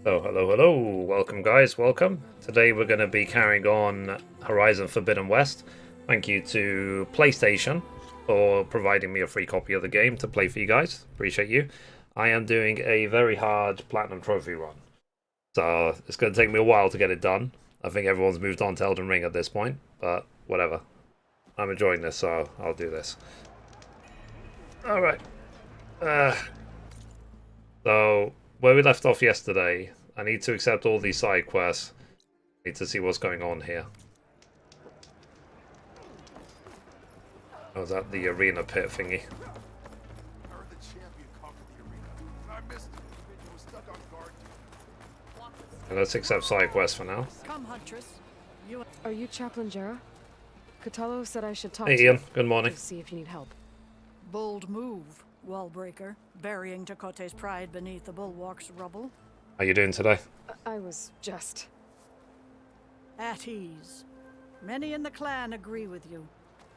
Oh, hello, welcome guys, welcome. Today we're going to be carrying on Horizon Forbidden West. Thank you to PlayStation for providing me a free copy of the game to play for you guys. Appreciate you. I am doing a very hard Platinum Trophy run. So it's going to take me a while to get it done. I think everyone's moved on to Elden Ring at this point, but whatever. I'm enjoying this, so I'll do this. Alright. So, where we left off yesterday, I need to accept all these side quests. Need to see what's going on here. Oh, is that the arena pit thingy? And let's accept side quests for now. Come, Huntress. Are you Chaplain Jera? Katalo said I should talk Hey to Ian, you. good morning. See if you need help. Bold move, Wallbreaker, burying Tekote's pride beneath the bulwark's rubble. How you doing today? I was just... At ease. Many in the clan agree with you,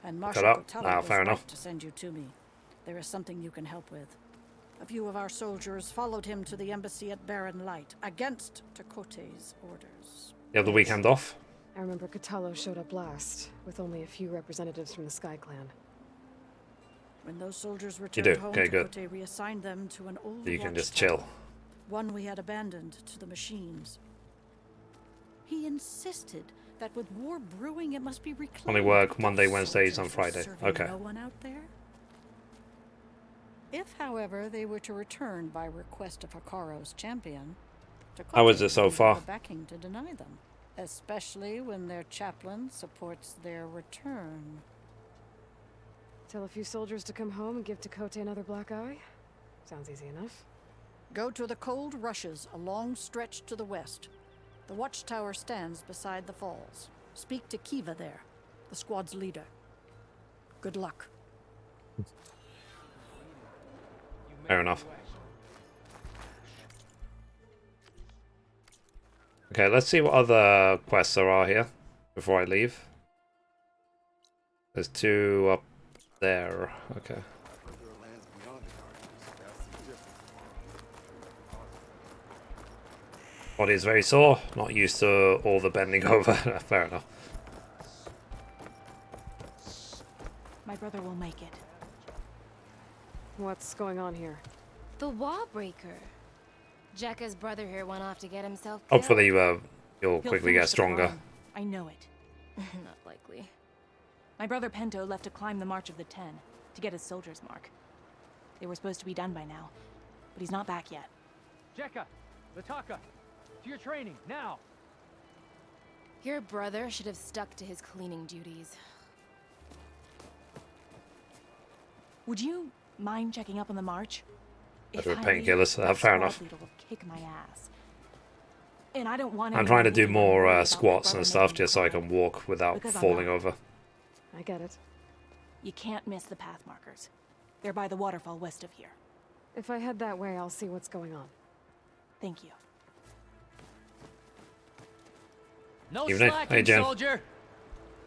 and Marshal Cut up. Katalo was Fair right enough. to send you to me. There is something you can help with. A few of our soldiers followed him to the embassy at Barren Light, against Tekote's orders. You have the weekend off? I remember Katalo showed up last, with only a few representatives from the Sky Clan. When those soldiers You returned do? home, Okay, good. Tekote reassigned them to an old So you can just watchtower, chill. one we had abandoned to the machines. He insisted that with war brewing, it must be reclaimed. Only work Those Monday, Wednesdays, and soldiers were Friday. serving Okay. No one out there? If, however, they were to return by request of Hikaro's champion, How is Tekote it so wouldn't far? have the backing to deny them, especially when their chaplain supports their return. Tell a few soldiers to come home and give Tekote another black eye? Sounds easy enough. Go to the cold rushes, a long stretch to the west. The watchtower stands beside the falls. Speak to Kiva there, the squad's leader. Good luck. Fair enough. Okay, let's see what other quests there are here before I leave. There's two up there. Okay. Body is very sore. Not used to all the bending over. Fair enough. My brother will make it. What's going on here? The Wallbreaker. Jekka's brother here went off to get himself killed. Hopefully, you'll He'll quickly finish get the stronger. climb. I know it. Not likely. My brother Pento left to climb the March of the Ten, to get his soldier's mark. They were supposed to be done by now, but he's not back yet. Jekka, Lataka, to your training, now! Your brother should have stuck to his cleaning duties. Would you mind checking up on the march? Better If with I leave, painkillers, that fair squad enough. leader will kick my ass. And I don't want I'm anyone trying to do looking at me more about my squats brother and stuff making just so I call. can walk without Because I'm falling not. over. I get it. You can't miss the path markers. They're by the waterfall west of here. If I head that way, I'll see what's going on. Thank you. No Evening. Hey, slacking, Jen. soldier!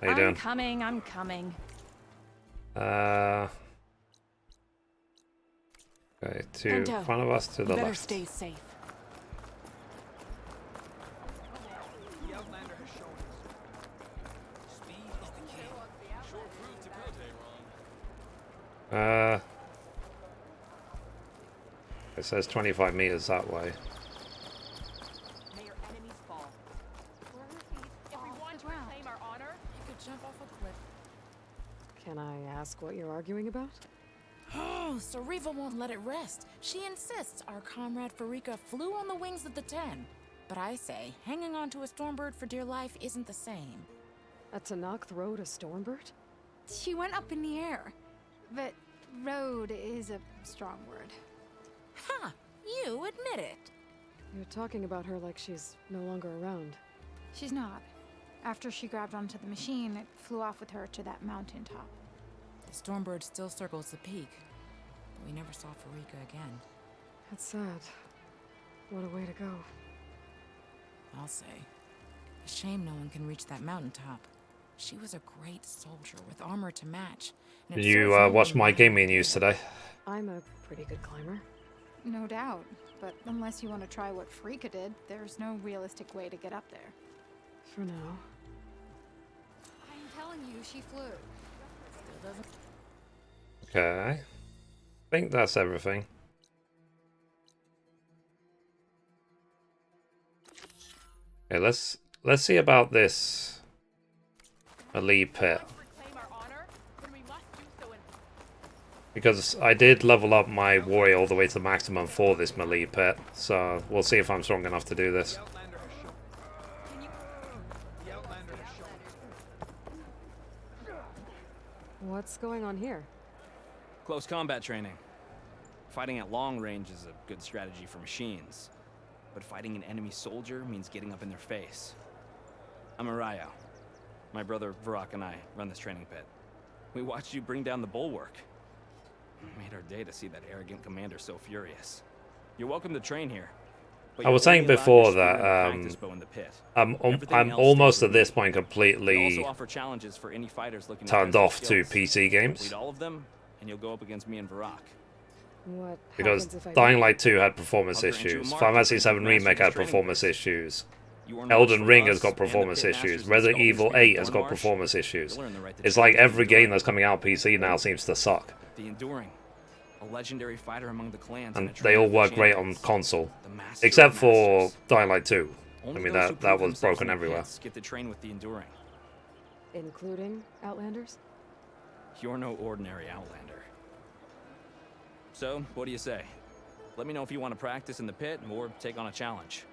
How you I'm doing? coming, I'm coming. Okay, to Pento, front of us, to You the better left. stay safe. It says 25 meters that way. May your enemies fall. Can I ask what you're arguing about? Oh, Sariva won't let it rest. She insists our comrade Farika flew on the wings of the Ten. But I say, hanging on to a Stormbird for dear life isn't the same. A Tanakh rode a Stormbird? She went up in the air. But road is a strong word. Ha! You admit it. You're talking about her like she's no longer around. She's not. After she grabbed onto the machine, it flew off with her to that mountaintop. The Stormbird still circles the peak. But we never saw Farika again. That's sad. What a way to go. I'll say. A shame no one can reach that mountaintop. She was a great soldier with armor to match. and Did it you serves no watch one my right. gaming news today? I'm a pretty good climber. No doubt. But unless you want to try what Frika did, there's no realistic way to get up there. For now. I'm telling you, she flew. Okay. I think that's everything. Okay, let's see about this elite pit. Because I did level up my warrior all the way to the maximum for this melee pit, so we'll see if I'm strong enough to do this. What's going on here? Close combat training. Fighting at long range is a good strategy for machines, but fighting an enemy soldier means getting up in their face. I'm Arayo. My brother Varrock and I run this training pit. We watched you bring down the bulwark. Made our day to see that arrogant commander so furious. You're welcome to train here. I was saying before that I'm almost at this point completely turned off to PC games. All of them, and you'll go up against me and Varrock. What Because happens if I Dying win? Light 2 had performance issues, Final Fantasy 7 Remake had performance issues, Elden Ring has got performance issues, Resident Evil 8 has got performance issues. It's like every game that's coming out PC now seems to suck. The Enduring, a legendary fighter among the clans, And they all work great on console, except for Dying Light 2. I mean, that was broken everywhere. Get to train with the Enduring. Including Outlanders? You're no ordinary Outlander. So, what do you say? Let me know if you want to practice in the pit or take on a challenge.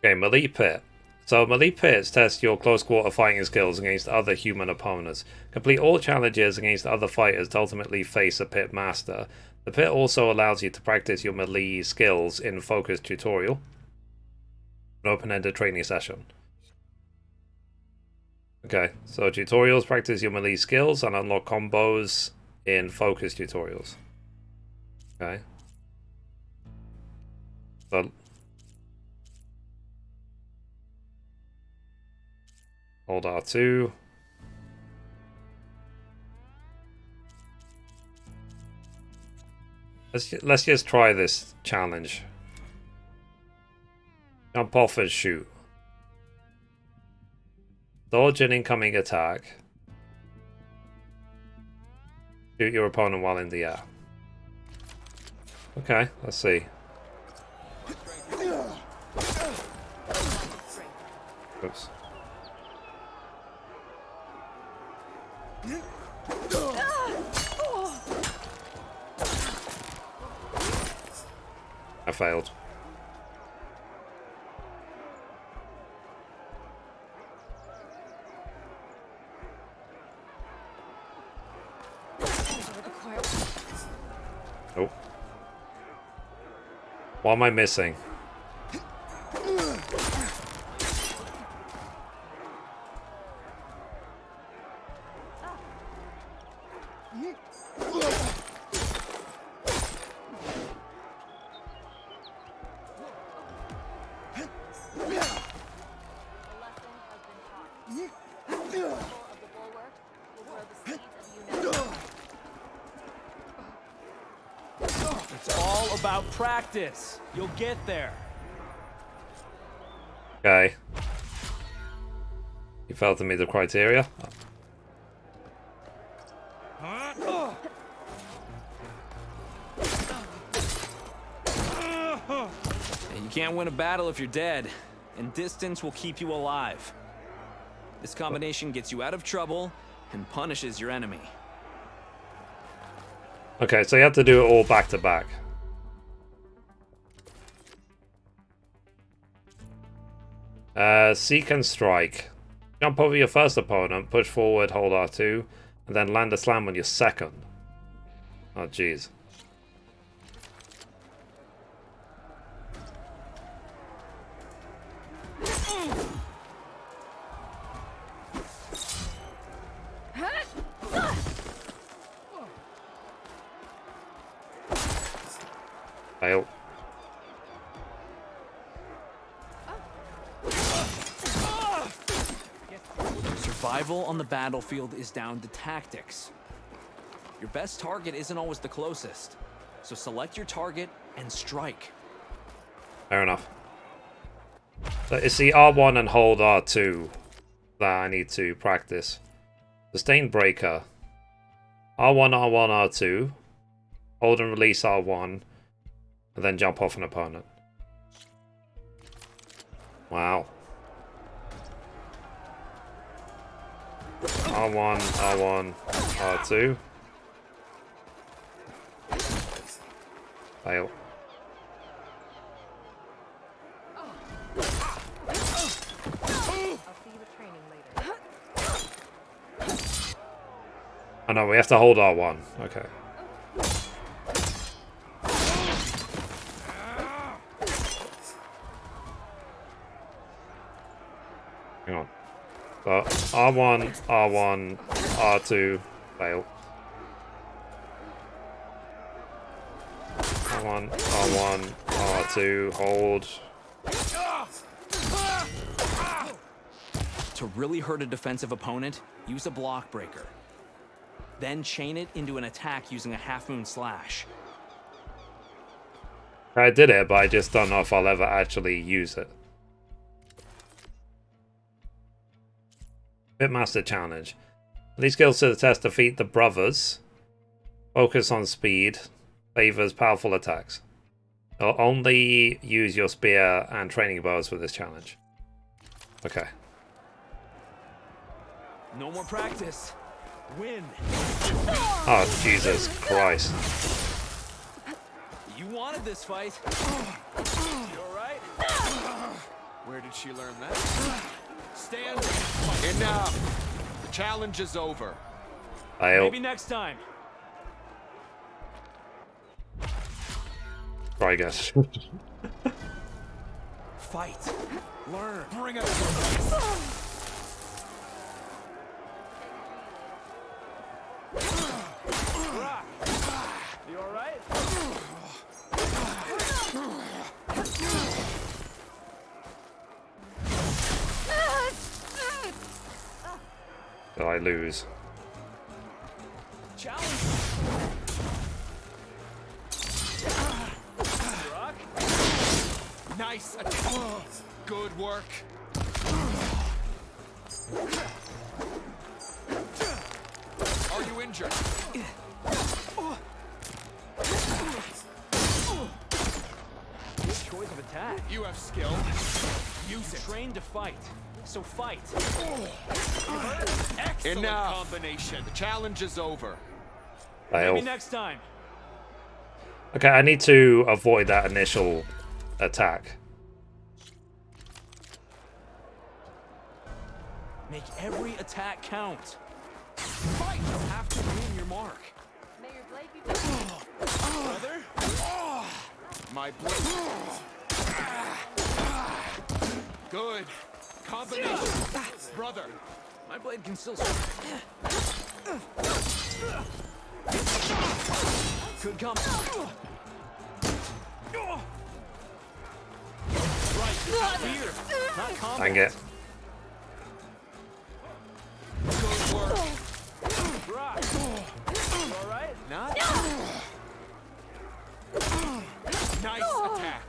Okay, melee pit. So melee pits test your close quarter fighting skills against other human opponents. Complete all challenges against other fighters to ultimately face a pit master. The pit also allows you to practice your melee skills in focused tutorial. An open-ended training session. Okay, so tutorials practice your melee skills and unlock combos in focused tutorials. Okay. So hold R2. Let's just try this challenge. Jump off and shoot. Dodge an incoming attack. Shoot your opponent while in the air. Okay, let's see. Oops. I failed. Oh. What am I missing? It's all about practice. You'll get there. Okay. You failed to meet the criteria. You can't win a battle if you're dead, and distance will keep you alive. This combination gets you out of trouble and punishes your enemy. Okay, so you have to do it all back to back. Seek and strike. Jump over your first opponent, push forward, hold R2, and then land a slam on your second. Oh, jeez. Fail. Survival on the battlefield is down to tactics. Your best target isn't always the closest. So select your target and strike. Fair enough. So it's the R1 and hold R2 that I need to practice. Sustained breaker. R1, R1, R2. Hold and release R1. And then jump off an opponent. Wow. R1, R1, R2. Fail. Oh no, we have to hold R1. Okay. Hang on. So R1, R1, R2, fail. R1, R1, R2, hold. To really hurt a defensive opponent, use a block breaker. Then chain it into an attack using a half-moon slash. I did it, but I just don't know if I'll ever actually use it. Pitmaster challenge. These skills to the test defeat the brothers. Focus on speed. Favors powerful attacks. You'll only use your spear and training bows for this challenge. Okay. No more practice. Win. Oh, Jesus Christ. You wanted this fight. You alright? Where did she learn that? Stand ready to fight. Enough. The challenge is over. Maybe next time. I guess. Fight. Learn. Bring out your best. You alright? So I lose. Challenge. Rock. Nice. Good work. Are you injured? Good choice of attack. You have skill. Use it. Trained to fight. So fight. Excellent Enough. Combination. The challenge is over. Fail. Maybe next time. Okay, I need to avoid that initial attack. Make every attack count. Fight! You have to win your mark. May your blade be Brother? My blade. Good. Combination. Brother. My blade can still... Good combo. Right, fear, not combat. Dang it. Good work. Rock. You alright? Not. Nice attack.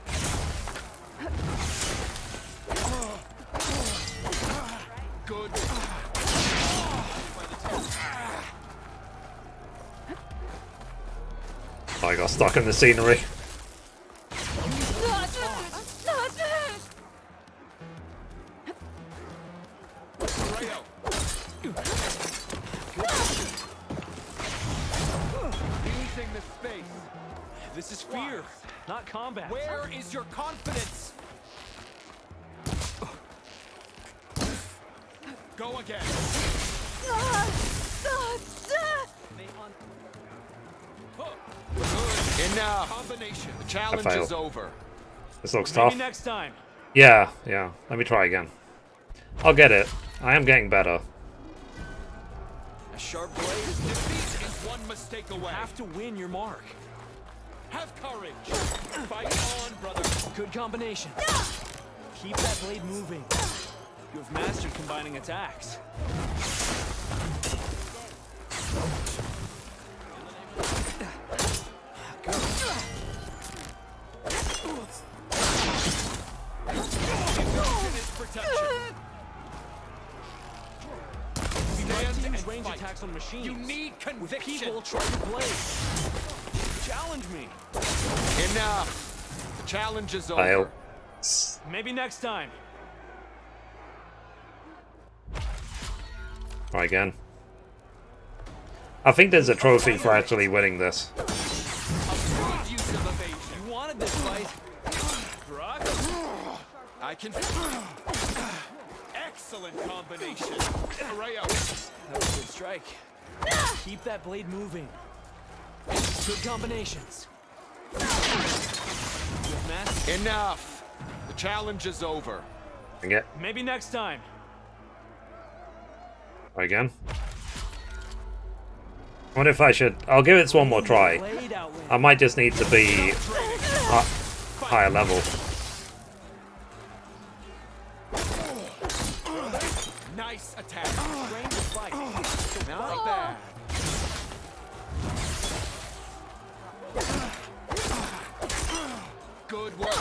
Good. I got stuck in the scenery. Using the space. This is fear, not combat. Where is your confidence? Go again. Good. Enough. Combination. The challenge is over. This looks Maybe tough. next time. Yeah. Let me try again. I'll get it. I am getting better. A sharp blade. Defeat is one mistake away. Have to win your mark. Have courage. Fight on, brother. Good combination. Keep that blade moving. You have mastered combining attacks. Good. With people trying to play. Challenge me. Enough. The challenge is over. Fail. Maybe next time. Try again. I think there's a trophy for actually winning this. You wanted this fight. Brock? I can. Excellent combination. Arroyo. That was a good strike. Keep that blade moving. Good combinations. Good mess. Enough. The challenge is over. Get. Maybe next time. Try again. I wonder if I should. I'll give it one more try. I might just need to be higher level. Nice attack. Not bad. Good work.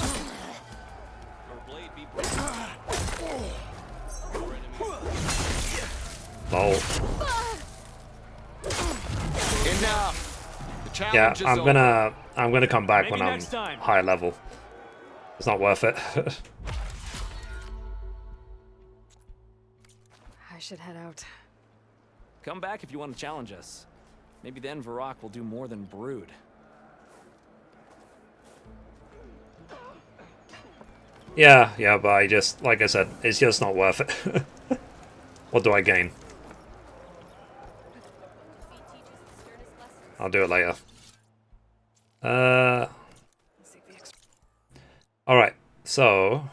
Your blade be broken. Lol. Enough. The challenge Yeah, is I'm gonna come back Maybe when I'm next time. higher level. It's not worth it. I should head out. Come back if you want to challenge us. Maybe then Varrock will do more than brood. Yeah, but I just, like I said, it's just not worth it. What do I gain? I'll do it later. Alright, so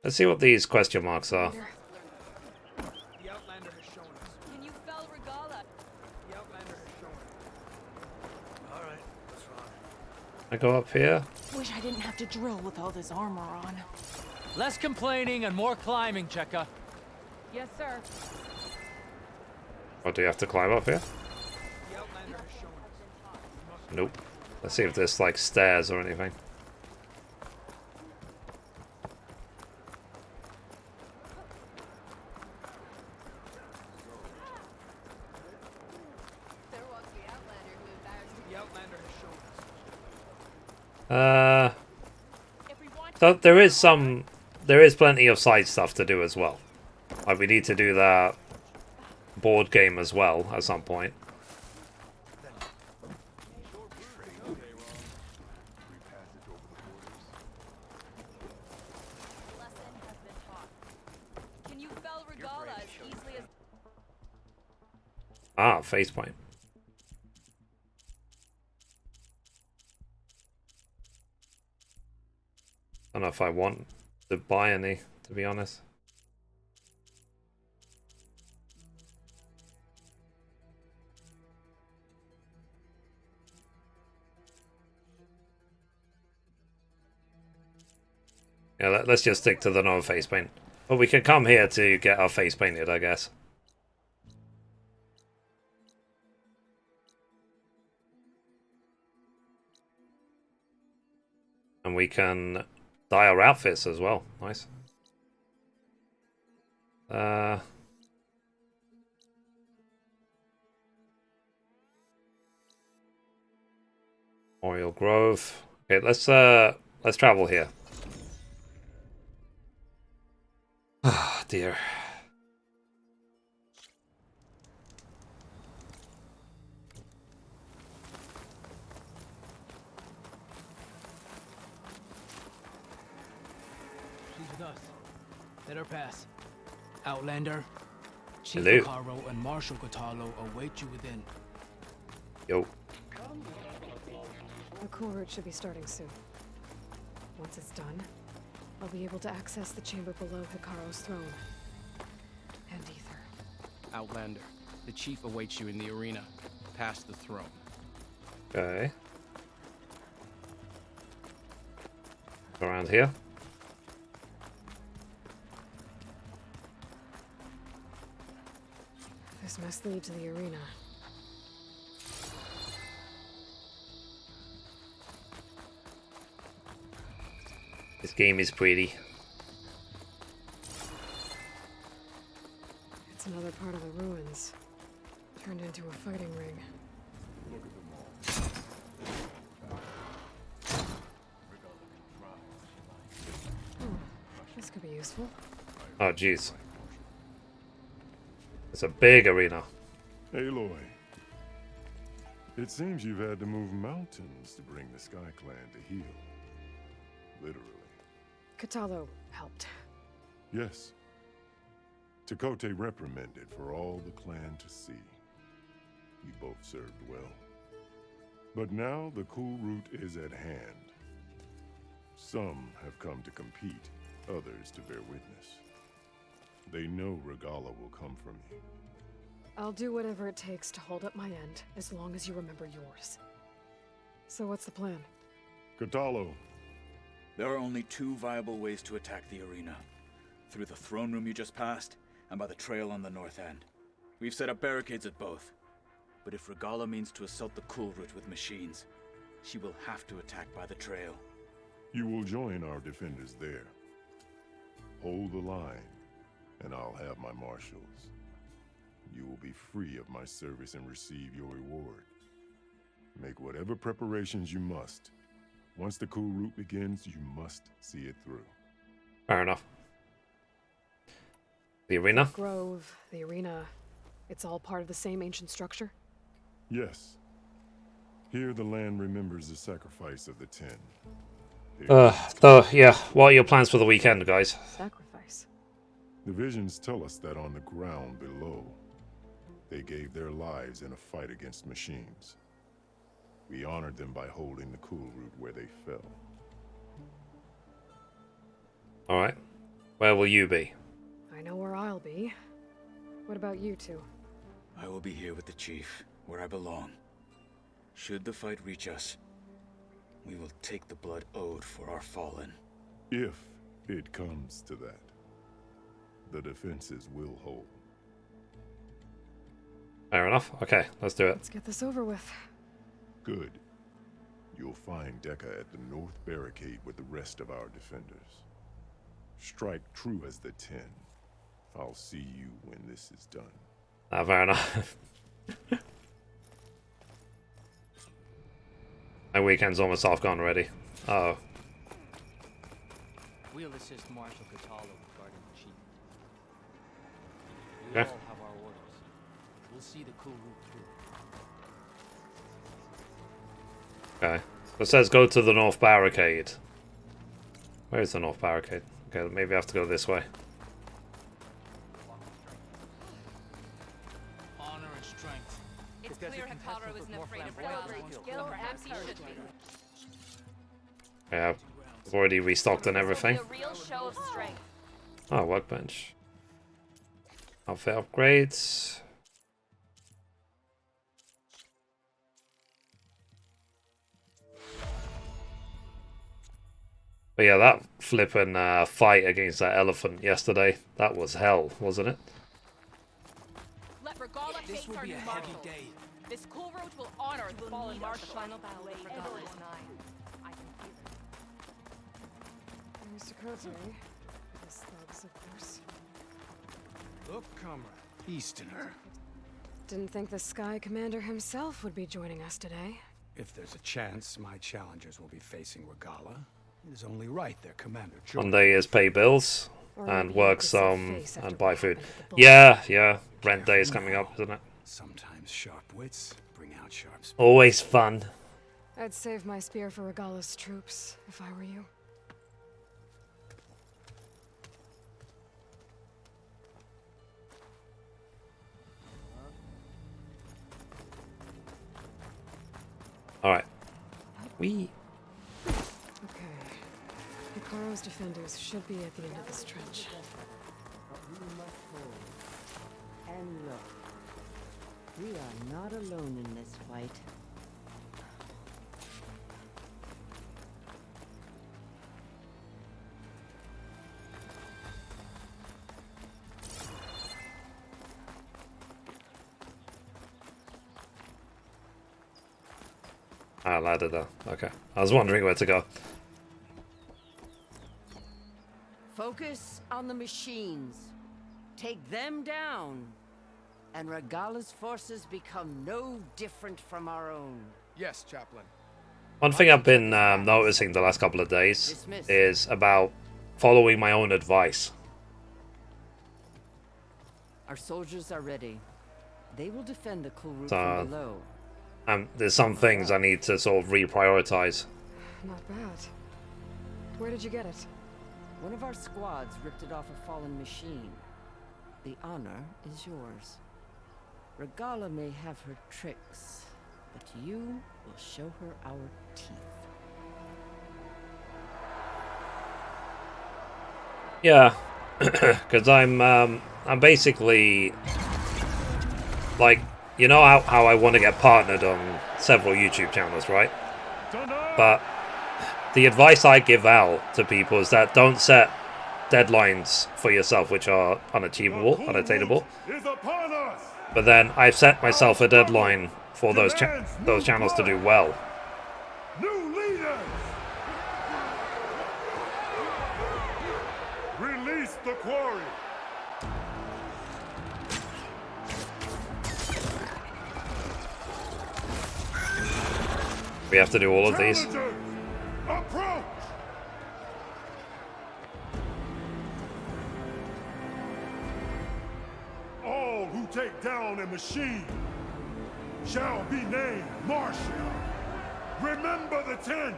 let's see what these question marks are. The Outlander has shown us. Can you fell Regala? The Outlander has shown us. Alright, what's wrong? I go up here. Wish I didn't have to drill with all this armor on. Less complaining and more climbing, Cheka. Yes, sir. Or do you have to climb up here? The Outlander has shown us. Nope. Let's see if there's like stairs or anything. There walks the Outlander who embarrassed The Outlander has shown us. So there is plenty of side stuff to do as well. Like we need to do that board game as well at some point. lesson has been taught. Can you fell Regala as easily as Ah, facepoint. I don't know if I want to buy any, to be honest. Yeah, let's just stick to the no face paint. But we can come here to get our face painted, I guess. And we can dye our outfits as well. Nice. Oriel Grove. Okay, let's travel here. Ah, dear. She's with us. Let her pass. Outlander, Chief Hello. Caro and Marshal Catalo await you within. Yo. The cool route should be starting soon. Once it's done, I'll be able to access the chamber below Hikaro's throne. And Ether. Outlander, the chief awaits you in the arena, past the throne. Okay. Around here. This must lead to the arena. This game is pretty. It's another part of the ruins. Turned into a fighting ring. Oh, this could be useful. Oh, jeez. It's a big arena. Aloy, it seems you've had to move mountains to bring the Sky Clan to heel. Literally. Katalo helped. Yes. Tekote reprimanded for all the clan to see. You both served well. But now the cool route is at hand. Some have come to compete, others to bear witness. They know Regala will come from you. I'll do whatever it takes to hold up my end, as long as you remember yours. So what's the plan? Katalo. There are only two viable ways to attack the arena. Through the throne room you just passed, and by the trail on the north end. We've set up barricades at both. But if Regala means to assault the cool route with machines, she will have to attack by the trail. You will join our defenders there. Hold the line, and I'll have my marshals. You will be free of my service and receive your reward. Make whatever preparations you must. Once the cool route begins, you must see it through. Fair enough. The arena? Grove, the arena. It's all part of the same ancient structure? Yes. Here the land remembers the sacrifice of the 10. Yeah. What are your plans for the weekend, guys? Sacrifice. The visions tell us that on the ground below, they gave their lives in a fight against machines. We honored them by holding the cool route where they fell. Alright. Where will you be? I know where I'll be. What about you two? I will be here with the chief, where I belong. Should the fight reach us, we will take the blood owed for our fallen. If it comes to that, the defenses will hold. Fair enough. Okay, let's do it. Let's get this over with. Good. You'll find Dekka at the north barricade with the rest of our defenders. Strike true as the 10. I'll see you when this is done. Fair enough. My weekend's almost off gone already. Uh-oh. We'll assist Marshal Katalo regarding the chief. We Okay. all have our orders. We'll see the cool route through. Okay. So it says go to the north barricade. Where is the north barricade? Okay, maybe I have to go this way. Honor and strength. It's clear Hikaru isn't afraid of Regala. Perhaps he should be. Yeah, I've already restocked and everything. A real show of strength. Oh, workbench. Outfit upgrades. But yeah, that flippin' fight against that elephant yesterday, that was hell, wasn't it? Let Regala face our new marshal. This cool route will honor the fallen marshal. Final battle with Regala is nigh. I can feel it. Mr. Kote. His thugs, of course. Look, comrade. Easterner. Didn't think the Sky Commander himself would be joining us today. If there's a chance my challengers will be facing Regala, it is only right their commander joins. One day is pay bills Or and maybe work to save some face after and what buy food. happened at the ball. Yeah. Rent day is coming up, isn't it? Sometimes sharp wits bring out sharp spirits. Always fun. I'd save my spear for Regala's troops, if I were you. Alright. We. Okay. Hikaru's defenders should be at the end of this trench. But we must hold. And look, we are not alone in this fight. Ah, ladder there. Okay. I was wondering where to go. Focus on the machines. Take them down. and Regala's forces become no different from our own. Yes, Chaplain. One thing I've been noticing the last couple of days is about following my own advice. Our soldiers are ready. They will defend the cool route from below. There's some things I need to sort of reprioritize. Not bad. Where did you get it? One of our squads ripped it off a fallen machine. The honor is yours. Regala may have her tricks, but you will show her our teeth. Yeah, because I'm basically like, you know how I want to get partnered on several YouTube channels, right? But the advice I give out to people is that don't set deadlines for yourself which are unachievable, unattainable. But then I've set myself a deadline for those channels to do well. New leaders! Release the quarry! We have to do all of these. Approach! All who take down a machine shall be named martial. Remember the 10.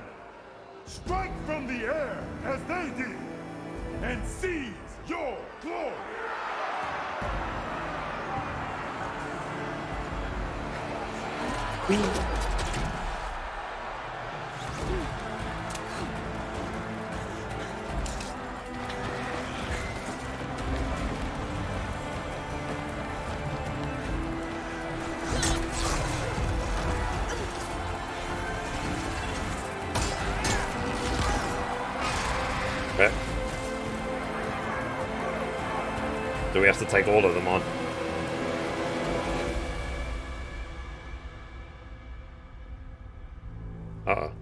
Strike from the air as they did, and seize your glory. Okay. Do we have to take all of them on? Uh-oh.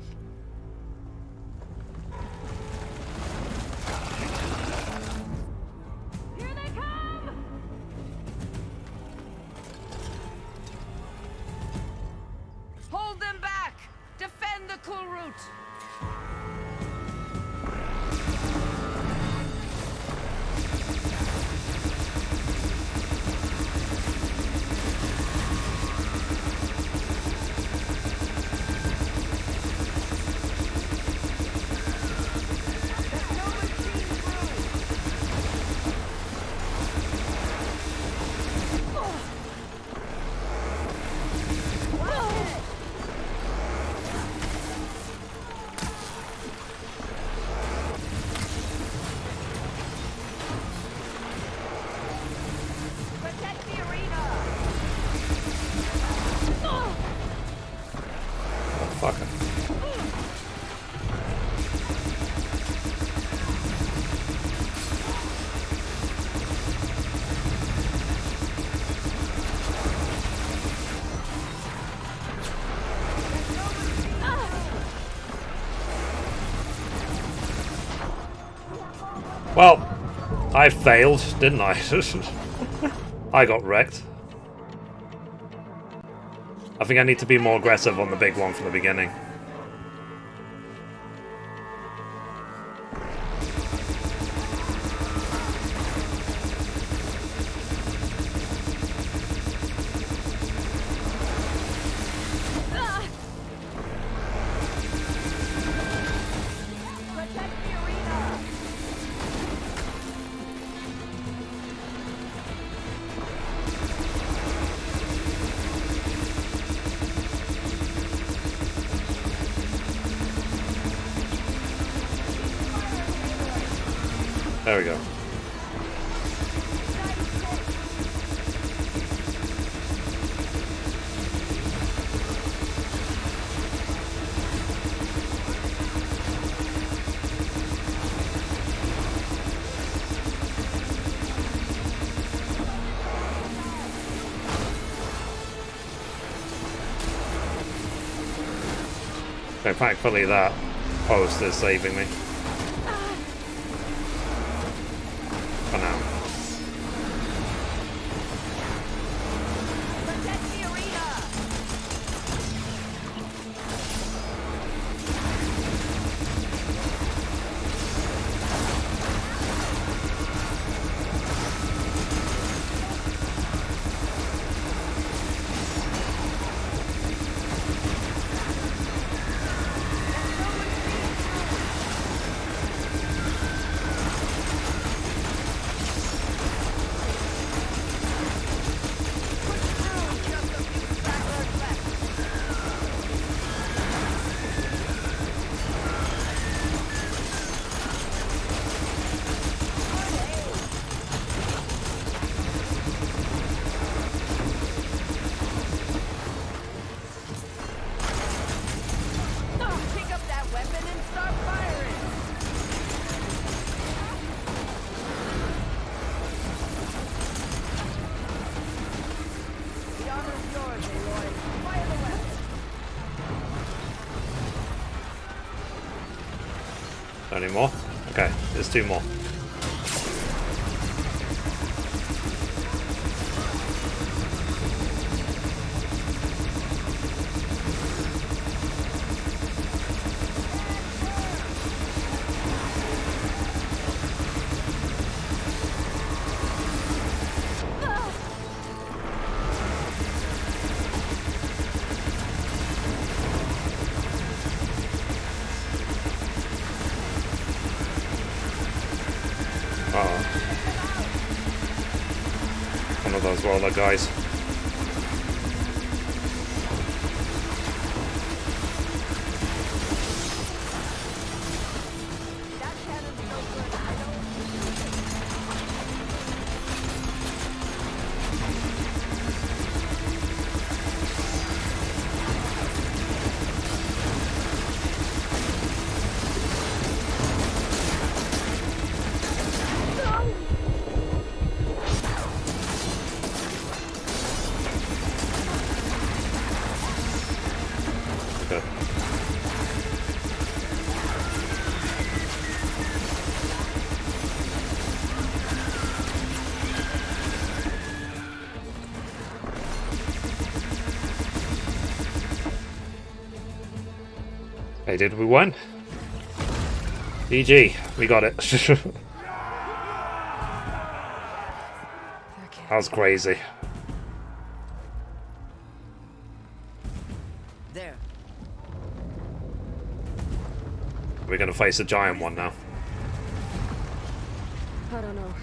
Here they come! Hold them back! Defend the cool route! Well, I failed, didn't I? I got wrecked. I think I need to be more aggressive on the big one from the beginning. There we go. Okay, thankfully that post is saving me. For now. Any more? Okay, there's 2 more. One of those roller guys. Hey, did we win? GG, we got it. That was crazy. There. We're gonna face a giant one now. I don't know.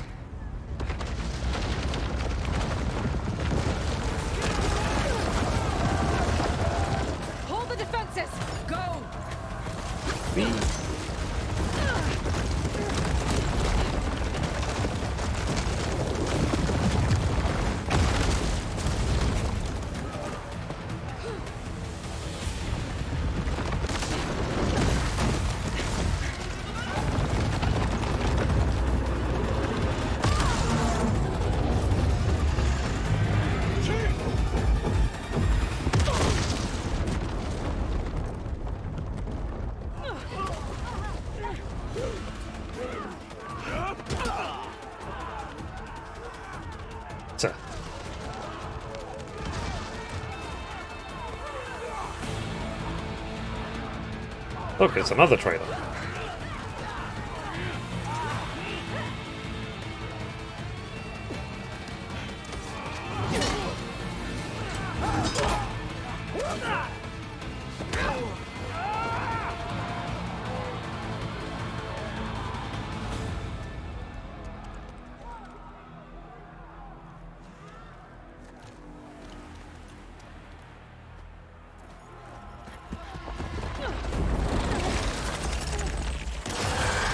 Hold the defenses! Go! Look, it's another trailer.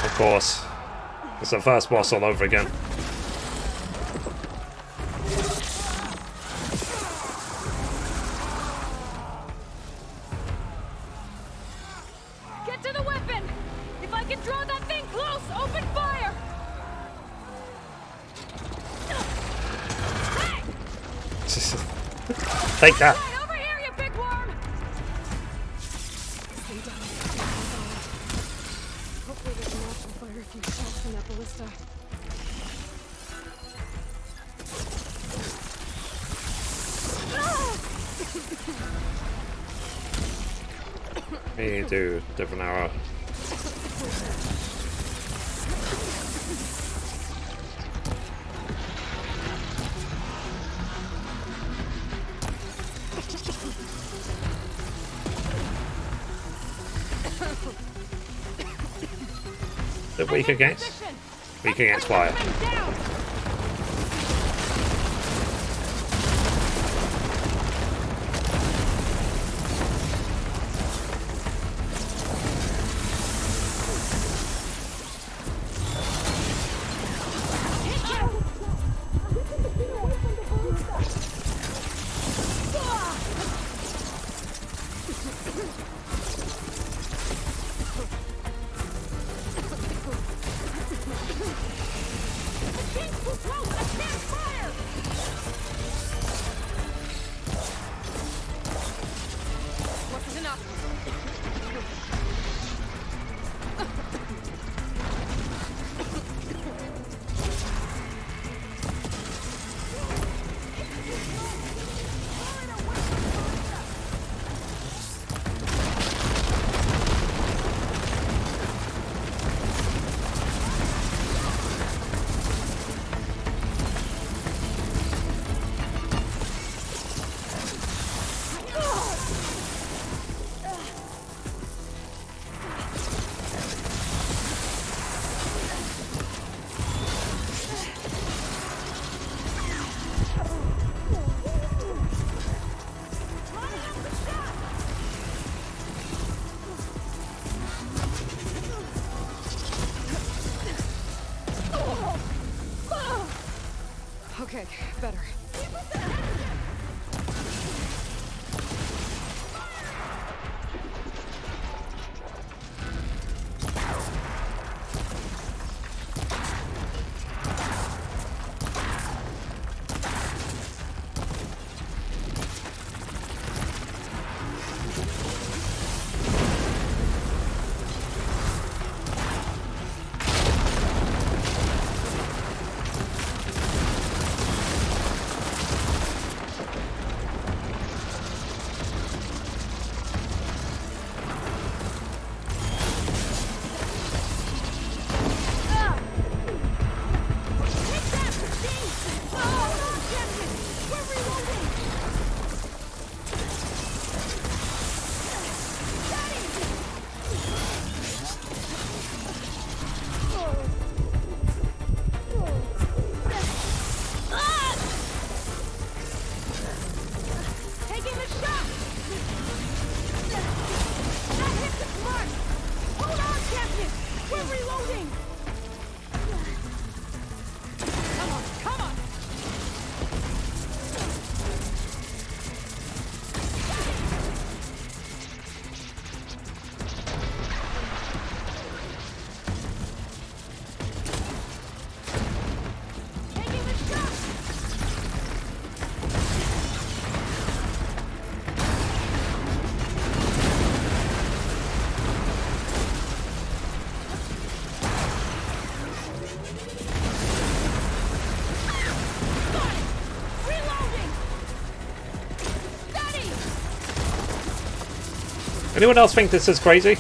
Of course. It's the first boss all over again. Get to the weapon! If I can draw that thing close, open fire! Take that! Right over here, you big worm! Stay down. Hopefully they can also fire a few shots from that ballista. Me do different arrow. They're weak against fire. Anyone else think this is crazy?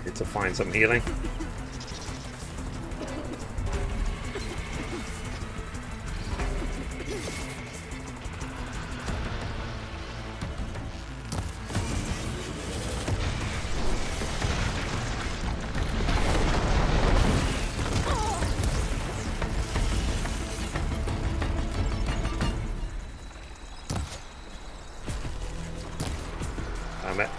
Need to find some healing. Damn it.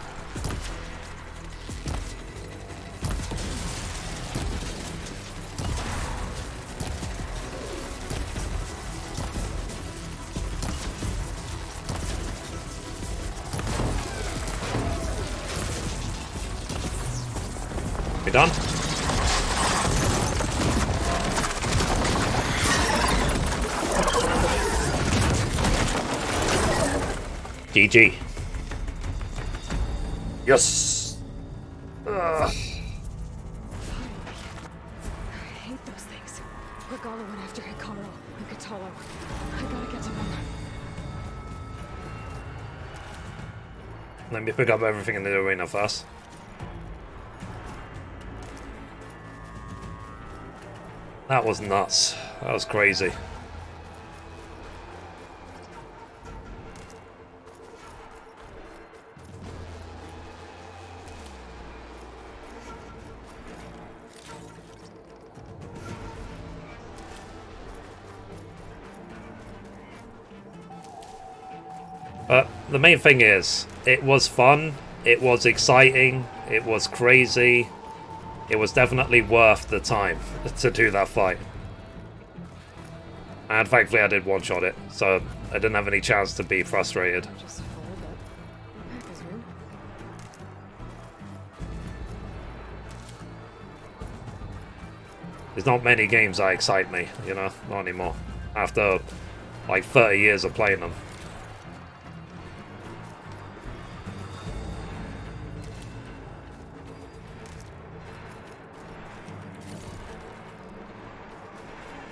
We done? GG. Yes. I hate those things. Regala went after Hikaru and Katalo. I gotta get to them. Let me pick up everything in the arena first. That was nuts. That was crazy. But the main thing is, it was fun, it was exciting, it was crazy. It was definitely worth the time to do that fight. And thankfully I did one-shot it, so I didn't have any chance to be frustrated. There's not many games that excite me, you know, not anymore. After like 30 years of playing them.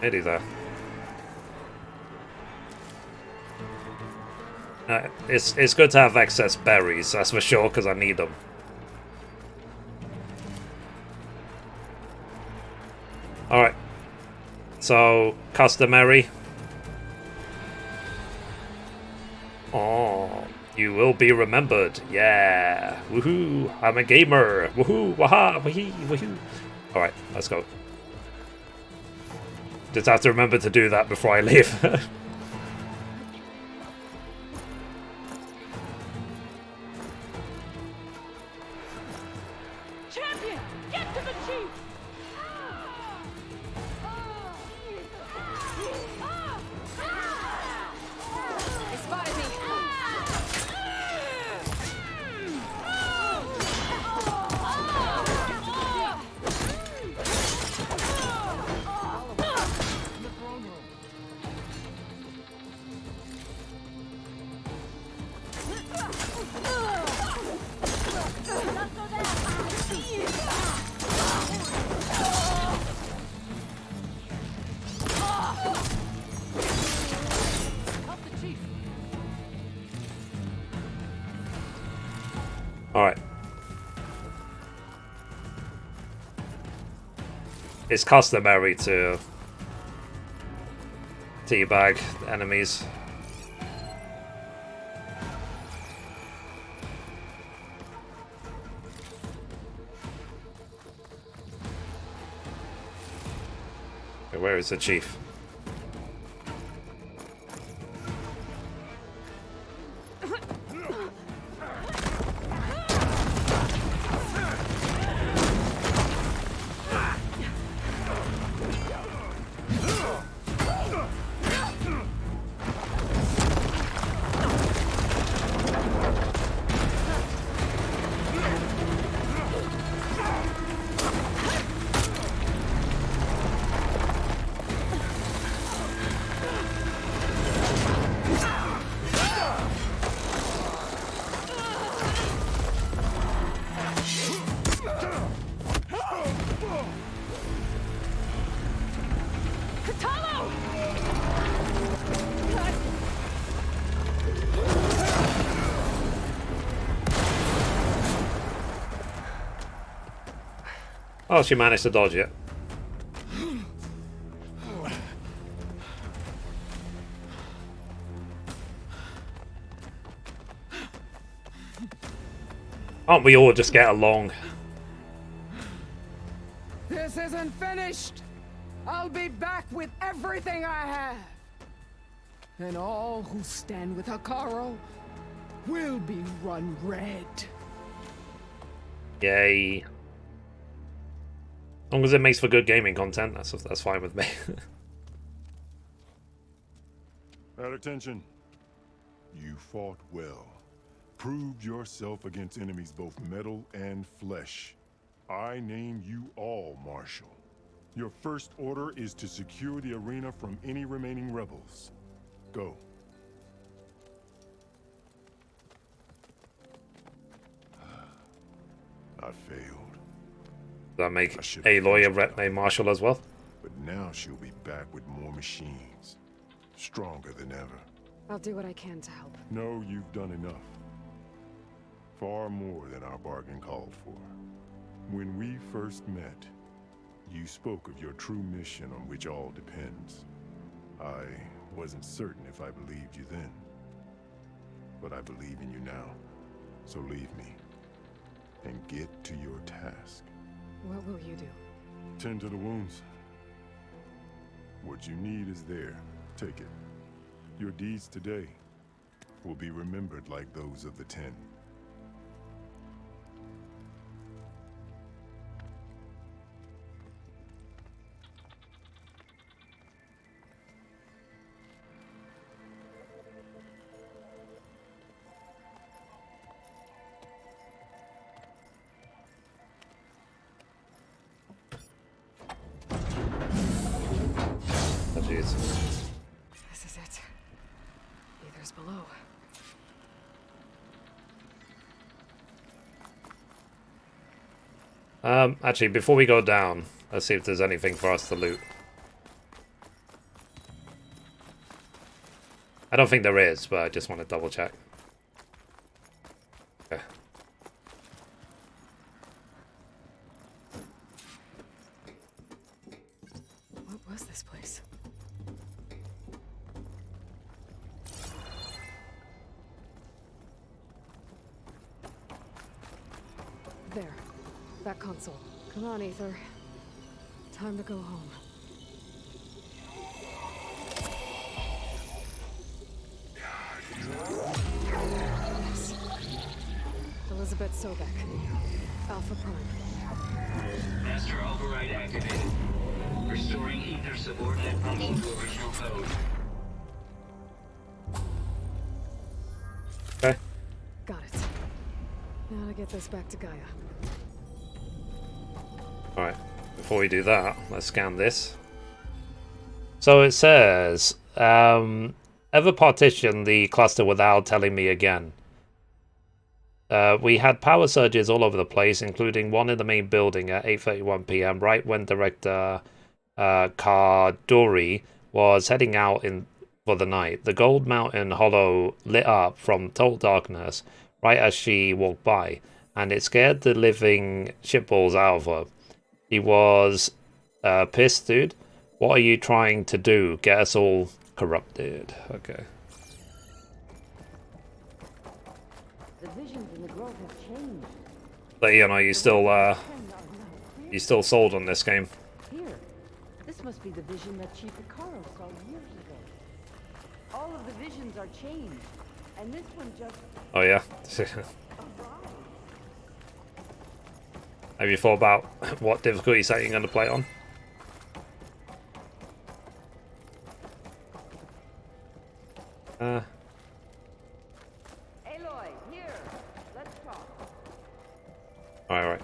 Nearly there. It's good to have excess berries, that's for sure, because I need them. Alright. So, customary. Oh, you will be remembered. Yeah. Woohoo. I'm a gamer. Woohoo. Waha. Wahee. Woohoo. Alright, let's go. Just have to remember to do that before I leave. Champion, get to the chief! They spotted me. it's customary to teabag enemies. Okay, where is the chief? Oh, she managed to dodge it. Aren't we all just get along? This isn't finished. I'll be back with everything I have. And all who stand with Hekarro will be run red. Yay. As long as it makes for good gaming content, that's fine with me. At attention. You fought well. Proved yourself against enemies both metal and flesh. I name you all Marshal. Your first order is to secure the arena from any remaining rebels. Go. I failed. That make Aloy a Marshal as well? But now she'll be back with more machines. Stronger than ever. I'll do what I can to help. No, you've done enough. Far more than our bargain called for. When we first met, you spoke of your true mission on which all depends. I wasn't certain if I believed you then. But I believe in you now. So leave me. And get to your task. What will you do? Tend to the wounds. What you need is there. Take it. Your deeds today will be remembered like those of the 10. This is it. Aether's below. Actually, before we go down, let's see if there's anything for us to loot. I don't think there is, but I just want to double check. Okay. What was this place? There. That console. Come on, Aether. Time to go home. Yes. Elizabeth Sobek. Alpha Prime. Master override activated. Restoring Aether subordinate function to original code. Okay. Got it. Now to get this back to Gaia. Alright, before we do that, let's scan this. So it says, ever partition the cluster without telling me again. We had power surges all over the place, including one in the main building at 8:31 p.m, right when Director Kardori was heading out for the night. The Gold Mountain Hollow lit up from total darkness right as she walked by, and it scared the living shitballs out of her. She was Piss, dude. What are you trying to do? Get us all corrupted. Okay. The visions in the grove have changed. But Ian, are you still sold on this game? Here, this must be the vision that Chief Icaro saw years ago. All of the visions are changed, and this one just... Oh yeah. Have you thought about what difficulty setting you're going to play on? Aloy, here. Let's talk. Alright.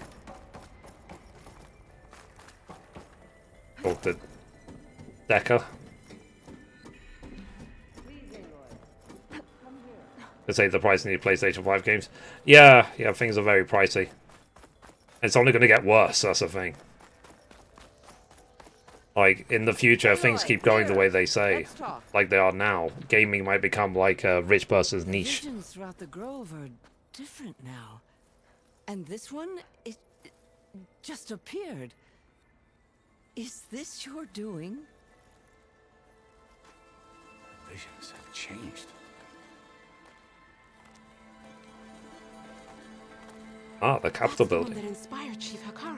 Talk to Decker. To say the price of new PlayStation 5 games. Yeah, things are very pricey. It's only going to get worse, that's the thing. Like, in the future, if things keep going the way they say, like they are now, gaming might become like a rich person's niche. Visions throughout the grove are different now. And this one, it just appeared. Is this your doing? Visions have changed. Ah, the Capitol building. That inspired Chief Icaro.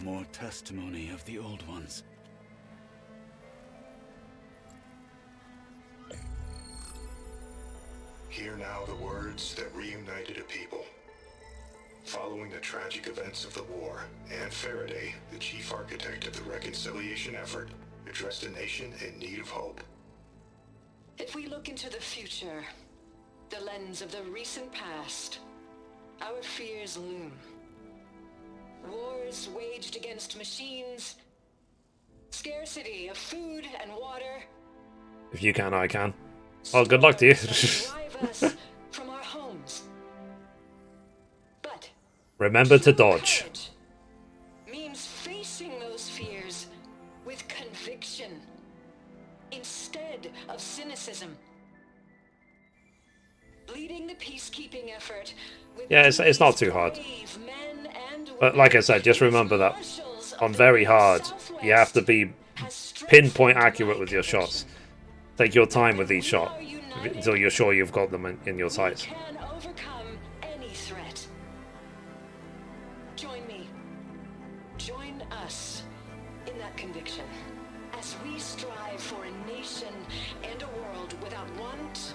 More testimony of the old ones. Hear now the words that reunited a people. Following the tragic events of the war, Anne Faraday, the chief architect of the reconciliation effort, addressed a nation in need of hope. If we look into the future, the lens of the recent past, our fears loom. Wars waged against machines, scarcity of food and water. If you can, I can. Oh, good luck to you. Drive us from our homes. But remember to dodge. Means facing those fears with conviction instead of cynicism. Leading the peacekeeping effort with Yeah, it's not too hard. But like I said, just remember that on very hard, you have to be pinpoint accurate with your shots. Take your time with each shot until you're sure you've got them in your sights. Can overcome any threat. Join me. Join us in that conviction as we strive for a nation and a world without want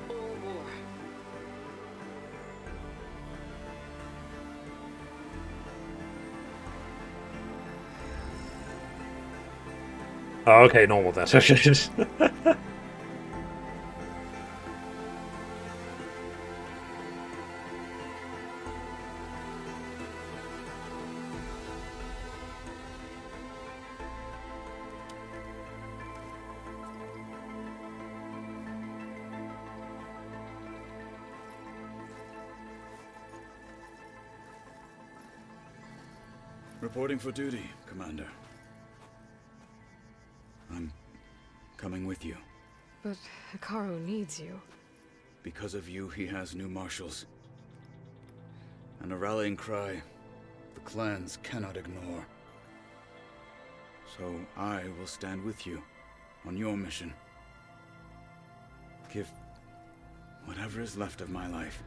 or war. Oh, okay, normal then. Reporting for duty, Commander. I'm coming with you. But Icaro needs you. Because of you, he has new marshals. And a rallying cry the clans cannot ignore. So I will stand with you on your mission. Give whatever is left of my life.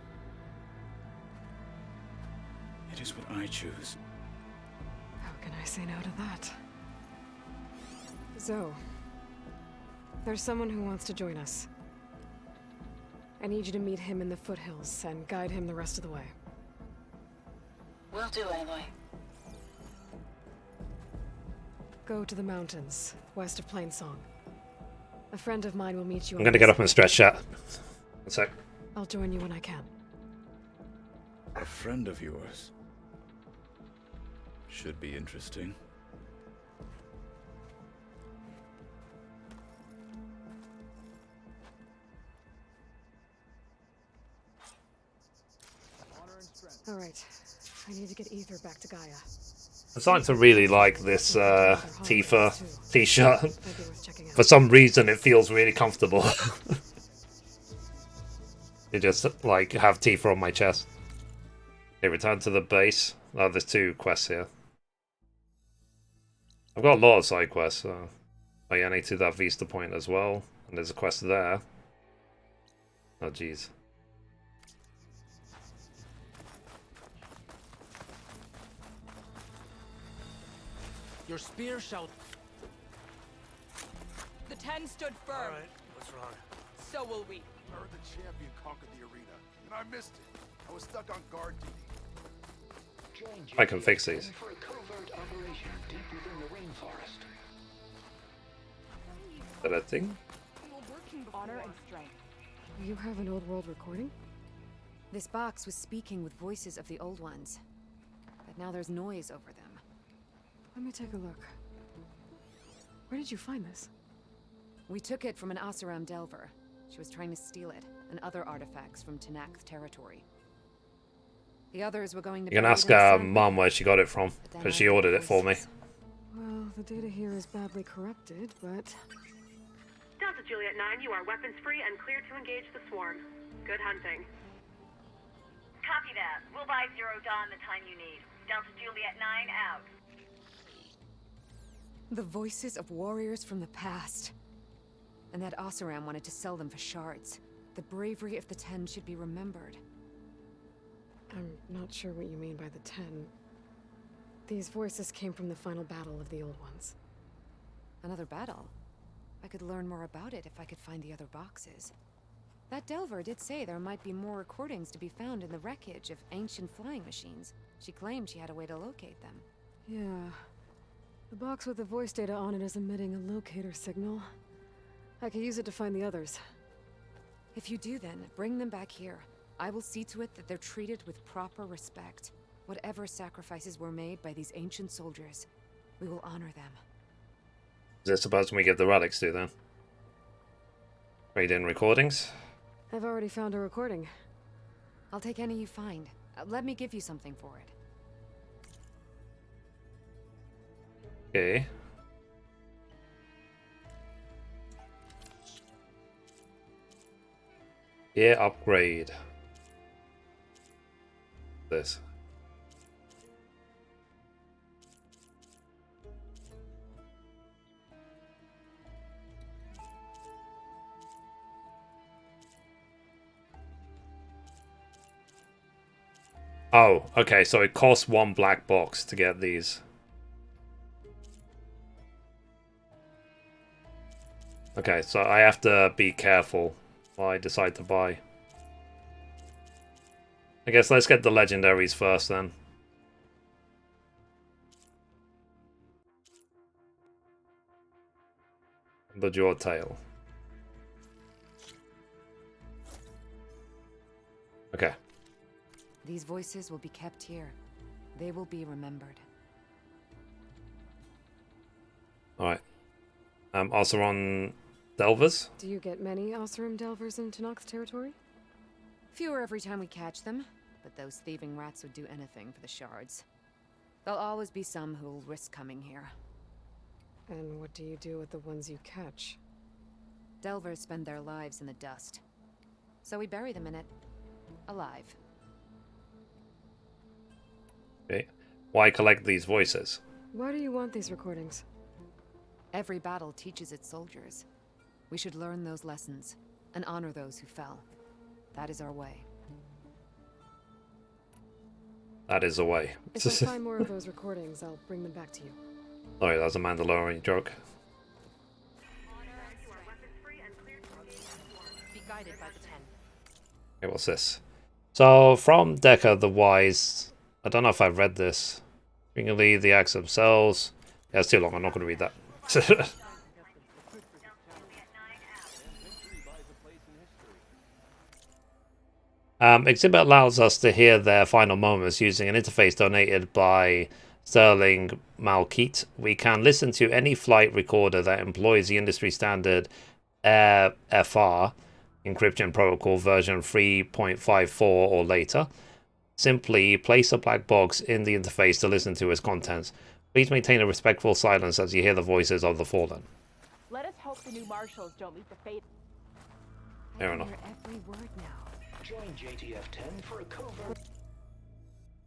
It is what I choose. How can I say no to that? Zoe, there's someone who wants to join us. I need you to meet him in the foothills and guide him the rest of the way. Will do, Aloy. Go to the mountains, west of Plainsong. A friend of mine will meet you. I'm gonna get up and stretch chat. 1 sec. I'll join you when I can. A friend of yours? Should be interesting. Alright, I need to get Ether back to Gaia. I'm starting to really like this Tifa t-shirt. For some reason, it feels really comfortable. You just like have Tifa on my chest. Okay, return to the base. Oh, there's 2 quests here. I've got a lot of side quests. Oh yeah, I need to do that Vista point as well. And there's a quest there. Oh jeez. Your spear shall... The 10 stood firm. All right, what's wrong? So will we. I heard the champion conquered the arena, and I missed it. I was stuck on guard duty. I can fix these. For a covert operation deep within the rainforest. That thing? Honor and strength. You have an old world recording? This box was speaking with voices of the old ones. But now there's noise over them. Let me take a look. Where did you find this? We took it from an Oseram Delver. She was trying to steal it, and other artifacts from Tenakth territory. The others were going to... You can ask Mom where she got it from, because she ordered it for me. Well, the data here is badly corrupted, but... Delta Juliet 9, you are weapons free and clear to engage the swarm. Good hunting. Copy that. We'll buy Zero Dawn the time you need. Delta Juliet 9 out. The voices of warriors from the past. And that Oseram wanted to sell them for shards. The bravery of the 10 should be remembered. I'm not sure what you mean by the 10. These voices came from the final battle of the Old Ones. Another battle? I could learn more about it if I could find the other boxes. That Delver did say there might be more recordings to be found in the wreckage of ancient flying machines. She claimed she had a way to locate them. Yeah. The box with the voice data on it is emitting a locator signal. I could use it to find the others. If you do then, bring them back here. I will see to it that they're treated with proper respect. Whatever sacrifices were made by these ancient soldiers, we will honor them. Is this supposed we give the relics to then? Read in recordings? I've already found a recording. I'll take any you find. Let me give you something for it. Okay. Yeah, upgrade. This. Oh, okay, so it costs 1 black box to get these. Okay, so I have to be careful what I decide to buy. I guess let's get the legendaries first then. The jaw tail. Okay. These voices will be kept here. They will be remembered. Alright. Oseram Delvers? Do you get many Oseram Delvers in Tenakth territory? Fewer every time we catch them, but those thieving rats would do anything for the shards. There'll always be some who'll risk coming here. And what do you do with the ones you catch? Delvers spend their lives in the dust. So we bury them in it, alive. Okay. Why collect these voices? Why do you want these recordings? Every battle teaches its soldiers. We should learn those lessons and honor those who fell. That is our way. That is the way. If I find more of those recordings, I'll bring them back to you. Sorry, that was a Mandalorian joke. Be guided by the 10. Okay, what's this? So, from Deca the Wise, I don't know if I've read this. Fingerly, the acts themselves. Yeah, it's too long, I'm not going to read that. Exhibit allows us to hear their final moments using an interface donated by Sterling Malkeet. We can listen to any flight recorder that employs the industry standard FR encryption protocol version 3.54 or later. Simply place a black box in the interface to listen to its contents. Please maintain a respectful silence as you hear the voices of the fallen. Let us hope the new marshals don't meet the fate. Fair enough. Every word now. Join JTF-10 for a covert...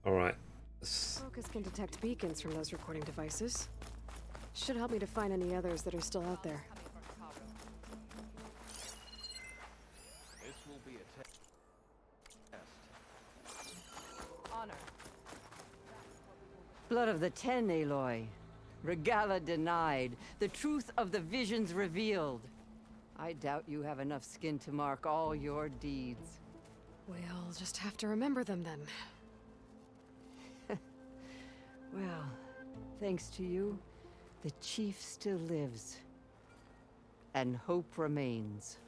Alright. Focus can detect beacons from those recording devices. Should help me to find any others that are still out there. This will be a test. Honor. Blood of the Ten, Aloy. Regala denied. The truth of the visions revealed. I doubt you have enough skin to mark all your deeds. We'll just have to remember them then. Well, thanks to you, the chief still lives. And hope remains.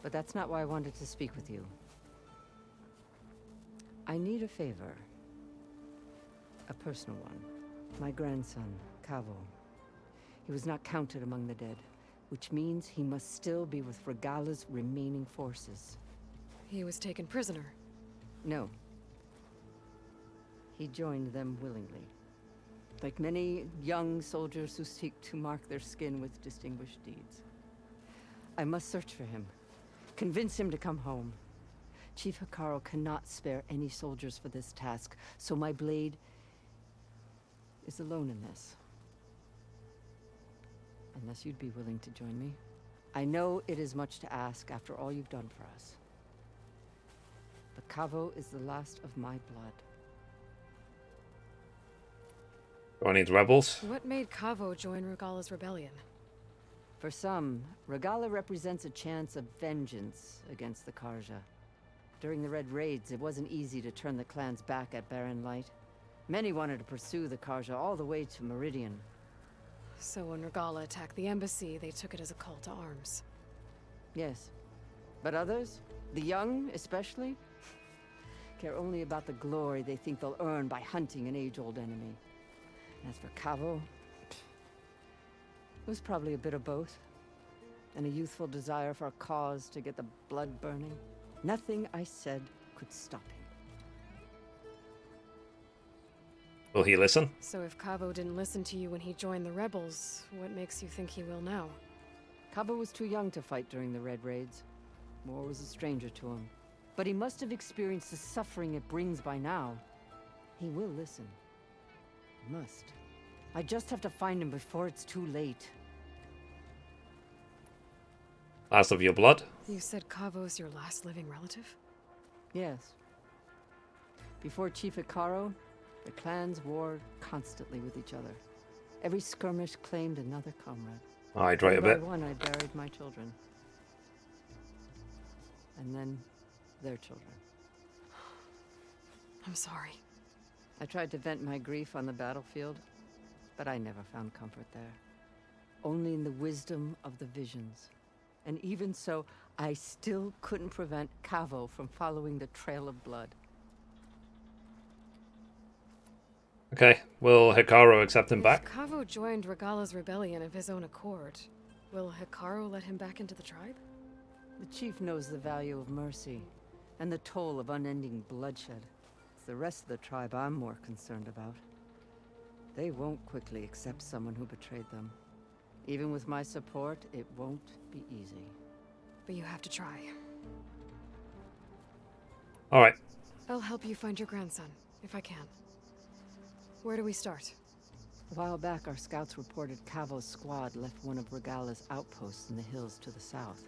But that's not why I wanted to speak with you. I need a favor. A personal one. My grandson, Kavo. He was not counted among the dead, which means he must still be with Regala's remaining forces. He was taken prisoner. No. He joined them willingly. Like many young soldiers who seek to mark their skin with distinguished deeds. I must search for him. Convince him to come home. Chief Hekarro cannot spare any soldiers for this task, so my blade is alone in this. Unless you'd be willing to join me. I know it is much to ask after all you've done for us. But Kavo is the last of my blood. Do I need rebels? What made Kavo join Regala's rebellion? For some, Regala represents a chance of vengeance against the Karja. During the Red Raids, it wasn't easy to turn the clans back at Barren Light. Many wanted to pursue the Karja all the way to Meridian. So when Regala attacked the embassy, they took it as a call to arms. Yes. But others, the young especially, care only about the glory they think they'll earn by hunting an age-old enemy. As for Kavo, it was probably a bit of both. And a youthful desire for a cause to get the blood burning. Nothing I said could stop him. Will he listen? So if Kavo didn't listen to you when he joined the rebels, what makes you think he will now? Kavo was too young to fight during the Red Raids. War was a stranger to him. But he must have experienced the suffering it brings by now. He will listen. Must. I just have to find him before it's too late. Last of your blood? You said Kavo's your last living relative? Yes. Before Chief Hekarro, the clans warred constantly with each other. Every skirmish claimed another comrade. Hydrate a bit. One by one, I buried my children. And then their children. I'm sorry. I tried to vent my grief on the battlefield, but I never found comfort there. Only in the wisdom of the visions. And even so, I still couldn't prevent Kavo from following the trail of blood. Okay, will Hekarro accept him back? If Kavo joined Regala's rebellion of his own accord, will Hekarro let him back into the tribe? The chief knows the value of mercy, and the toll of unending bloodshed. It's the rest of the tribe I'm more concerned about. They won't quickly accept someone who betrayed them. Even with my support, it won't be easy. But you have to try. Alright. I'll help you find your grandson, if I can. Where do we start? A while back, our scouts reported Kavo's squad left one of Regala's outposts in the hills to the south.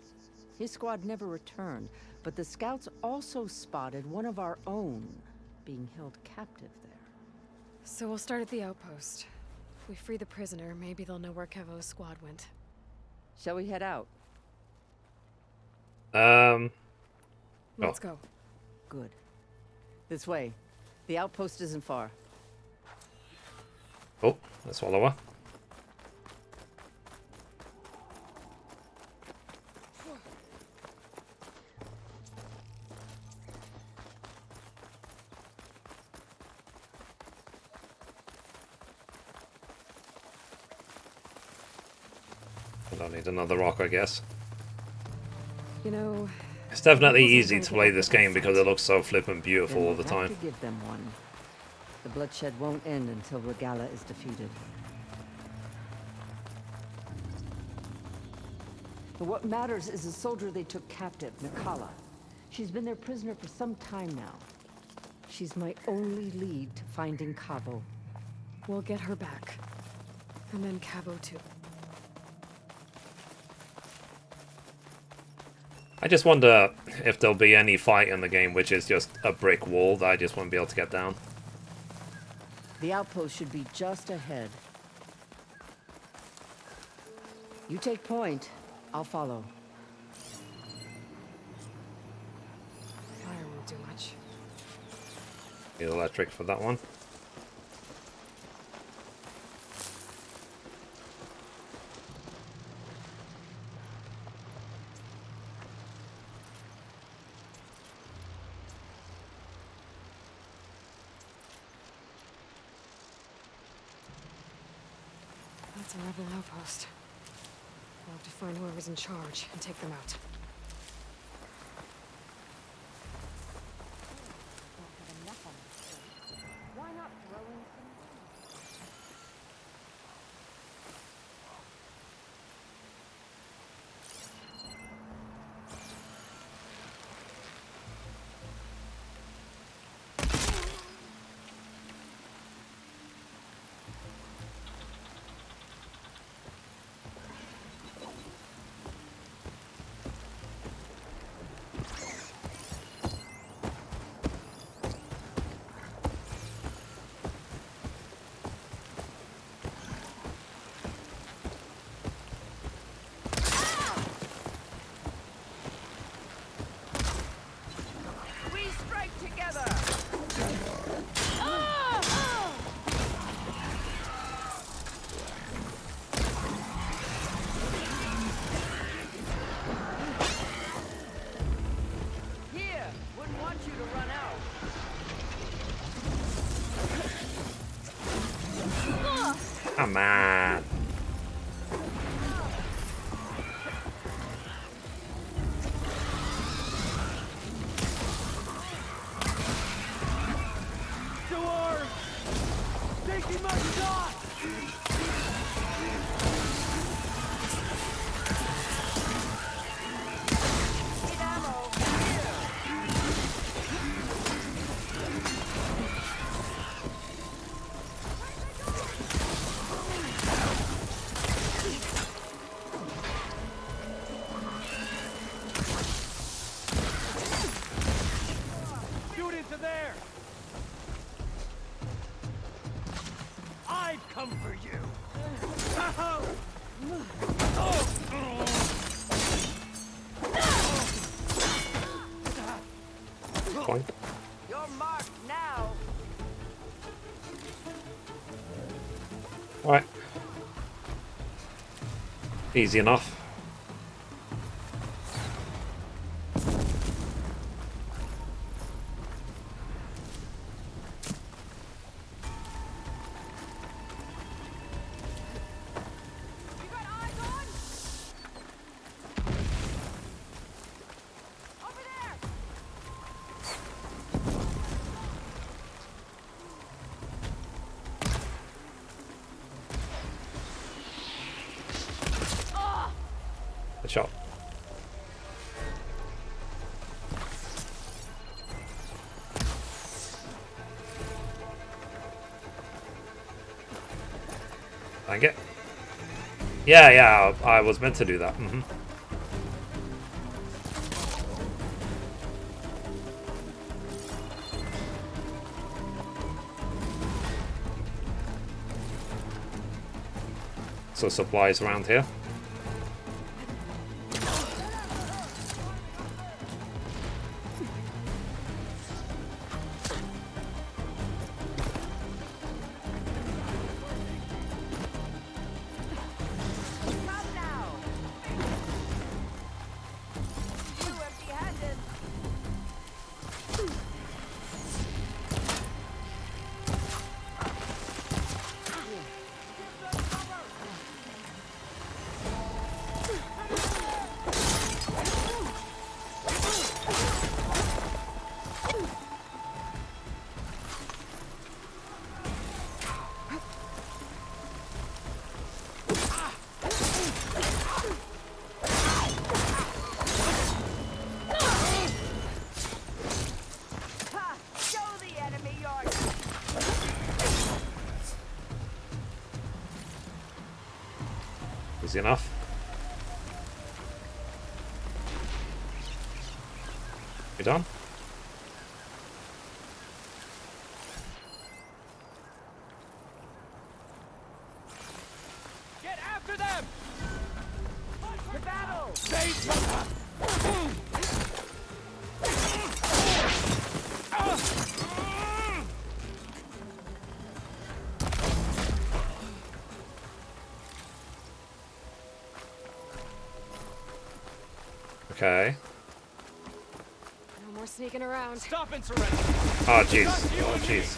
His squad never returned, but the scouts also spotted one of our own being held captive there. So we'll start at the outpost. If we free the prisoner, maybe they'll know where Kavo's squad went. Shall we head out? Let's go. Good. This way. The outpost isn't far. Oh, let's follow her. I don't need another rock, I guess. You know, it's definitely easy to play this game because it looks so flippin' beautiful all the time. To give them one. The bloodshed won't end until Regala is defeated. But what matters is the soldier they took captive, Nikala. She's been their prisoner for some time now. She's my only lead to finding Kavo. We'll get her back. And then Cabo too. I just wonder if there'll be any fight in the game which is just a brick wall that I just won't be able to get down. The outpost should be just ahead. You take point. I'll follow. Fire won't do much. Need electric for that one. That's a rebel outpost. We'll have to find whoever's in charge and take them out. Why not throw in Come on. Taking my shot! Shoot into there! I've come for you! Point. You're marked now. Alright. Easy enough. Good shot. Thank it. Yeah, I was meant to do that. So supplies around here. Easy enough. You done? Get after them! To battle! Okay. No more sneaking around. Stop and surrender. Oh jeez. Oh jeez.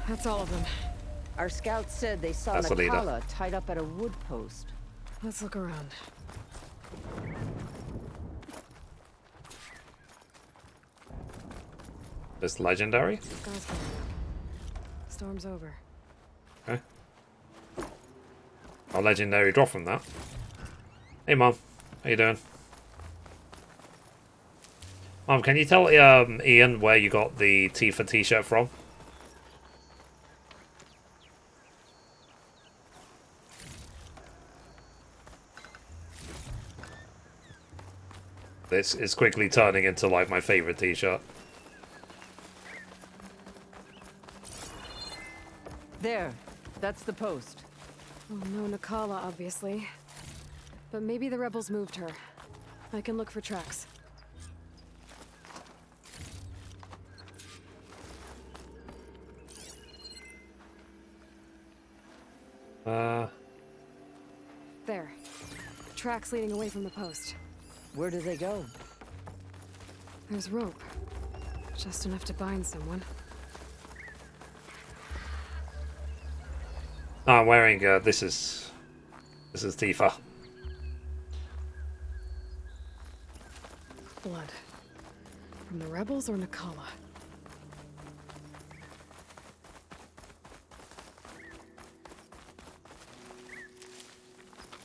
That's all of them. Our scouts said they saw That's the leader. Nakala tied up at a wood post. Let's look around. This legendary? Sky's coming up. Storm's over. Okay. A legendary drop from that. Hey Mom, how you doing? Mom, can you tell Ian where you got the Tifa t-shirt from? This is quickly turning into like my favorite t-shirt. There, that's the post. Oh, no Nakala, obviously. But maybe the rebels moved her. I can look for tracks. There. Tracks leading away from the post. Where do they go? There's rope. Just enough to bind someone. No, I'm wearing, this is Tifa. Blood. From the rebels or Nakala?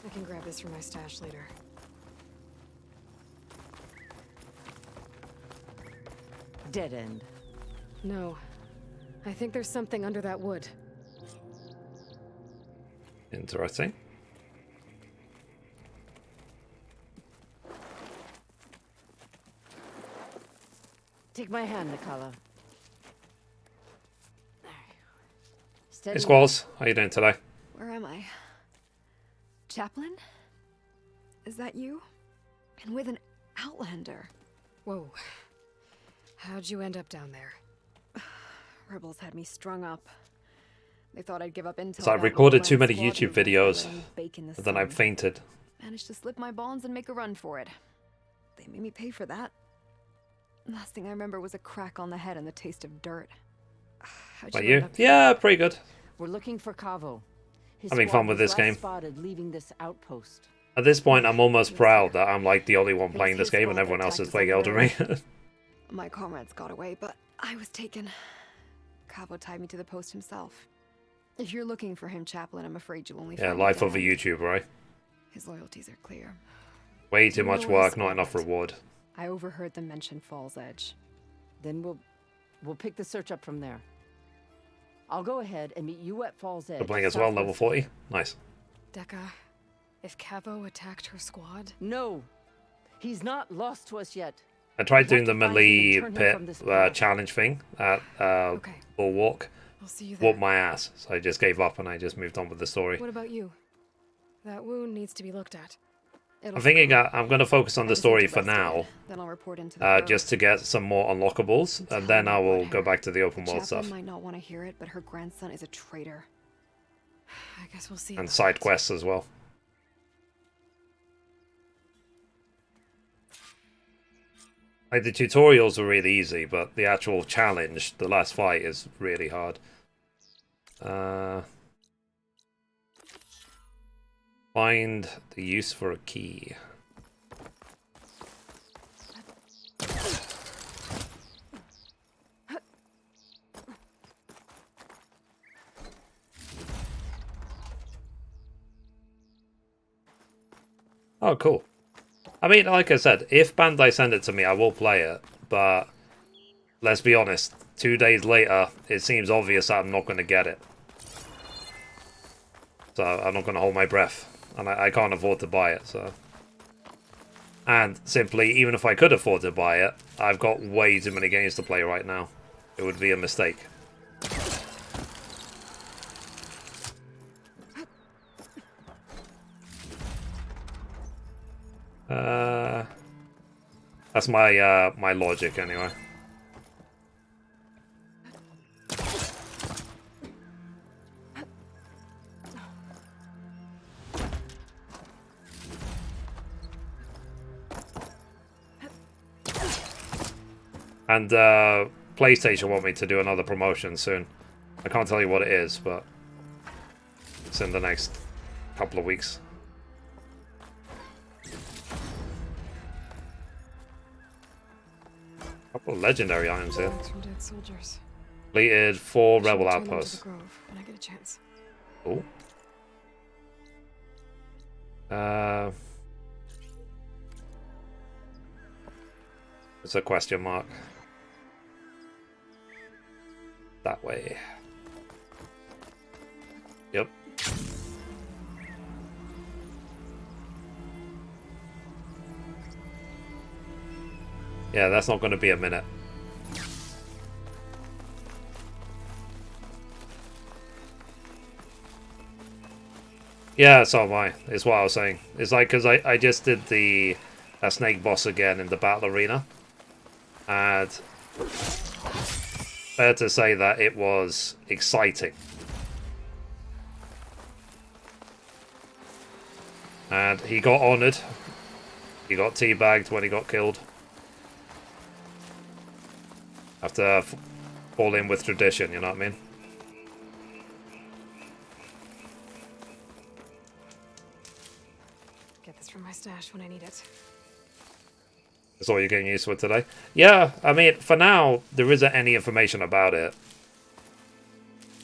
I can grab this from my stash later. Dead end. No. I think there's something under that wood. Interesting. Take my hand, Nakala. Hey Squalls, how you doing today? Where am I? Chaplain? Is that you? And with an Outlander. Whoa. How'd you end up down there? Rebels had me strung up. They thought I'd give up intel. So I recorded too many YouTube videos, and then I fainted. Managed to slip my bonds and make a run for it. They made me pay for that. Last thing I remember was a crack on the head and the taste of dirt. How'd About end you? up here? Yeah, pretty good. We're looking for Kavo. His Having squad fun with was this last game. spotted leaving this outpost. At this point, I'm almost proud that I'm like the only one playing this game and everyone else is playing Elden Ring. My comrades got away, but I was taken. Cabo tied me to the post himself. If you're looking for him, Chaplain, I'm afraid you'll only Yeah, find life him of a dead. YouTuber, right? His loyalties are clear. Way too You much know work, his not enough spot. reward. I overheard them mention Fall's Edge. Then we'll pick the search up from there. I'll go ahead and meet you at Fall's Edge. You're playing as well, level 40. Nice. Dekka, if Cavo attacked her squad... No! He's not lost to us yet. I tried doing the find him and melee turn him pit from this path. challenge thing at Bulwark. I'll see you there. Whooped my ass, so I just gave up and I just moved on with the story. What about you? That wound needs to be looked at. I'm thinking I'm going to focus on the story for now, Then I'll report into the just to get some more unlockables, and then I will go back to the open world Chaplain stuff might not want to hear it, but her grandson is a traitor. I guess we'll see. and about side it. quests as well. Like the tutorials were really easy, but the actual challenge, the last fight, is really hard. Find the use for a key. Oh, cool. I mean, like I said, if Bandai send it to me, I will play it. But let's be honest, 2 days later, it seems obvious that I'm not going to get it. So I'm not going to hold my breath. And I can't afford to buy it, so... And simply, even if I could afford to buy it, I've got way too many games to play right now. It would be a mistake. That's my my logic anyway. And PlayStation want me to do another promotion soon. I can't tell you what it is, but it's in the next couple of weeks. Couple of legendary items here. Dead soldiers. Completed 4 rebel Return them to the outposts. Grove when I get a chance. Cool. It's a question mark. That way. Yep. Yeah, that's not going to be a minute. Yeah, so am I. Is what I was saying. It's like, because I just did the snake boss again in the battle arena. And fair to say that it was exciting. And he got honoured. He got teabagged when he got killed. Have to fall in with tradition, you know what I mean? Get this from my stash when I need it. That's all you're getting used to today? Yeah, I mean, for now, there isn't any information about it.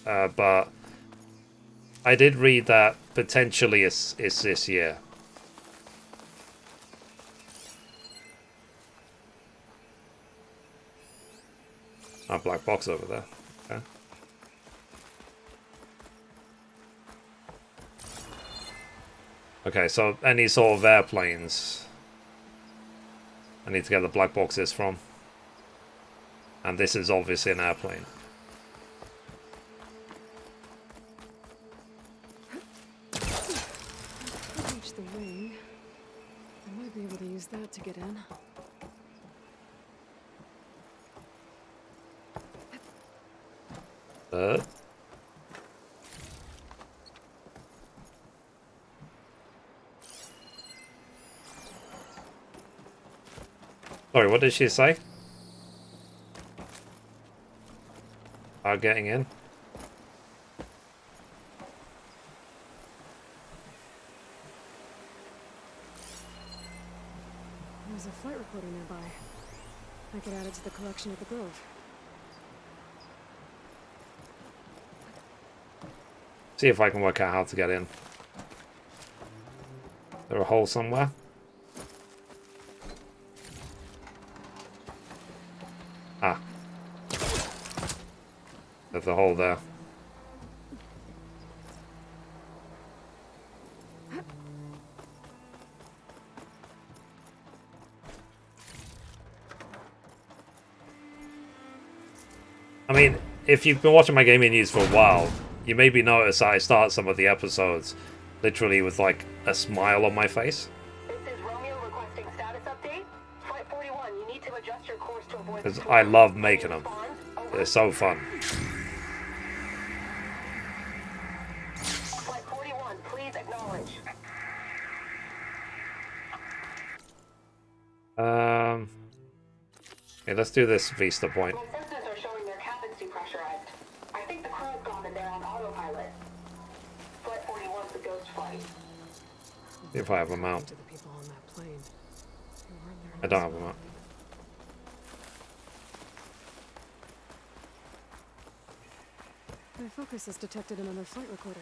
But I did read that potentially it's this year. A black box over there. Okay. Okay, so any sort of airplanes I need to get the black boxes from. And this is obviously an airplane. Reach the wing. I might be able to use that to get in. Sorry, what did she say? Getting in. There's a flight recorder nearby. I could add it to the collection at the Grove. See if I can work out how to get in. Is there a hole somewhere? Ah. There's a hole there. I mean, if you've been watching my gaming news for a while, you maybe notice that I start some of the episodes literally with like a smile on my face. This is Romeo requesting status update. Flight 41, you need to adjust your course to avoid Because I love making them. They're so fun. Flight 41, please acknowledge. Okay, let's do this Vista point. My sensors are showing their cabins depressurized. I think the crew's gone and they're on autopilot. Flight 41's a ghost flight. See if I have a mount. To the people on that plane. I don't have a mount. My focus has detected another flight recorder.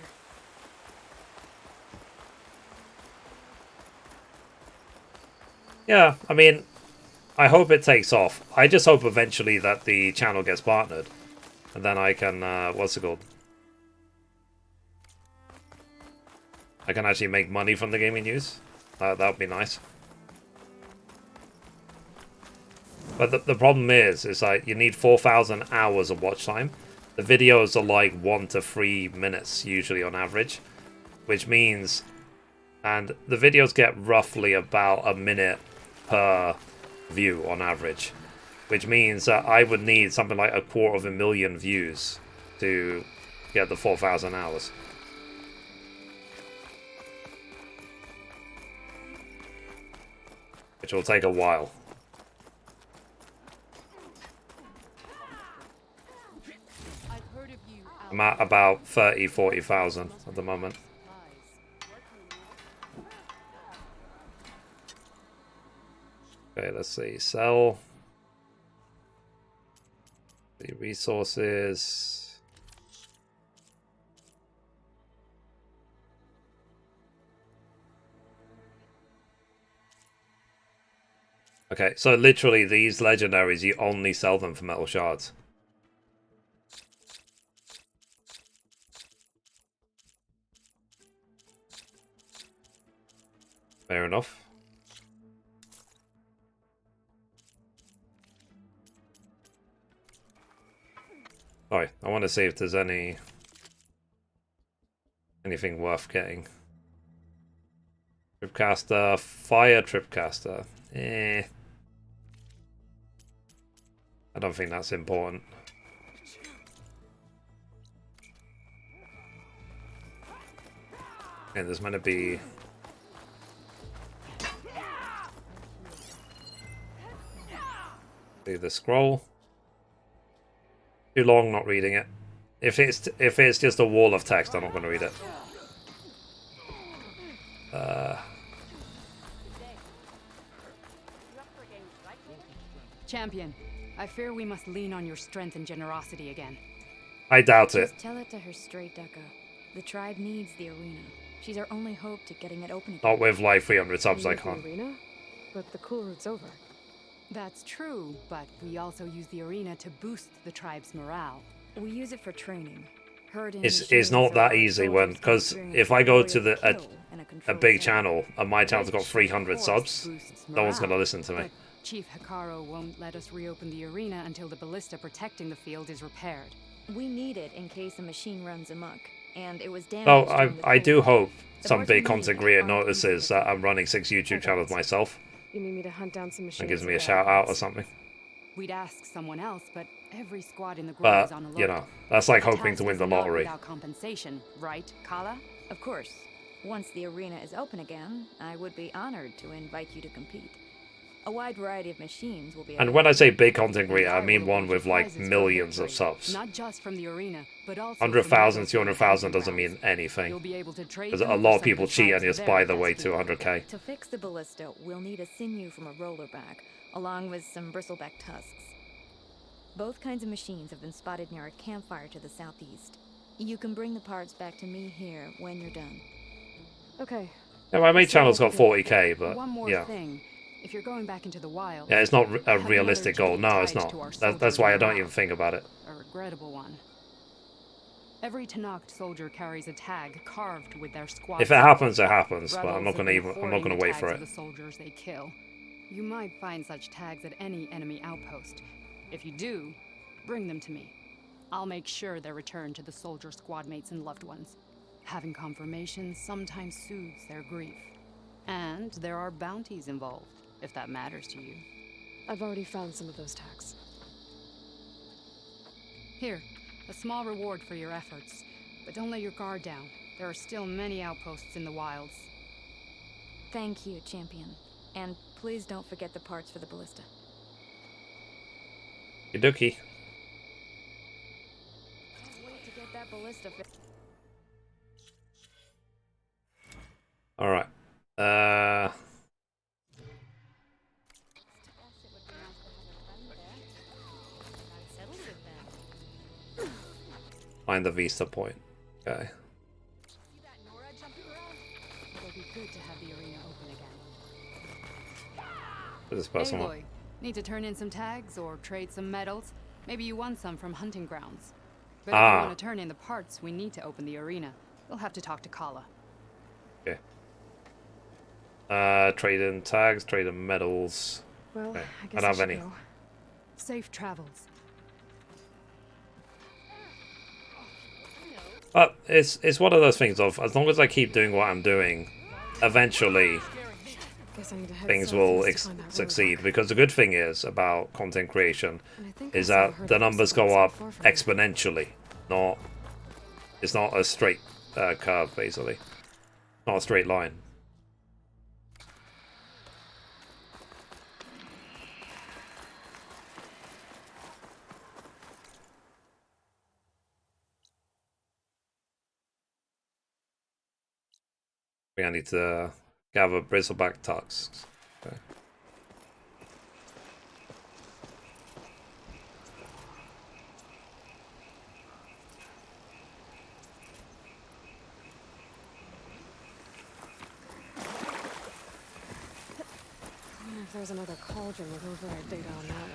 Yeah, I mean, I hope it takes off. I just hope eventually that the channel gets partnered. And then I can, what's it called? I can actually make money from the gaming news. That would be nice. But the problem is like you need 4,000 hours of watch time. The videos are like 1 to 3 minutes usually on average, which means, and the videos get roughly about a minute per view on average, which means that I would need something like 250,000 views to get the 4,000 hours. Which will take a while. I'm at about 40,000 at the moment. Okay, let's see. Sell. The resources. Okay, so literally these legendaries, you only sell them for metal shards. Fair enough. Alright, I want to see if there's anything worth getting. Tripcaster, fire tripcaster. I don't think that's important. Okay, there's meant to be... Do the scroll. Too long not reading it. If it's just a wall of text, I'm not going to read it. Champion, I fear we must lean on your strength and generosity again. I doubt it. Just tell it to her straight, Ducka. The tribe needs the arena. She's our only hope to getting it open again. Not with like 300 subs, I can't. Arena? But the cool route's over. That's true, but we also use the arena to boost the tribe's morale. We use it for training. It's not that easy when, because if I go to a big channel and my channel's got 300 subs, no one's going to listen to me. But Chief Hikaru won't let us reopen the arena until the ballista protecting the field is repaired. We need it in case a machine runs amok, and it was damaged. Oh, I do hope some big content creator notices that I'm running 6 YouTube channels myself. You need me to hunt down some machines And gives me a shout out or something. We'd ask someone else, but every squad in the group is on alert. You know, that's like hoping to win the lottery. Without compensation, right, Kala? Of course. Once the arena is open again, I would be honored to invite you to compete. A wide variety of machines will be. And when I say big content creator, I mean one with like millions of subs. Not just from the arena, but also 100,000, 200,000 doesn't mean anything. Because a lot of people cheat and just buy their way to 100k. To fix the ballista, we'll need a sinew from a rollerback, along with some bristleback tusks. Both kinds of machines have been spotted near a campfire to the southeast. You can bring the parts back to me here when you're done. Okay. Yeah, my main channel's got 40k, but one more yeah. thing. If you're going back into the wild, Yeah, it's not a realistic goal. No, it's not. That's why I don't even think about it. A regrettable one. Every Tanakh soldier carries a tag carved with their squad. If it happens, it happens. But I'm not gonna wait for it. The soldiers they kill. You might find such tags at any enemy outpost. If you do, bring them to me. I'll make sure they're returned to the soldier squad mates and loved ones. Having confirmation sometimes soothes their grief. And there are bounties involved, if that matters to you. I've already found some of those tags. Here, a small reward for your efforts. But don't let your guard down. There are still many outposts in the wilds. Thank you, Champion. And please don't forget the parts for the ballista. Yuduki. Can't wait to get that ballista fixed. Alright. Find the Vista point. Okay. It'll be good to have the arena open again. this person Aloy, need to turn in some tags or trade some medals? Maybe you won some from hunting grounds. But if you want to turn in the parts we need to open the arena, we'll have to talk to Kala. Okay. Trade in tags, trade in medals. Well, okay. I guess I don't have should any. go. Safe travels. But it's one of those things of, as long as I keep doing what I'm doing, eventually things will succeed. Because the good thing is about content creation is that the numbers go up exponentially. It's not a straight curve, basically. Not a straight line. I need to gather bristleback tusks. Okay. If there's another cauldron with override data on that one.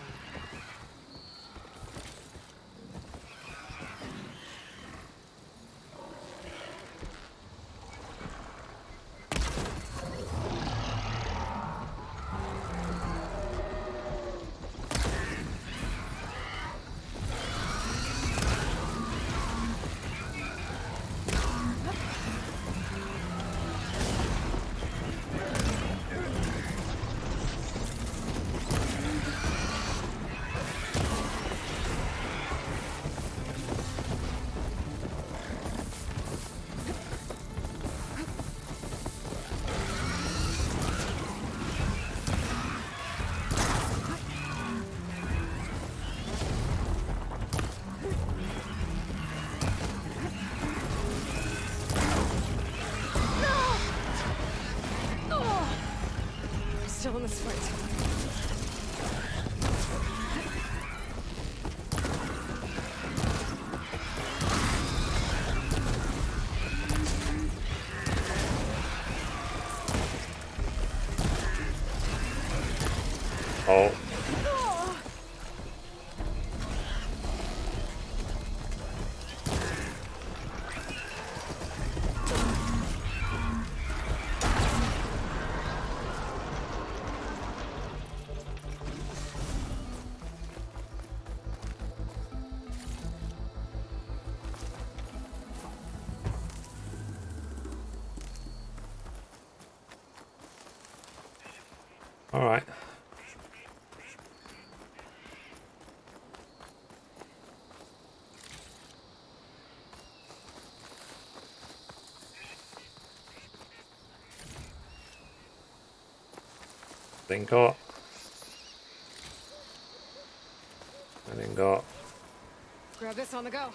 Still in this fight. Oh. All right. Then got. And then got. Grab this on the go.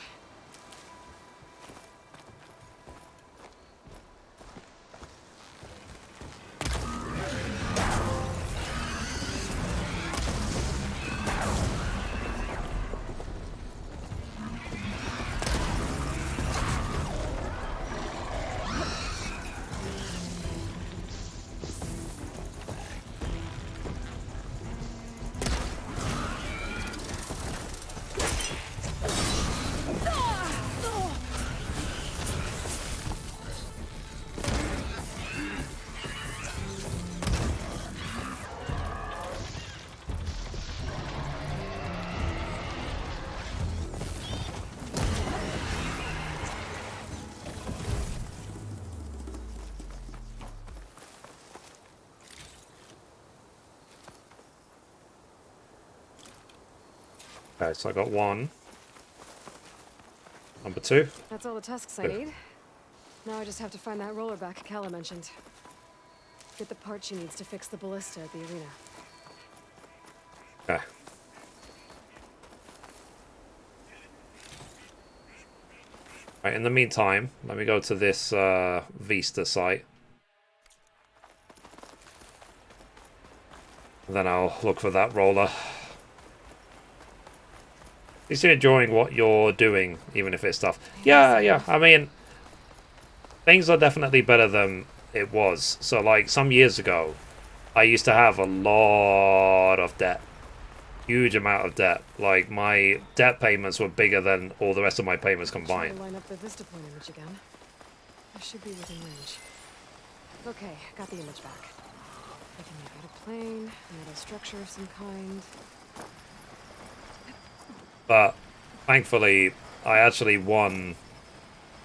Okay, so I got one. Number two. That's all the tusks I need. Now I just have to find that rollerback Kala mentioned. Get the part she needs to fix the ballista at the arena. Okay. Right, in the meantime, let me go to this Vista site. And then I'll look for that roller. You still enjoying what you're doing, even if it's tough. Yeah. I mean, things are definitely better than it was. So, like, some years ago, I used to have a lot of debt. Huge amount of debt. Like, my debt payments were bigger than all the rest of my payments combined. Try to line up the Vista Point image again. I should be within range. Okay, got the image back. I can make out a plane, a metal structure of some kind. But thankfully, I actually won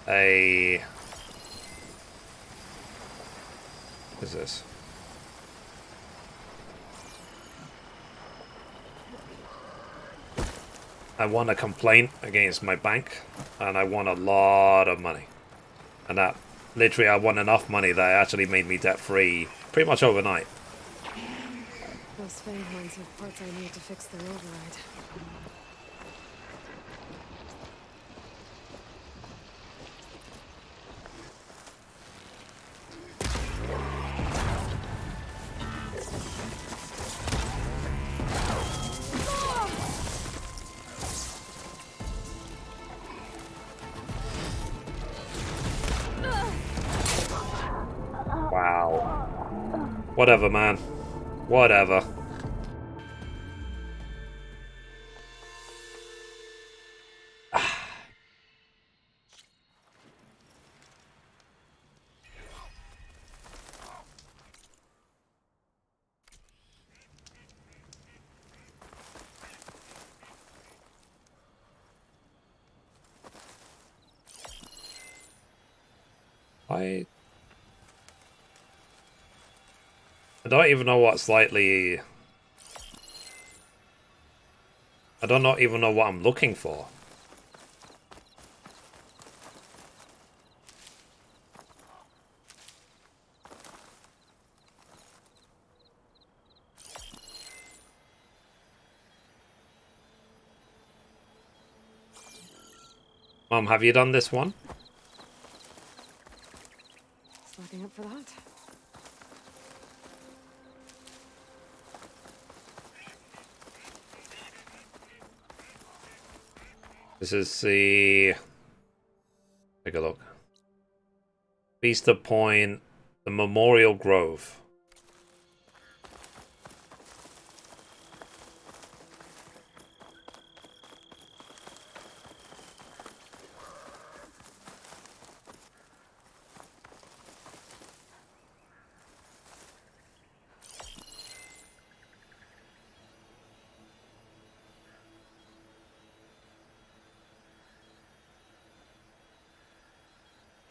a... What is this? I won a complaint against my bank, and I won a lot of money. And that, literally, I won enough money that actually made me debt-free pretty much overnight. Those fanghorns have parts I need to fix the override. Wow. Whatever, man. Whatever. I don't even know what slightly... I don't even know what I'm looking for. Mom, have you done this one? Slacking up for that. This is the... Take a look. Vista Point, the Memorial Grove.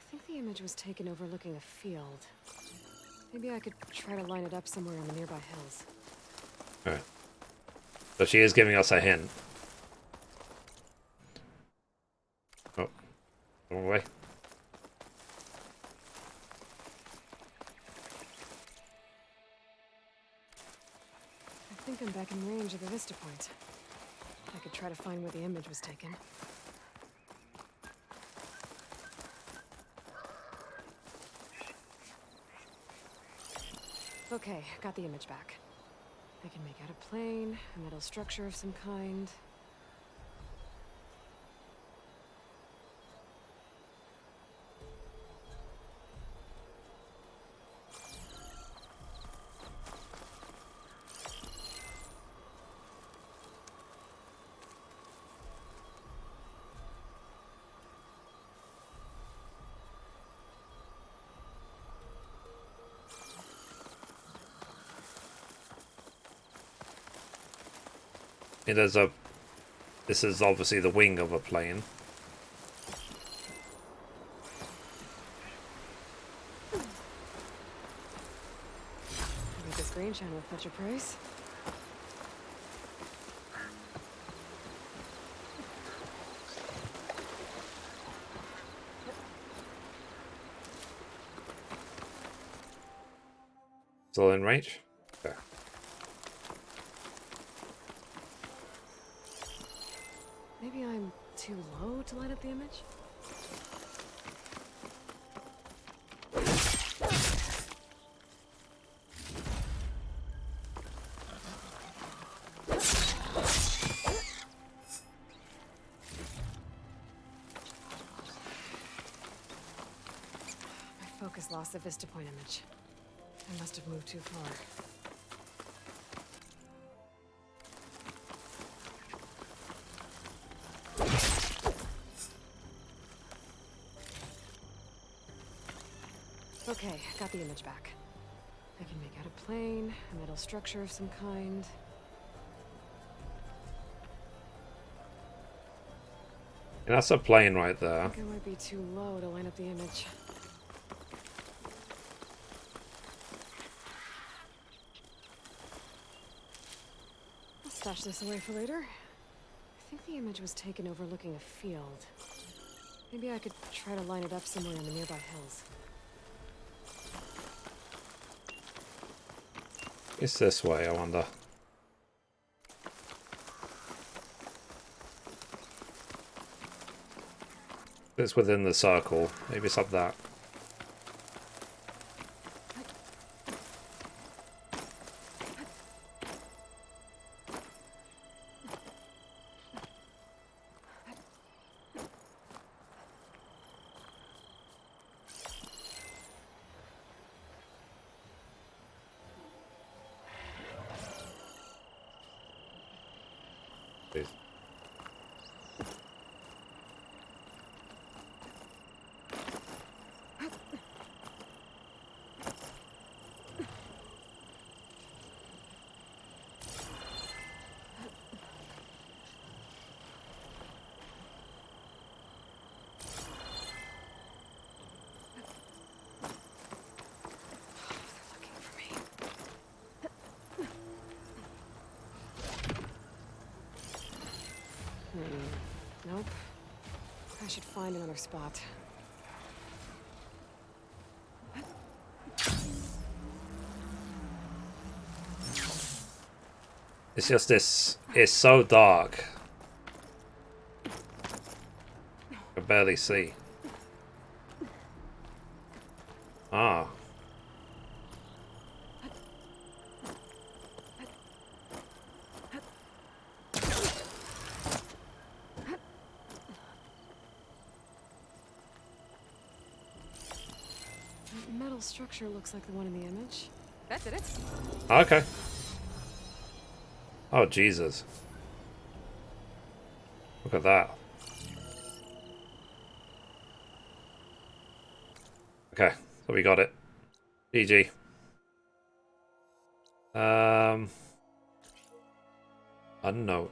I think the image was taken overlooking a field. Maybe I could try to line it up somewhere in the nearby hills. Alright. So she is giving us a hint. Oh. Wrong way. I think I'm back in range of the Vista Point. I could try to find where the image was taken. Okay, got the image back. I can make out a plane, a metal structure of some kind. There's a... This is obviously the wing of a plane. Maybe this green shine will fetch a price. Still in range? Okay. Maybe I'm too low to light up the image? My focus lost the Vista Point image. I must have moved too far. Okay, got the image back. I can make out a plane, a metal structure of some kind. And that's a plane right there. I think it might be too low to line up the image. I'll stash this away for later. I think the image was taken overlooking a field. Maybe I could try to line it up somewhere in the nearby hills. It's this way, I wonder. It's within the circle. Maybe it's up that. Please. Nope. I should find another spot. It's just this. It's so dark. I can barely see. Ah. That metal structure looks like the one in the image. That's it. Okay. Oh, Jesus. Look at that. Okay, so we got it. GG. Unknown.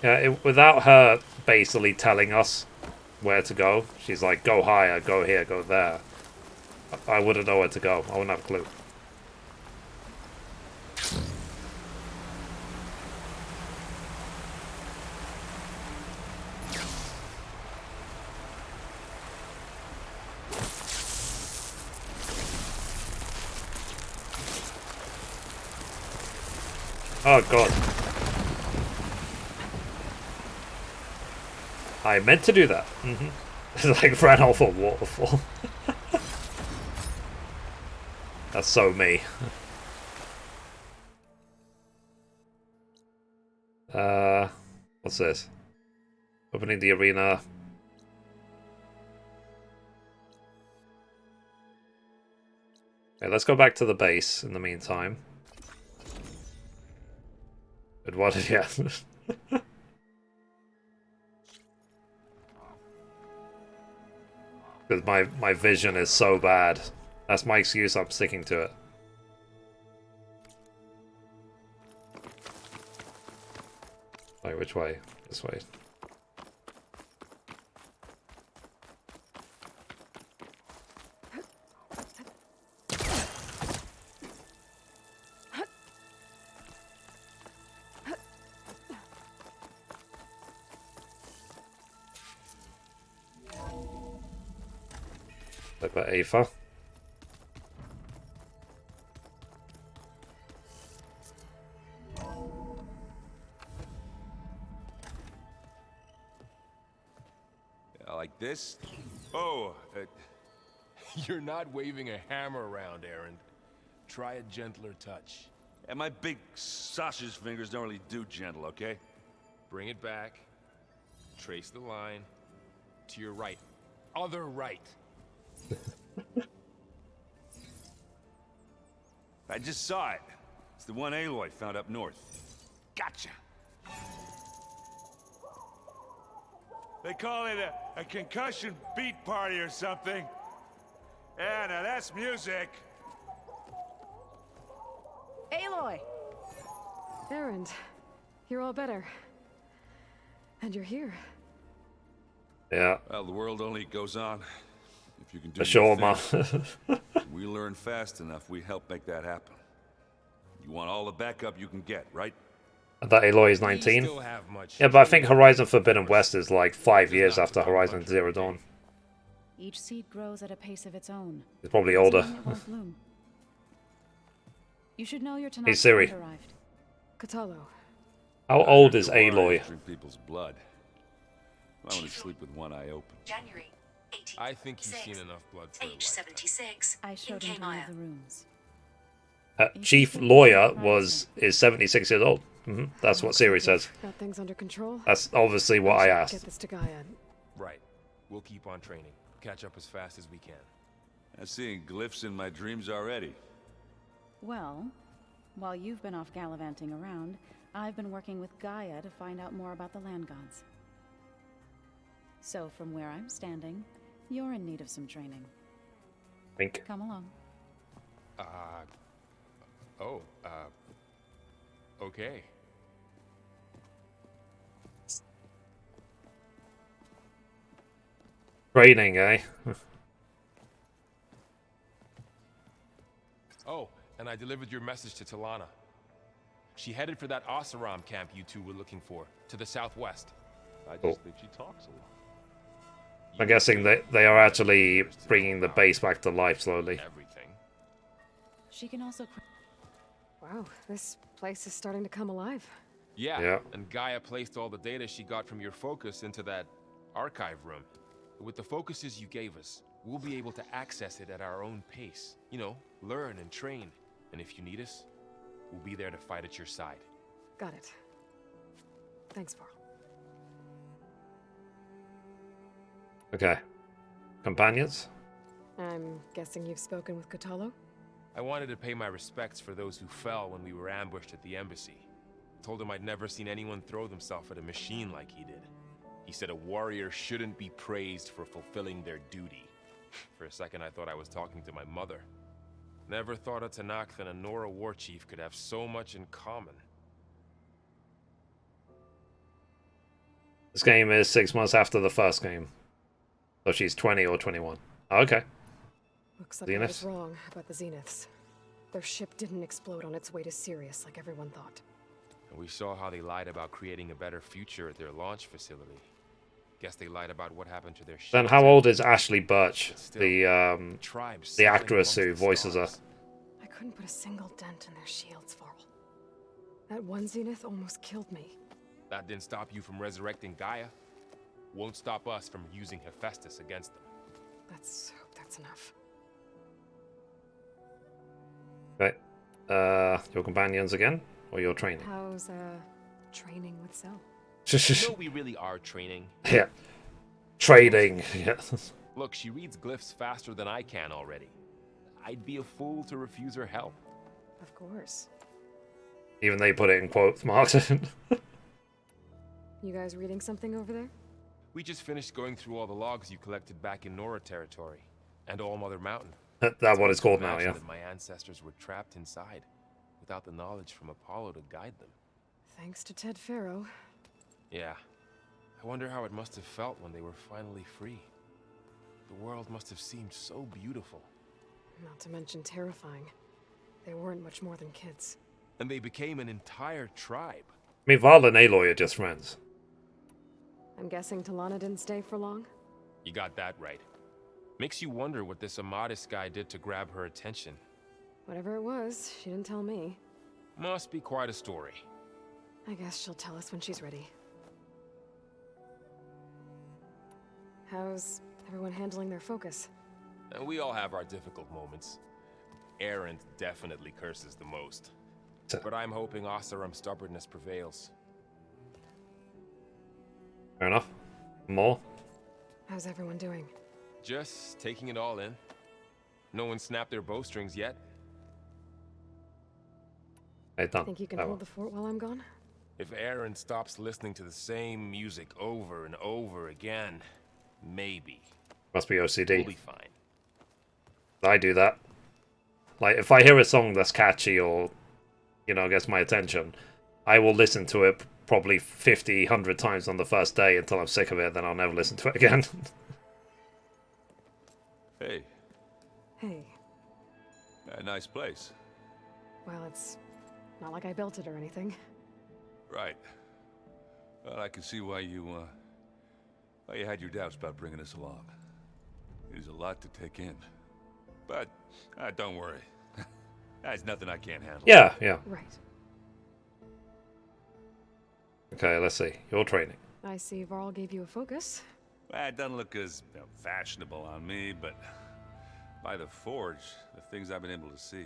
Yeah, without her basically telling us where to go, she's like, go higher, go here, go there. I wouldn't know where to go. I wouldn't have a clue. Oh, God. I meant to do that. It's like ran off a waterfall. That's so me. What's this? Opening the arena. Okay, let's go back to the base in the meantime. But what? Yeah. Because my vision is so bad. That's my excuse, I'm sticking to it. Wait, which way? This way. Like that, Aether. Like this? Oh, you're not waving a hammer around, Aaron. Try a gentler touch. And my big sausage fingers don't really do gentle, okay? Bring it back. Trace the line. To your right. Other right. I just saw it. It's the one Aloy found up north. Gotcha. They call it a concussion beat party or something. Yeah, now that's music. Aloy! Erend, you're all better. And you're here. Yeah. Well, the world only goes on if you can do For sure, your man. thing. We learn fast enough, we help make that happen. You want all the backup you can get, right? That Aloy is 19. still have much Yeah, but I think Horizon Forbidden West is like 5 years after Horizon Zero Dawn. Each seed grows at a pace of its own. He's probably older. Soon it won't bloom. You should know your Hey Siri. friend arrived. Katalo. How old is Aloy? Drink people's blood. I want to sleep with one eye open. January 18th. I think he's seen enough blood for a Age 76. I showed him to one of the rooms. Chief Lawyer is 76 years old. That's what Siri says. Got things under control? That's obviously what I Get asked. this to Gaia. Right. We'll keep on training. Catch up as fast as we can. I'm seeing glyphs in my dreams already. Well, while you've been off gallivanting around, I've been working with Gaia to find out more about the land gods. So from where I'm standing, you're in need of some training. Think. Come along. Okay. Training, eh? Oh, and I delivered your message to Talana. She headed for that Oseram camp you two were looking for, to the southwest. I just think she talks a lot. I'm guessing they are actually bringing the base back to life slowly. Everything. She can also... Wow, this place is starting to come alive. Yeah, and Gaia placed all the data she got from your focus into that archive room. With the focuses you gave us, we'll be able to access it at our own pace. You know, learn and train. And if you need us, we'll be there to fight at your side. Got it. Thanks, Varl. Okay. Companions? I'm guessing you've spoken with Katalo? I wanted to pay my respects for those who fell when we were ambushed at the embassy. Told him I'd never seen anyone throw themselves at a machine like he did. He said a warrior shouldn't be praised for fulfilling their duty. For a second I thought I was talking to my mother. Never thought a Tanakh and a Nora war chief could have so much in common. This game is 6 months after the first game. So she's 20 or 21. Okay. Looks like I was wrong about the Zeniths. Their ship didn't explode on its way to Sirius like everyone thought. And we saw how they lied about creating a better future at their launch facility. Guess they lied about what happened to their ship. Then how old is Ashley Birch, the actress who voices her? I couldn't put a single dent in their shields, Varl. That one Zenith almost killed me. That didn't stop you from resurrecting Gaia. Won't stop us from using Hephaestus against them. Let's hope that's enough. Right. Your companions again? Or your training? How's, training with Cell? You know we really are training. Yeah. Trading. Yeah. Look, she reads glyphs faster than I can already. I'd be a fool to refuse her help. Of course. Even they put it in quotes marks. You guys reading something over there? We just finished going through all the logs you collected back in Nora territory. And All Mother Mountain. That's what it's called now, yeah. That my ancestors were trapped inside, without the knowledge from Apollo to guide them. Thanks to Ted Faro. Yeah. I wonder how it must have felt when they were finally free. The world must have seemed so beautiful. Not to mention terrifying. They weren't much more than kids. And they became an entire tribe. I mean, Varl and Aloy are just friends. I'm guessing Talana didn't stay for long? You got that right. Makes you wonder what this Amadis guy did to grab her attention. Whatever it was, she didn't tell me. Must be quite a story. I guess she'll tell us when she's ready. How's everyone handling their focus? And we all have our difficult moments. Errant definitely curses the most. But I'm hoping Oseram's stubbornness prevails. Fair enough. More? How's everyone doing? Just taking it all in. No one snapped their bowstrings yet. Hey, done. Think you can hold the fort while I'm gone? If Aaron stops listening to the same music over and over again, maybe. Must be OCD. We'll be fine. I do that. Like, if I hear a song that's catchy or, you know, gets my attention, I will listen to it probably 50, 100 times on the first day until I'm sick of it, then I'll never listen to it again. Hey. Hey. A nice place. Well, it's not like I built it or anything. Right. Well, I can see why you had your doubts about bringing us along. It is a lot to take in. But, don't worry. That's nothing I can't handle. Yeah, yeah. Right. Okay, let's see. Your training. I see Varl gave you a focus. Well, it doesn't look as fashionable on me, but by the Forge, the things I've been able to see.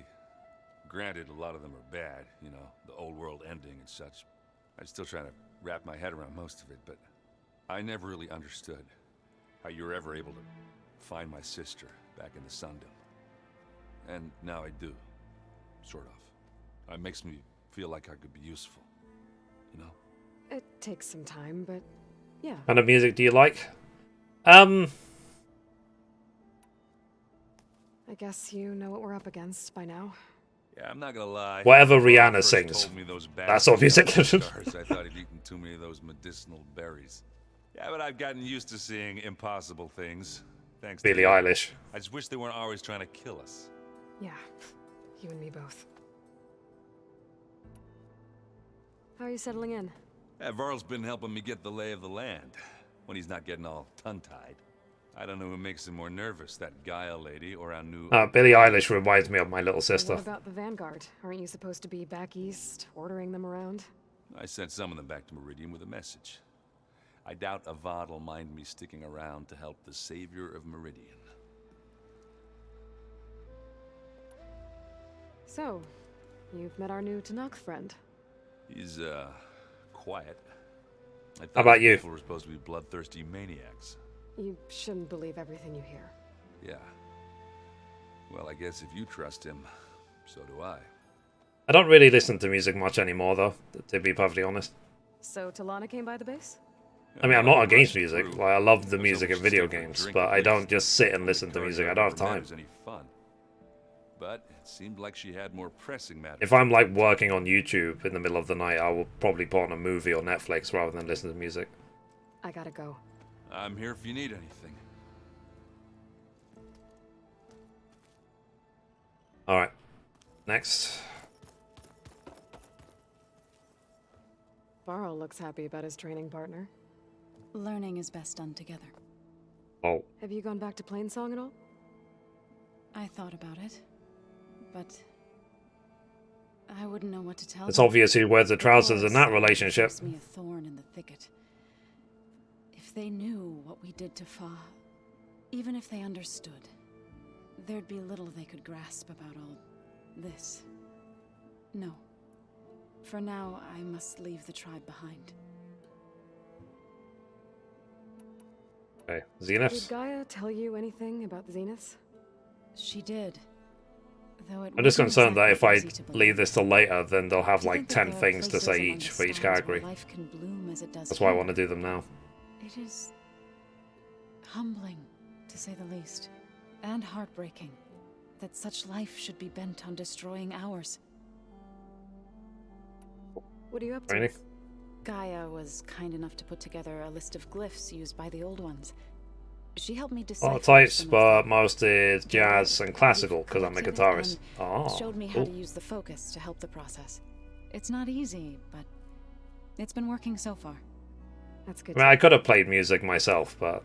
Granted, a lot of them are bad, you know, the old world ending and such. I'm still trying to wrap my head around most of it, but I never really understood how you were ever able to find my sister back in the Sundom. And now I do, sort of. It makes me feel like I could be useful, you know? It takes some time, but yeah. What kind of music do you like? I guess you know what we're up against by now. Yeah, I'm not gonna lie. Whatever Rihanna sings. Told me those That's all music. stars, I thought he'd eaten too many of those medicinal berries. Yeah, but I've gotten used to seeing impossible things. Thanks to Billie you. Eilish. I just wish they weren't always trying to kill us. Yeah, you and me both. How are you settling in? Yeah, Varl's been helping me get the lay of the land, when he's not getting all tongue-tied. I don't know who makes him more nervous, that Gaia lady or our new... Billie Eilish reminds me of my little sister. What about the Vanguard? Aren't you supposed to be back east, ordering them around? I sent some of them back to Meridian with a message. I doubt Avad will mind me sticking around to help the savior of Meridian. So, you've met our new Tanakh friend. He's, quiet. I thought How about his you? people were supposed to be bloodthirsty maniacs. You shouldn't believe everything you hear. Yeah. Well, I guess if you trust him, so do I. I don't really listen to music much anymore, though, to be perfectly honest. So Talana came by the base? I mean, I'm not against music. Like, I love the music in video games, but I don't just sit and listen to music. I don't have time. Any fun. But it seemed like she had more pressing matters. If I'm, like, working on YouTube in the middle of the night, I will probably put on a movie or Netflix rather than listen to music. I gotta go. I'm here if you need anything. Alright. Next. Varl looks happy about his training partner. Learning is best done together. Oh. Have you gone back to Plainsong at all? I thought about it, but I wouldn't know what to tell It's them. obvious who wears the trousers in that relationship. Gives me a thorn in the thicket. If they knew what we did to Fa, even if they understood, there'd be little they could grasp about all this. No. For now, I must leave the tribe behind. Okay, Did Zeniths? Gaia tell you anything about the Zeniths? She did. Though it I'm just wasn't concerned that if I exactly easy to believe. leave this till later, then they'll have To like think that 10 there are things to places say among each the for each stars where category. life can bloom as it does That's why I here. want to do them now. It is humbling, to say the least, and heartbreaking that such life should be bent on destroying ours. What are you up to? Training? Gaia was kind enough to put together a list of glyphs used by the old ones. She helped me decipher All types, some of but them. most is jazz and classical, because I'm a Collected it guitarist. and Oh, showed me how to use the focus to help the process. It's not easy, but it's been working so far. That's I good. mean, I could have played music myself, but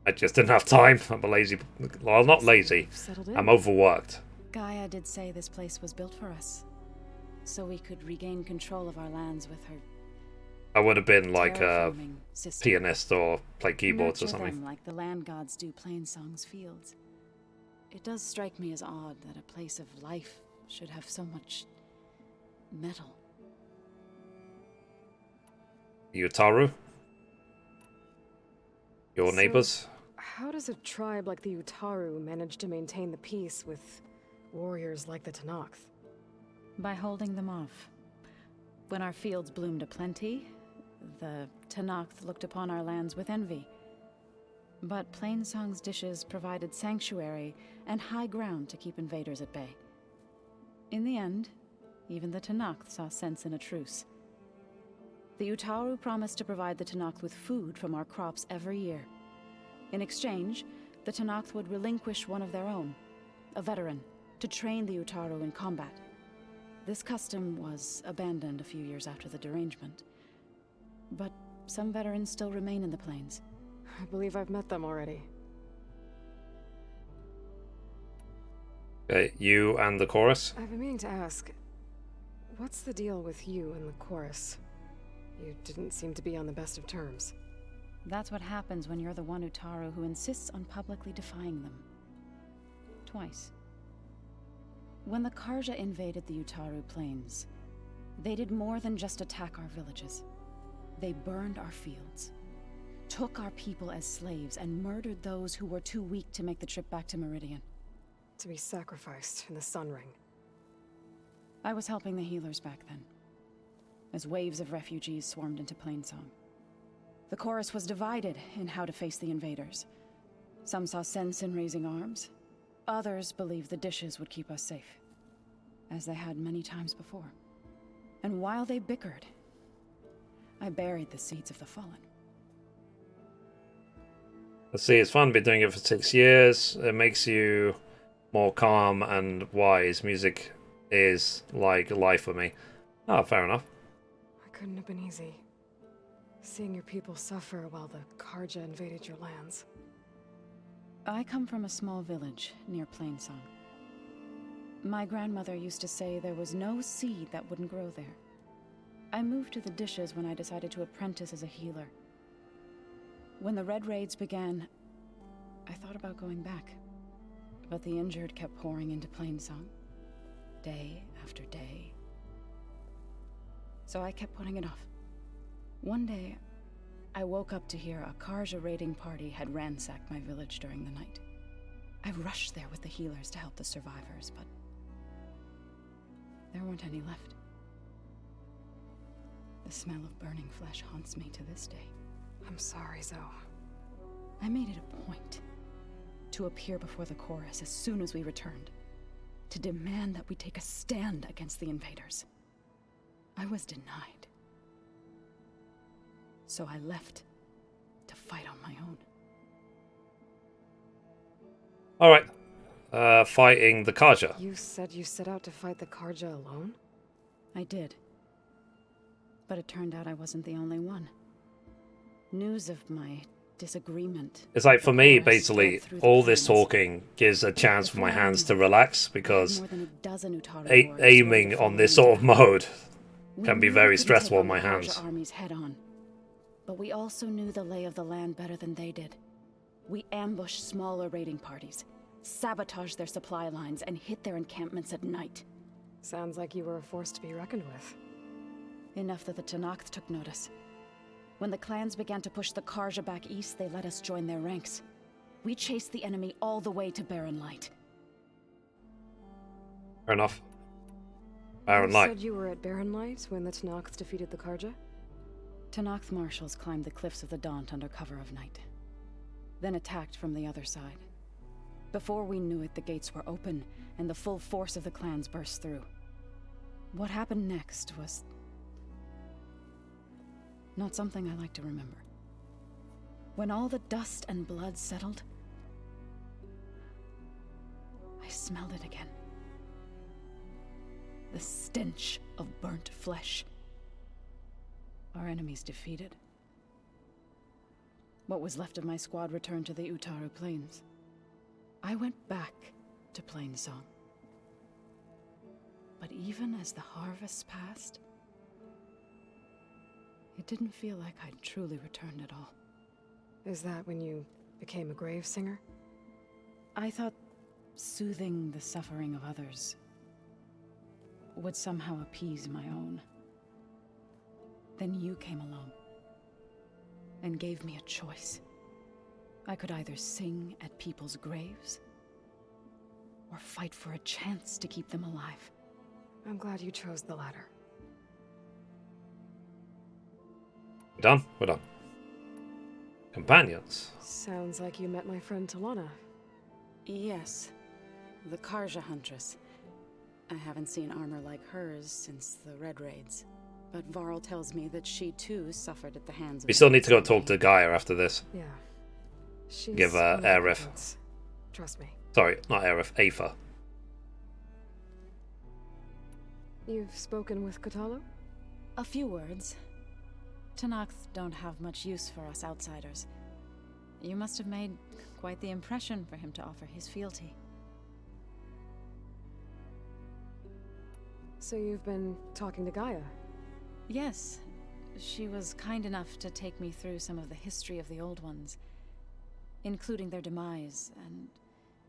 I just didn't have time. I'm a lazy... Well, not lazy. Settled in. I'm overworked. Gaia did say this place was built for us, so we could regain control of our lands with her. I would have been like a terraforming system. pianist or play keyboards or Nurture something. them like the land gods do Plainsong's fields. It does strike me as odd that a place of life should have so much metal. Utaru? Your neighbors? How does a tribe like the Utaru manage to maintain the peace with warriors like the Tenakth? By holding them off. When our fields bloomed aplenty, the Tenakth looked upon our lands with envy. But Plainsong's dishes provided sanctuary and high ground to keep invaders at bay. In the end, even the Tenakth saw sense in a truce. The Utaru promised to provide the Tenakth with food from our crops every year. In exchange, the Tenakth would relinquish one of their own, a veteran, to train the Utaru in combat. This custom was abandoned a few years after the derangement. But some veterans still remain in the plains. I believe I've met them already. Okay, you and the chorus? I've been meaning to ask, what's the deal with you and the chorus? You didn't seem to be on the best of terms. That's what happens when you're the one Utaru who insists on publicly defying them. Twice. When the Karja invaded the Utaru plains, they did more than just attack our villages. They burned our fields, took our people as slaves, and murdered those who were too weak to make the trip back to Meridian. To be sacrificed in the Sun Ring. I was helping the healers back then, as waves of refugees swarmed into Plainsong. The chorus was divided in how to face the invaders. Some saw sense in raising arms. Others believed the dishes would keep us safe, as they had many times before. And while they bickered, I buried the seeds of the fallen. Let's see, it's fun. Been doing it for 6 years. It makes you more calm and wise. Music is like life for me. Oh, fair enough. It couldn't have been easy. Seeing your people suffer while the Karja invaded your lands. I come from a small village near Plainsong. My grandmother used to say there was no seed that wouldn't grow there. I moved to the dishes when I decided to apprentice as a healer. When the Red Raids began, I thought about going back. But the injured kept pouring into Plainsong, day after day. So I kept putting it off. One day, I woke up to hear a Karja raiding party had ransacked my village during the night. I rushed there with the healers to help the survivors, but there weren't any left. The smell of burning flesh haunts me to this day. I'm sorry, Zoe. I made it a point to appear before the chorus as soon as we returned, to demand that we take a stand against the invaders. I was denied. So I left to fight on my own. Alright. Fighting the Karja. You said you set out to fight the Karja alone? I did. But it turned out I wasn't the only one. News of my disagreement. It's like, for me, basically, all this talking gives a chance for my hands to relax, because aiming on this sort of mode can be very stressful on my hands. Armies head on. But we also knew the lay of the land better than they did. We ambushed smaller raiding parties, sabotaged their supply lines, and hit their encampments at night. Sounds like you were a force to be reckoned with. Enough that the Tenakth took notice. When the clans began to push the Karja back east, they let us join their ranks. We chased the enemy all the way to Barren Light. Fair enough. Barren You Light. said you were at Barren Light when the Tenakth defeated the Karja? Tenakth marshals climbed the cliffs of the Daunt under cover of night, then attacked from the other side. Before we knew it, the gates were open, and the full force of the clans burst through. What happened next was not something I like to remember. When all the dust and blood settled, I smelled it again. The stench of burnt flesh. Our enemies defeated. What was left of my squad returned to the Utaru Plains. I went back to Plainsong. But even as the harvest passed, it didn't feel like I'd truly returned at all. Is that when you became a grave singer? I thought soothing the suffering of others would somehow appease my own. Then you came along and gave me a choice. I could either sing at people's graves or fight for a chance to keep them alive. I'm glad you chose the latter. We're done? We're done. Companions. Sounds like you met my friend Talana. Yes, the Karja Huntress. I haven't seen armor like hers since the Red Raids, but Varl tells me that she too suffered at the hands of... We still need to go talk to Gaia after this. Yeah. She's Give Aerith. Trust me. Sorry, not Aerith, Aether. You've spoken with Kotallo? A few words. Tenakth don't have much use for us outsiders. You must have made quite the impression for him to offer his fealty. So you've been talking to Gaia? Yes. She was kind enough to take me through some of the history of the Old Ones, including their demise and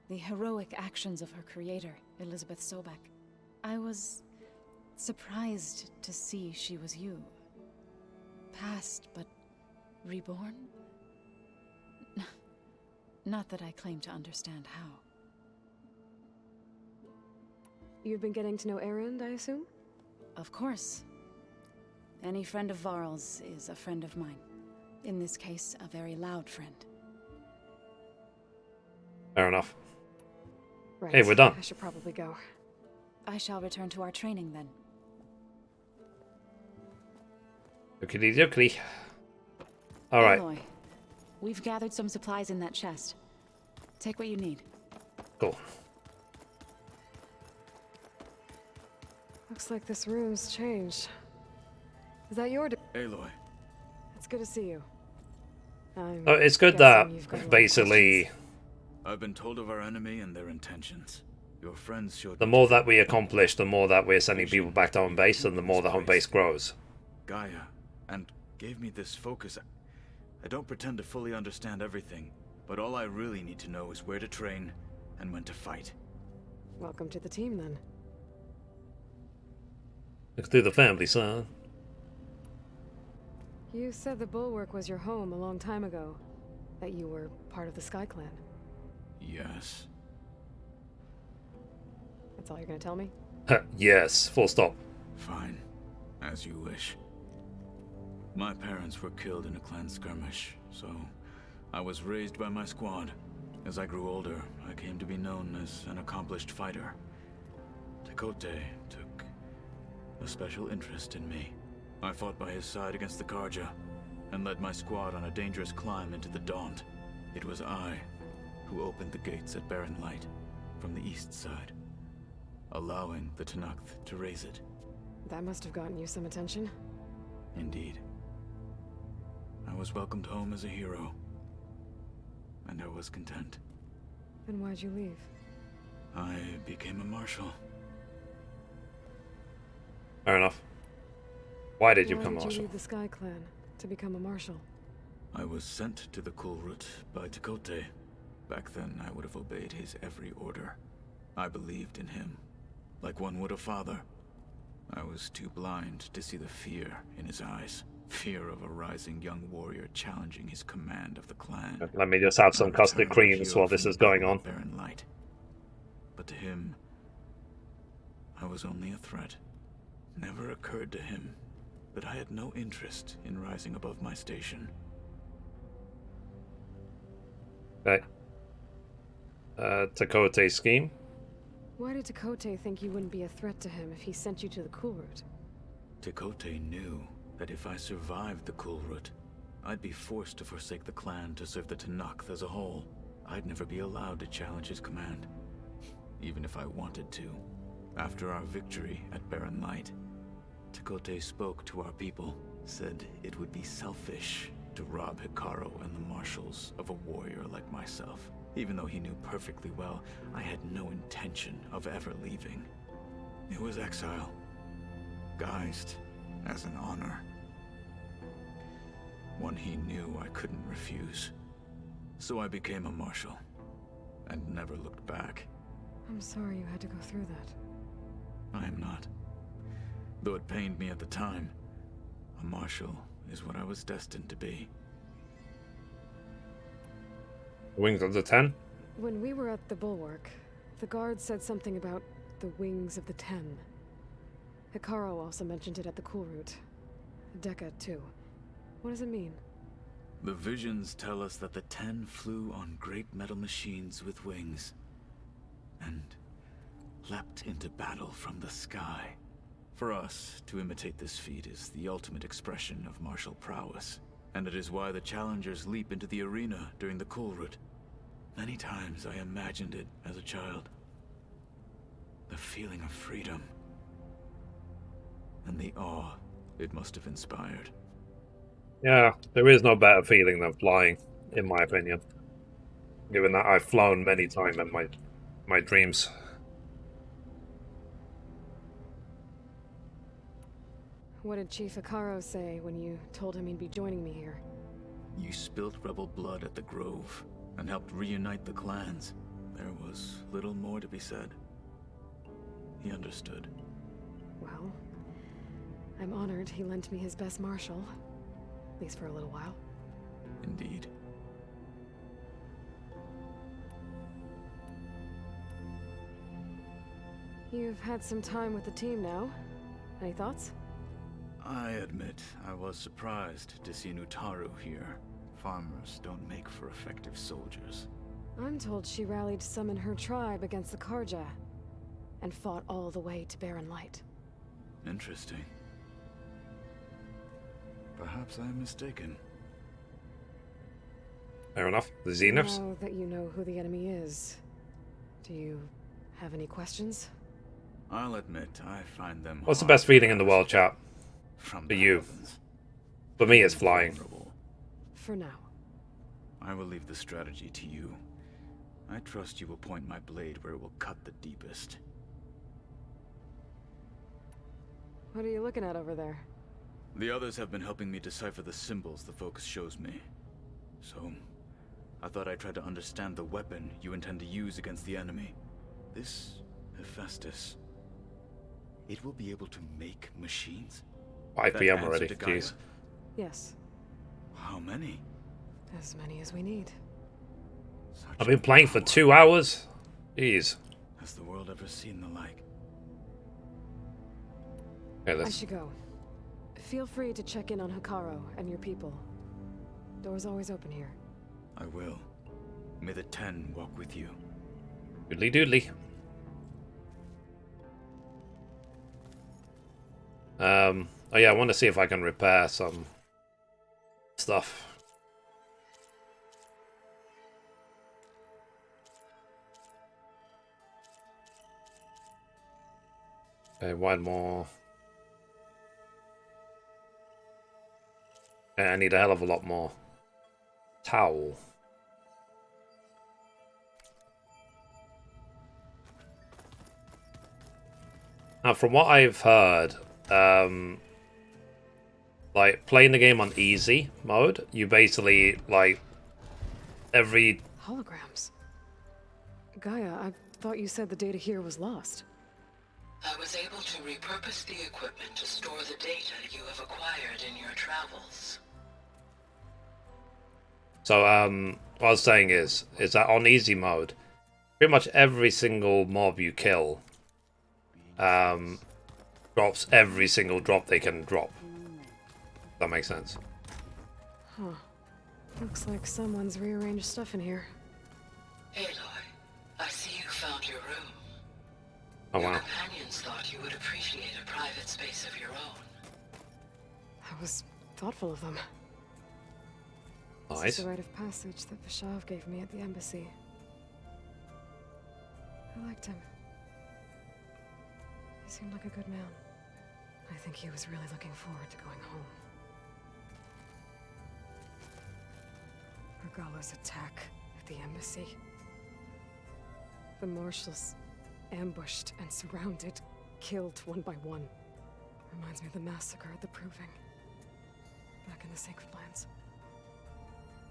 the heroic actions of her creator, Elizabeth Sobek. I was surprised to see she was you. Past, but reborn? Not that I claim to understand how. You've been getting to know Erend, I assume? Of course. Any friend of Varl's is a friend of mine. In this case, a very loud friend. Fair enough. Right. Hey, we're done. I should probably go. I shall return to our training then. Okie dokie. Alright. Aloy, we've gathered some supplies in that chest. Take what you need. Cool. Looks like this room's changed. Is that your... Aloy. It's good to see you. Oh, it's good that basically I've been told of our enemy and their intentions. Your friends showed the more that we accomplish, the more that we're sending people back to home base, and the more the home base grows. Gaia, and gave me this focus. I don't pretend to fully understand everything, but all I really need to know is where to train and when to fight. Welcome to the team, then. Look through the family, son. You said the Bulwark was your home a long time ago. That you were part of the Sky Clan. Yes. That's all you're gonna tell me? Yes, full stop. Fine. As you wish. My parents were killed in a clan skirmish, so I was raised by my squad. As I grew older, I came to be known as an accomplished fighter. Tekote took a special interest in me. I fought by his side against the Karja, and led my squad on a dangerous climb into the Daunt. It was I who opened the gates at Barren Light from the east side, allowing the Tenakth to raise it. That must have gotten you some attention. Indeed. I was welcomed home as a hero, and I was content. Then why'd you leave? I became a marshal. Fair enough. Why did you become Why did marshal? you leave the Sky Clan to become a marshal? I was sent to the Kulrut by Tekote. Back then, I would have obeyed his every order. I believed in him, like one would a father. I was too blind to see the fear in his eyes. Fear of a rising young warrior challenging his command of the clan. Let me just have some custard creams while this is going on. Barren Light. But to him, I was only a threat. Never occurred to him that I had no interest in rising above my station. Okay. Tekote's scheme. Why did Tekote think you wouldn't be a threat to him if he sent you to the Kulrut? Tekote knew that if I survived the Kulrut, I'd be forced to forsake the clan to serve the Tenakth as a whole. I'd never be allowed to challenge his command, even if I wanted to. After our victory at Barren Light, Tekote spoke to our people, said it would be selfish to rob Hikaru and the marshals of a warrior like myself. Even though he knew perfectly well I had no intention of ever leaving. It was exile, guised as an honor. One he knew I couldn't refuse. So I became a marshal, and never looked back. I'm sorry you had to go through that. I am not. Though it pained me at the time, a marshal is what I was destined to be. Wings of the 10? When we were at the bulwark, the guard said something about the wings of the 10. Hikaru also mentioned it at the cool route. Dekka, too. What does it mean? The visions tell us that the 10 flew on great metal machines with wings, and leapt into battle from the sky. For us, to imitate this feat is the ultimate expression of martial prowess, and it is why the challengers leap into the arena during the cool route. Many times I imagined it as a child. The feeling of freedom, and the awe it must have inspired. Yeah, there is no better feeling than flying, in my opinion. Given that I've flown many times in my dreams. What did Chief Hikaru say when you told him he'd be joining me here? You spilt rebel blood at the Grove, and helped reunite the clans. There was little more to be said. He understood. Well, I'm honored he lent me his best marshal. At least for a little while. Indeed. You've had some time with the team now. Any thoughts? I admit, I was surprised to see Nutaru here. Farmers don't make for effective soldiers. I'm told she rallied some in her tribe against the Karja, and fought all the way to Barren Light. Interesting. Perhaps I'm mistaken. Fair enough. The Zeniths? Now that you know who the enemy is, do you have any questions? I'll admit, I find them What's the best feeling in the world, chap? From For you. For me, it's flying. For now. I will leave the strategy to you. I trust you will point my blade where it will cut the deepest. What are you looking at over there? The others have been helping me decipher the symbols the focus shows me. So, I thought I'd try to understand the weapon you intend to use against the enemy. This Hephaestus, it will be able to make machines? 5 PM already, jeez. Yes. How many? As many as we need. I've been playing for 2 hours? Jeez. Has the world ever seen the like? Okay, I should go. Feel free to check in on Hikaru and your people. Door's always open here. I will. May the 10 walk with you. Doodly doodly. Oh yeah, I want to see if I can repair some stuff. Okay, one more. Okay, I need a hell of a lot more. Towel. Now, from what I've heard, like, playing the game on easy mode, you basically, like, every... Holograms. Gaia, I thought you said the data here was lost. I was able to repurpose the equipment to store the data you have acquired in your travels. So, what I was saying is that on easy mode, pretty much every single mob you kill, drops every single drop they can drop. If that makes sense. Huh. Looks like someone's rearranged stuff in here. Aloy, I see you found your room. Oh, Your wow. companions thought you would appreciate a private space of your own. That was thoughtful of them. This Nice. is the rite of passage that Vishav gave me at the embassy. I liked him. He seemed like a good man. I think he was really looking forward to going home. Regala's attack at the embassy. The marshals ambushed and surrounded, killed one by one. Reminds me of the massacre at the Proving. Back in the Sacred Lands.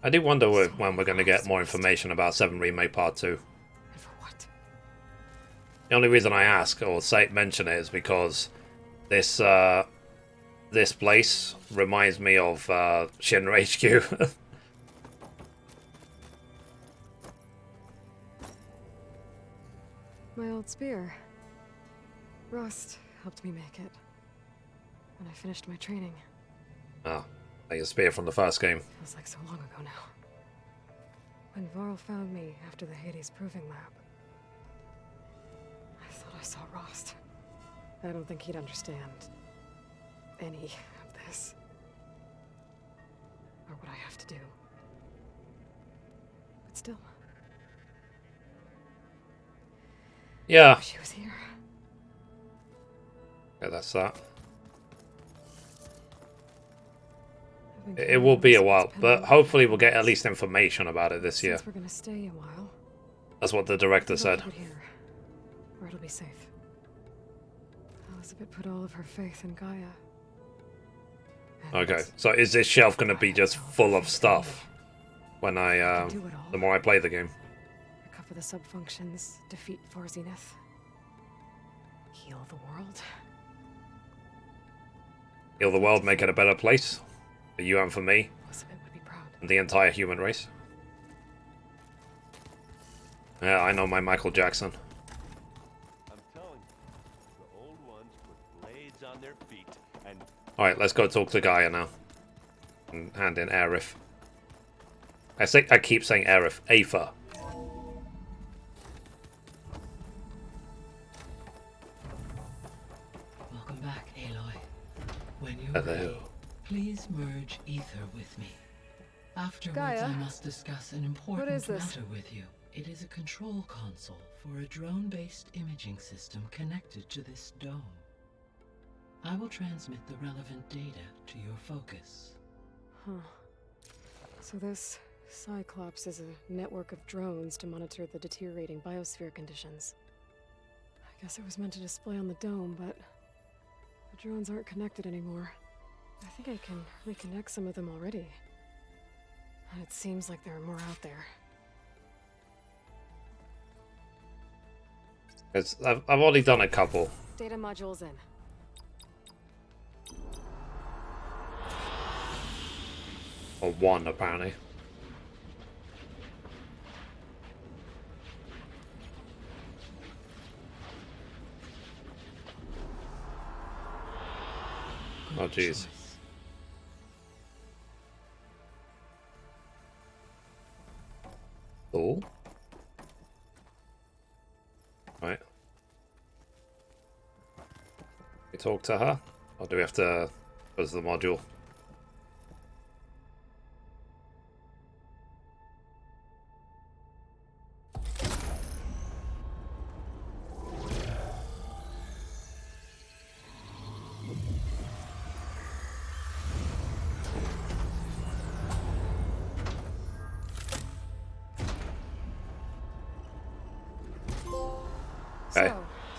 I do wonder when we're going to get more information about 7 Remake Part 2. And for what? The only reason I ask or mention it is because this this place reminds me of Shinra HQ. My old spear. Rust helped me make it. When I finished my training. Oh, like a spear from the first game. Feels like so long ago now. When Varl found me after the Hades Proving Lab, I thought I saw Rost. I don't think he'd understand any of this. Or what I have to do. But still. Yeah. She was here. Yeah, that's that. It will be a while, but hopefully we'll get at least information about it this year. Since we're gonna stay a while. That's what the director said. Keep it here, where it'll be safe. Elizabeth put all of her faith in Gaia. Okay, so is this shelf going to be just full of stuff when I, the more I play the game? Recover the sub-functions, defeat for Zenith. Heal the world. Heal the world, make it a better place. For you and for me. Elizabeth would be proud. And the entire human race. Yeah, I know my Michael Jackson. I'm telling you, the old ones put blades on their feet and... Alright, let's go talk to Gaia now. And hand in Aerith. I keep saying Aerith. Aether. Welcome back, Aloy. When you're ready, please merge ether with me. Afterwards, Gaia? I must discuss an important What is this? matter with you. It is a control console for a drone-based imaging system connected to this dome. I will transmit the relevant data to your focus. Huh. So this Cyclops is a network of drones to monitor the deteriorating biosphere conditions. I guess it was meant to display on the dome, but the drones aren't connected anymore. I think I can reconnect some of them already. And it seems like there are more out there. I've already done a couple. Data modules in. Or one, apparently. Oh, jeez. Cool. Right. We talk to her? Or do we have to go to the module? Okay,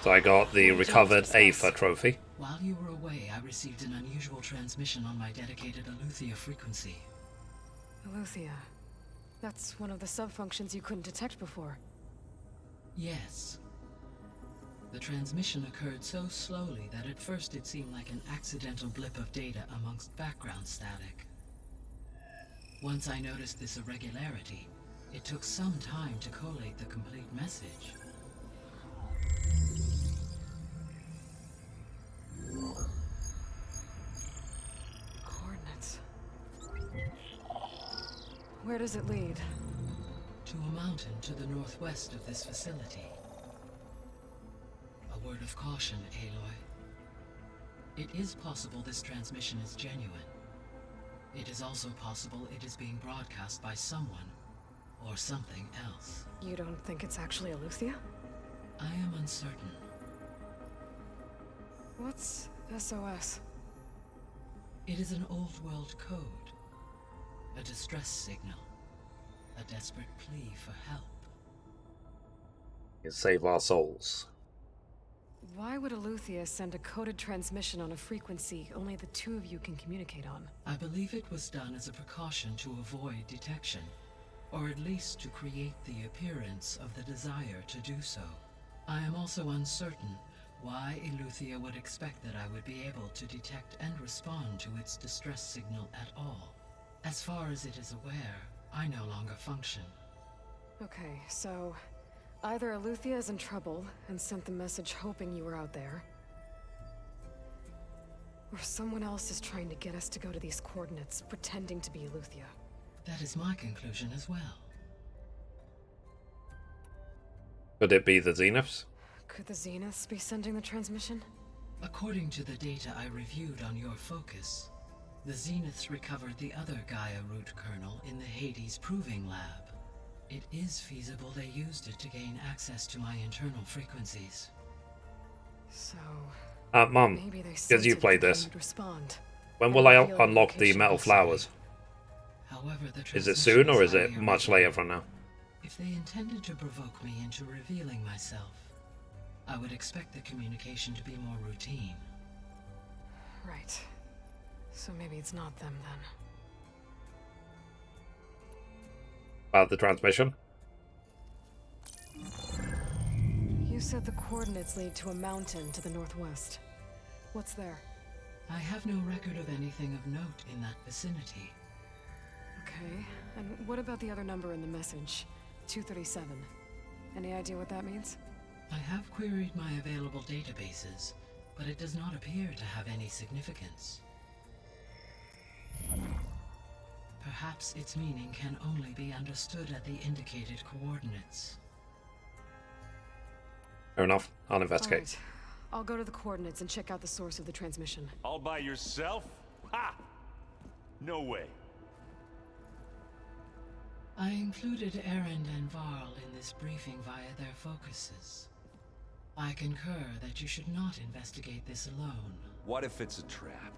so I got the recovered Aether trophy. While you were away, I received an unusual transmission on my dedicated Aletheia frequency. Aletheia. That's one of the sub-functions you couldn't detect before. Yes. The transmission occurred so slowly that at first it seemed like an accidental blip of data amongst background static. Once I noticed this irregularity, it took some time to collate the complete message. Coordinates. Where does it lead? To a mountain to the northwest of this facility. A word of caution, Aloy. It is possible this transmission is genuine. It is also possible it is being broadcast by someone or something else. You don't think it's actually Aletheia? I am uncertain. What's SOS? It is an old world code. A distress signal. A desperate plea for help. You save our souls. Why would Aletheia send a coded transmission on a frequency only the two of you can communicate on? I believe it was done as a precaution to avoid detection, or at least to create the appearance of the desire to do so. I am also uncertain why Eleuthia would expect that I would be able to detect and respond to its distress signal at all. As far as it is aware, I no longer function. Okay, so either Eleuthia is in trouble and sent the message hoping you were out there, or someone else is trying to get us to go to these coordinates, pretending to be Eleuthia. That is my conclusion as well. Could it be the Zeniths? Could the Zeniths be sending the transmission? According to the data I reviewed on your focus, the Zeniths recovered the other Gaia root kernel in the Hades Proving Lab. It is feasible they used it to gain access to my internal frequencies. So... Mom, because you played this, when will I unlock the metal flowers? However, Is it soon or is it much later from now? If they intended to provoke me into revealing myself, I would expect the communication to be more routine. Right. So maybe it's not them then. About the transmission? You said the coordinates lead to a mountain to the northwest. What's there? I have no record of anything of note in that vicinity. Okay, and what about the other number in the message? 237. Any idea what that means? I have queried my available databases, but it does not appear to have any significance. Perhaps its meaning can only be understood at the indicated coordinates. Fair enough. I'll investigate. Right. I'll go to the coordinates and check out the source of the transmission. All by yourself? Ha! No way. I included Erend and Varl in this briefing via their focuses. I concur that you should not investigate this alone. What if it's a trap?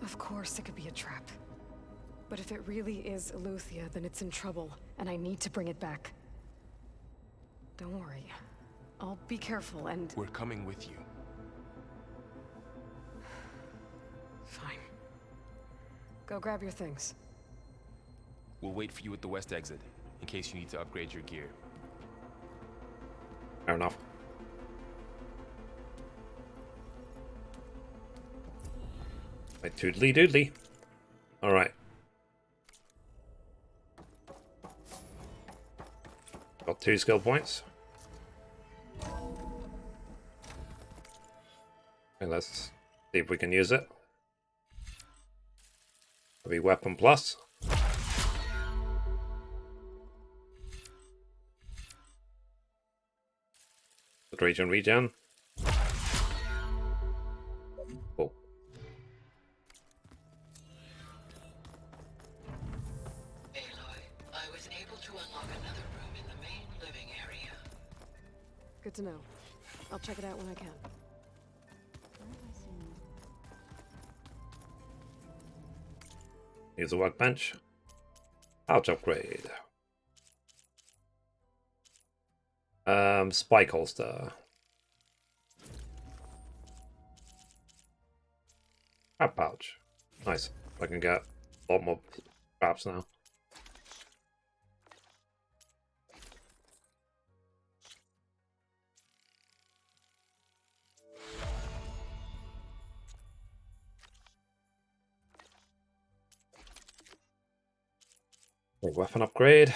Of course it could be a trap. But if it really is Eleuthia, then it's in trouble, and I need to bring it back. Don't worry. I'll be careful and... We're coming with you. Fine. Go grab your things. We'll wait for you at the west exit, in case you need to upgrade your gear. Fair enough. Right, toodly doodly. Alright. Got 2 skill points. Okay, let's see if we can use it. Maybe weapon plus. Regen. Oh. Aloy, I was able to unlock another room in the main living area. Good to know. I'll check it out when I can. Use a workbench. Pouch upgrade. Spike holster. Crab pouch. Nice. I can get a lot more crabs now. Weapon upgrade.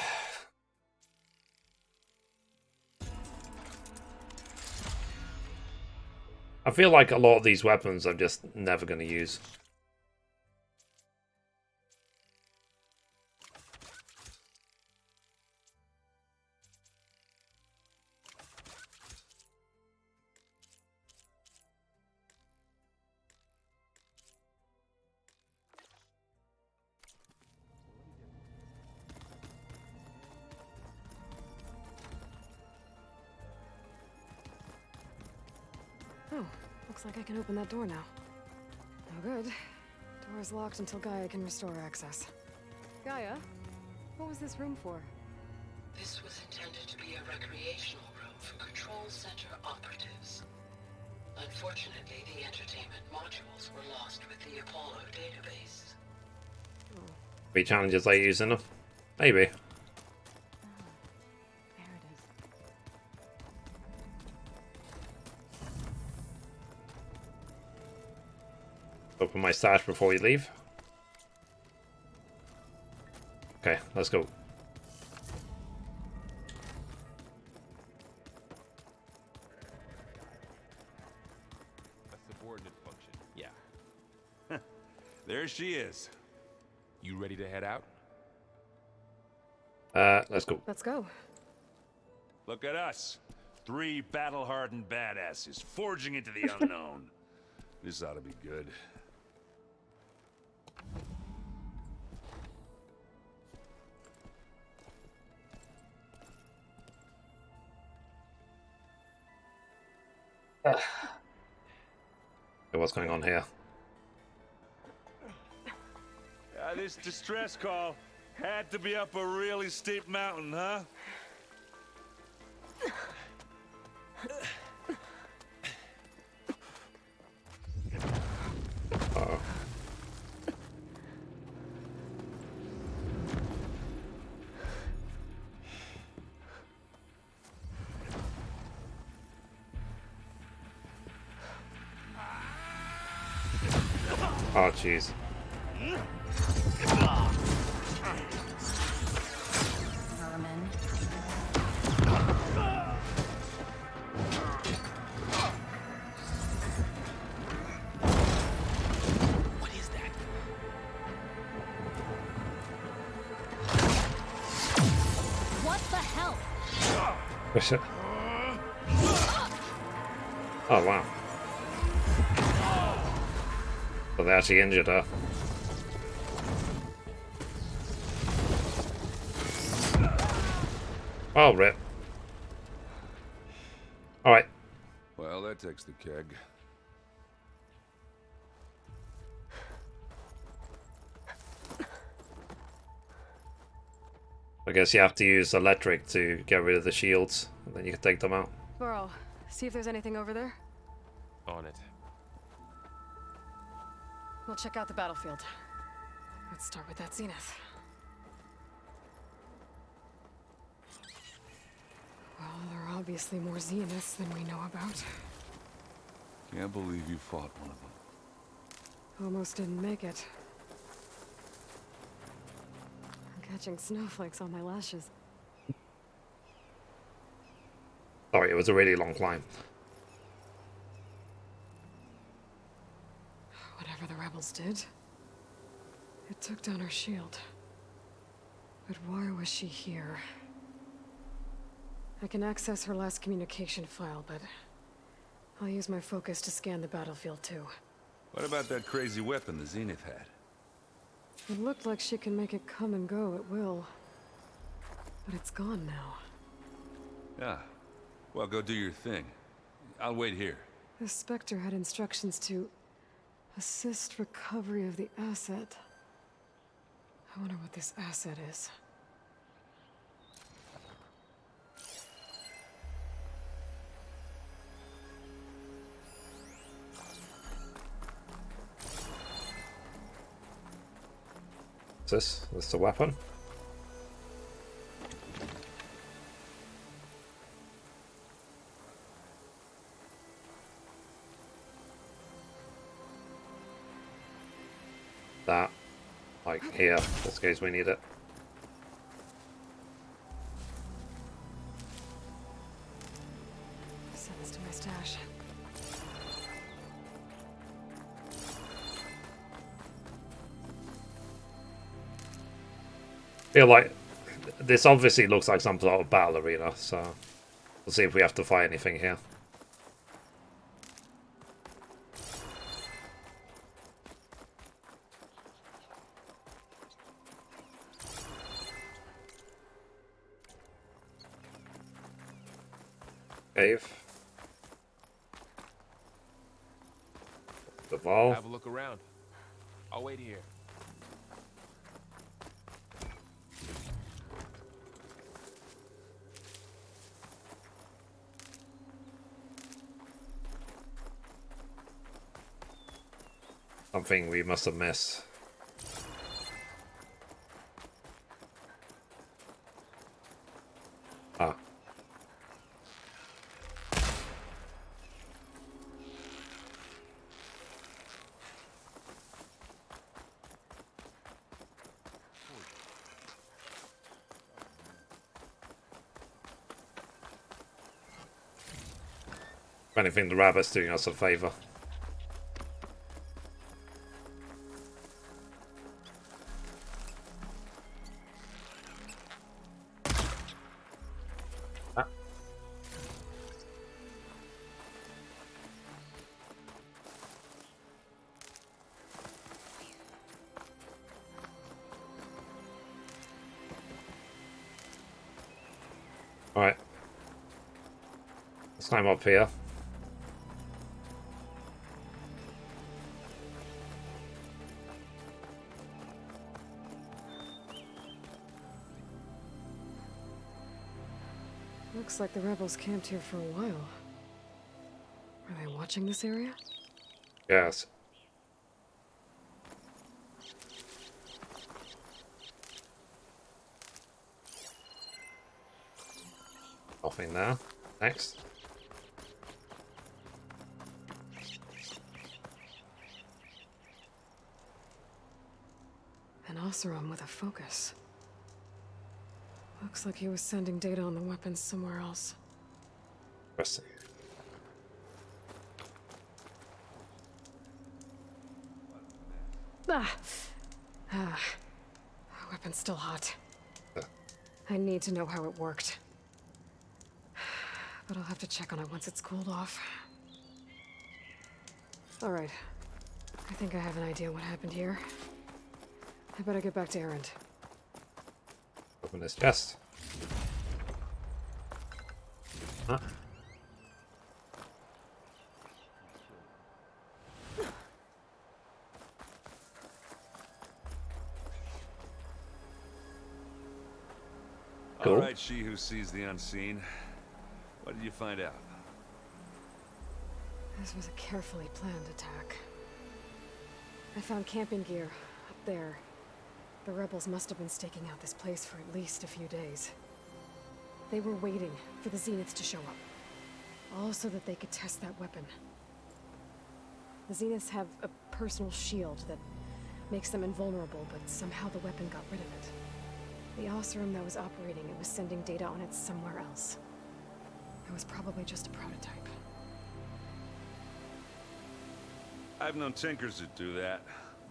I feel like a lot of these weapons I'm just never going to use. Oh, looks like I can open that door now. No good. Door is locked until Gaia can restore access. Gaia, what was this room for? This was intended to be a recreational room for Control Center operatives. Unfortunately, the entertainment modules were lost with the Apollo database. Be challenges later using them? Maybe. Open my stash before we leave. Okay, let's go. A subordinate function. Yeah. There she is. You ready to head out? Let's go. Let's go. Look at us. 3 battle-hardened badasses forging into the unknown. This ought to be good. What's going on here? This distress call had to be up a really steep mountain, huh? Uh-oh. Oh, jeez. Vermin. What is that? What the hell? What's it? Oh, wow. So they actually injured her. Oh, rip. Alright. Well, that takes the keg. I guess you have to use electric to get rid of the shields, and then you can take them out. Burl, see if there's anything over there. On it. We'll check out the battlefield. Let's start with that zenith. Well, there are obviously more zeniths than we know about. Can't believe you fought one of them. Almost didn't make it. I'm catching snowflakes on my lashes. Sorry, it was a really long climb. Whatever the rebels did, it took down her shield. But why was she here? I can access her last communication file, but I'll use my focus to scan the battlefield too. What about that crazy weapon the Zenith had? It looked like she can make it come and go at will. But it's gone now. Yeah. Well, go do your thing. I'll wait here. The Spectre had instructions to assist recovery of the asset. I wonder what this asset is. Is this the weapon? That, like here, just in case we need it. Send this to my stash. Feel like this obviously looks like some sort of battle arena, so we'll see if we have to fight anything here. Cave. The ball. Have a look around. I'll wait here. Something we must have missed. Ah. If anything, the rabbit's doing us a favour. Alright. Let's climb up here. Looks like the rebels camped here for a while. Are they watching this area? Yes. Nothing there. Next. An Oseram with a focus. Looks like he was sending data on the weapons somewhere else. Interesting. Weapon's still hot. I need to know how it worked. But I'll have to check on it once it's cooled off. Alright. I think I have an idea what happened here. I better get back to Erend. Open this chest. Huh? All right, she who sees the unseen. What did you find out? This was a carefully planned attack. I found camping gear up there. The rebels must have been staking out this place for at least a few days. They were waiting for the Zeniths to show up. All so that they could test that weapon. The Zeniths have a personal shield that makes them invulnerable, but somehow the weapon got rid of it. The Oseram that was operating it was sending data on it somewhere else. It was probably just a prototype. I've known tinkers that do that.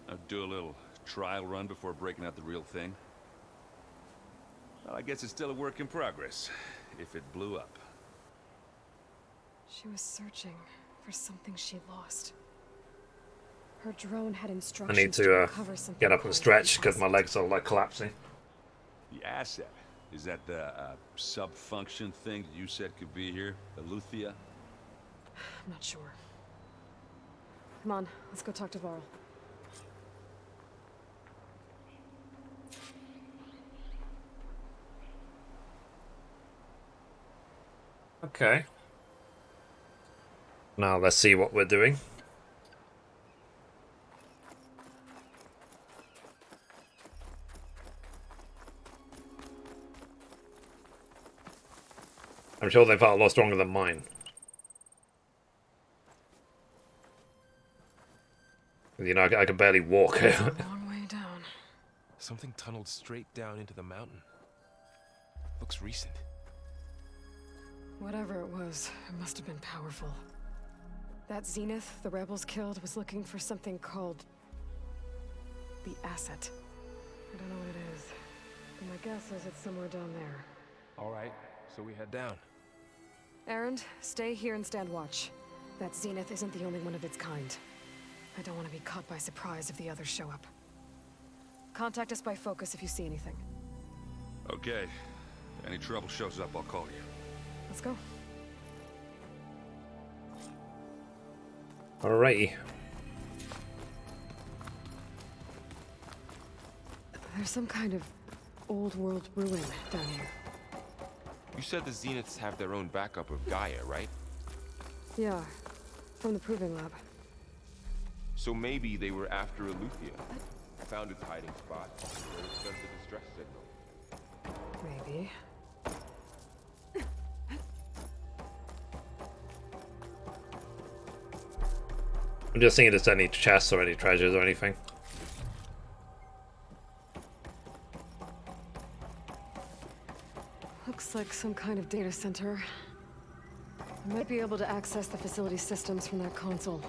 I'd do a little trial run before breaking out the real thing. Well, I guess it's still a work in progress, if it blew up. She was searching for something she lost. Her drone had I instructions need to to recover something get up and called stretch the because my asset. legs are like collapsing. The asset? Is that the sub-function thing you said could be here? Aletheia? I'm not sure. Come on, let's go talk to Varl. Okay. Now let's see what we're doing. I'm sure they've felt a lot stronger than mine. You know, I can barely walk. Long way down. Something tunneled straight down into the mountain. Looks recent. Whatever it was, it must have been powerful. That Zenith the rebels killed was looking for something called the asset. I don't know what it is, but my guess is it's somewhere down there. All right, so we head down. Erend, stay here and stand watch. That Zenith isn't the only one of its kind. I don't want to be caught by surprise if the others show up. Contact us by focus if you see anything. Okay. If any trouble shows up, I'll call you. Let's go. Alrighty. There's some kind of old world ruin down here. You said the Zeniths have their own backup of Gaia, right? Yeah, from the proving lab. So maybe they were after Aletheia. Found its hiding spot. Where it sent the distress signal. Maybe. I'm just seeing if there's any chests or any treasures or anything. Looks like some kind of data center. I might be able to access the facility systems from that console.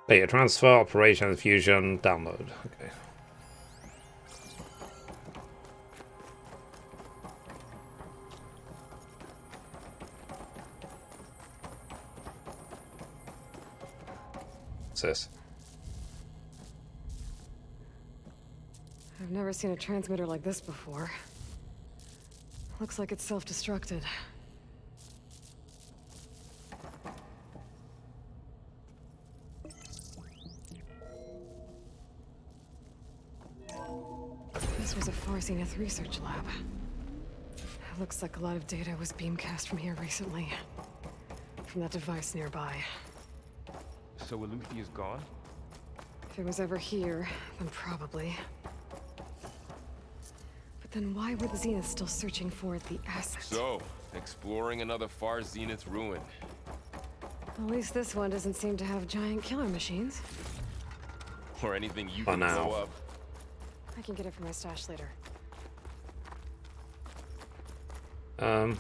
Data transfer, operation, fusion, download. Okay. What's this? I've never seen a transmitter like this before. Looks like it's self-destructed. This was a Far Zenith research lab. It looks like a lot of data was beamcast from here recently. From that device nearby. So Aloy is gone? If it was ever here, then probably. But then why were the Zeniths still searching for the asset? So, exploring another Far Zenith ruin. At least this one doesn't seem to have giant killer machines. Or anything you can blow up. I can get it from my stash later. I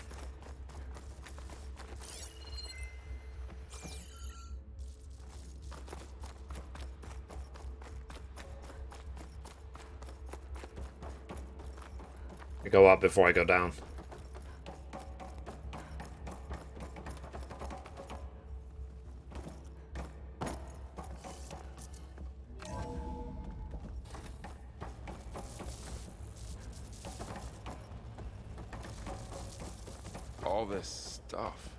go up before I go down. All this stuff.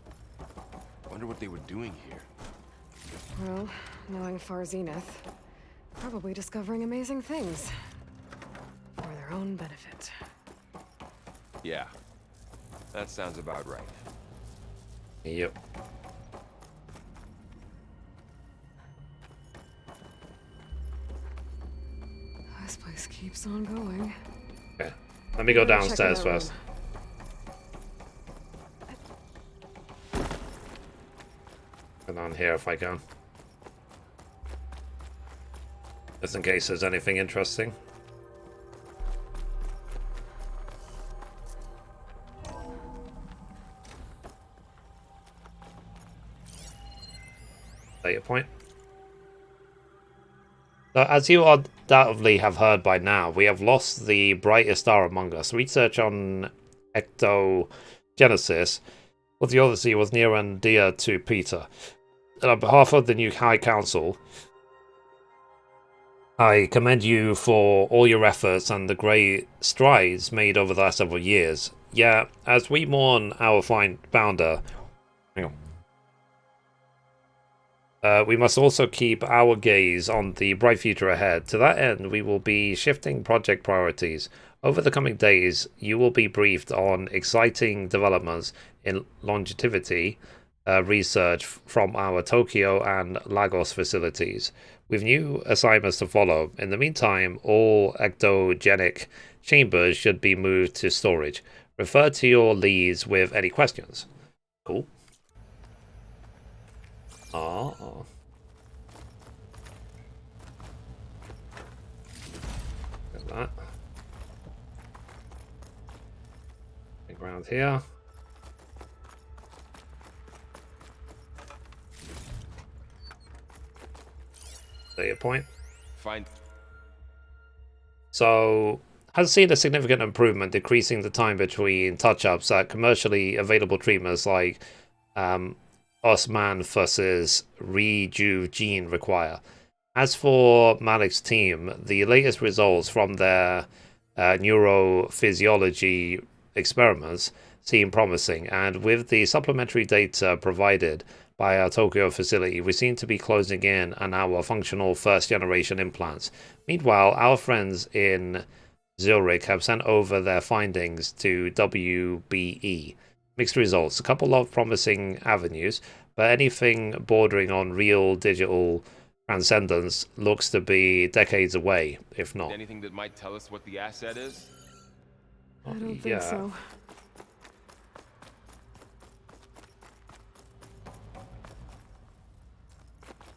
Wonder what they were doing here. Well, knowing Far Zenith, probably discovering amazing things. For their own benefit. Yeah. That sounds about right. Yep. This place keeps on going. Okay. Let me go downstairs first. Get on here if I can. Just in case there's anything interesting. Data point. So, as you undoubtedly have heard by now, we have lost the brightest star among us. Research on ectogenesis of the Odyssey was near and dear to Peter. And on behalf of the new High Council, I commend you for all your efforts and the great strides made over the last several years. Yeah, as we mourn our founder, hang on. We must also keep our gaze on the bright future ahead. To that end, we will be shifting project priorities. Over the coming days, you will be briefed on exciting developments in longevity research from our Tokyo and Lagos facilities, with new assignments to follow. In the meantime, all ectogenic chambers should be moved to storage. Refer to your leads with any questions. Cool. Oh. Look at that. Big round here. Data point. Fine. So, has seen a significant improvement, decreasing the time between touch-ups that commercially available treatments like Osman versus Rejuve gene require. As for Malik's team, the latest results from their neurophysiology experiments seem promising, and with the supplementary data provided by our Tokyo facility, we seem to be closing in on our functional first-generation implants. Meanwhile, our friends in Zurich have sent over their findings to WBE. Mixed results, a couple of promising avenues, but anything bordering on real digital transcendence looks to be decades away, if not. Anything that might tell us what the asset is? I don't think so.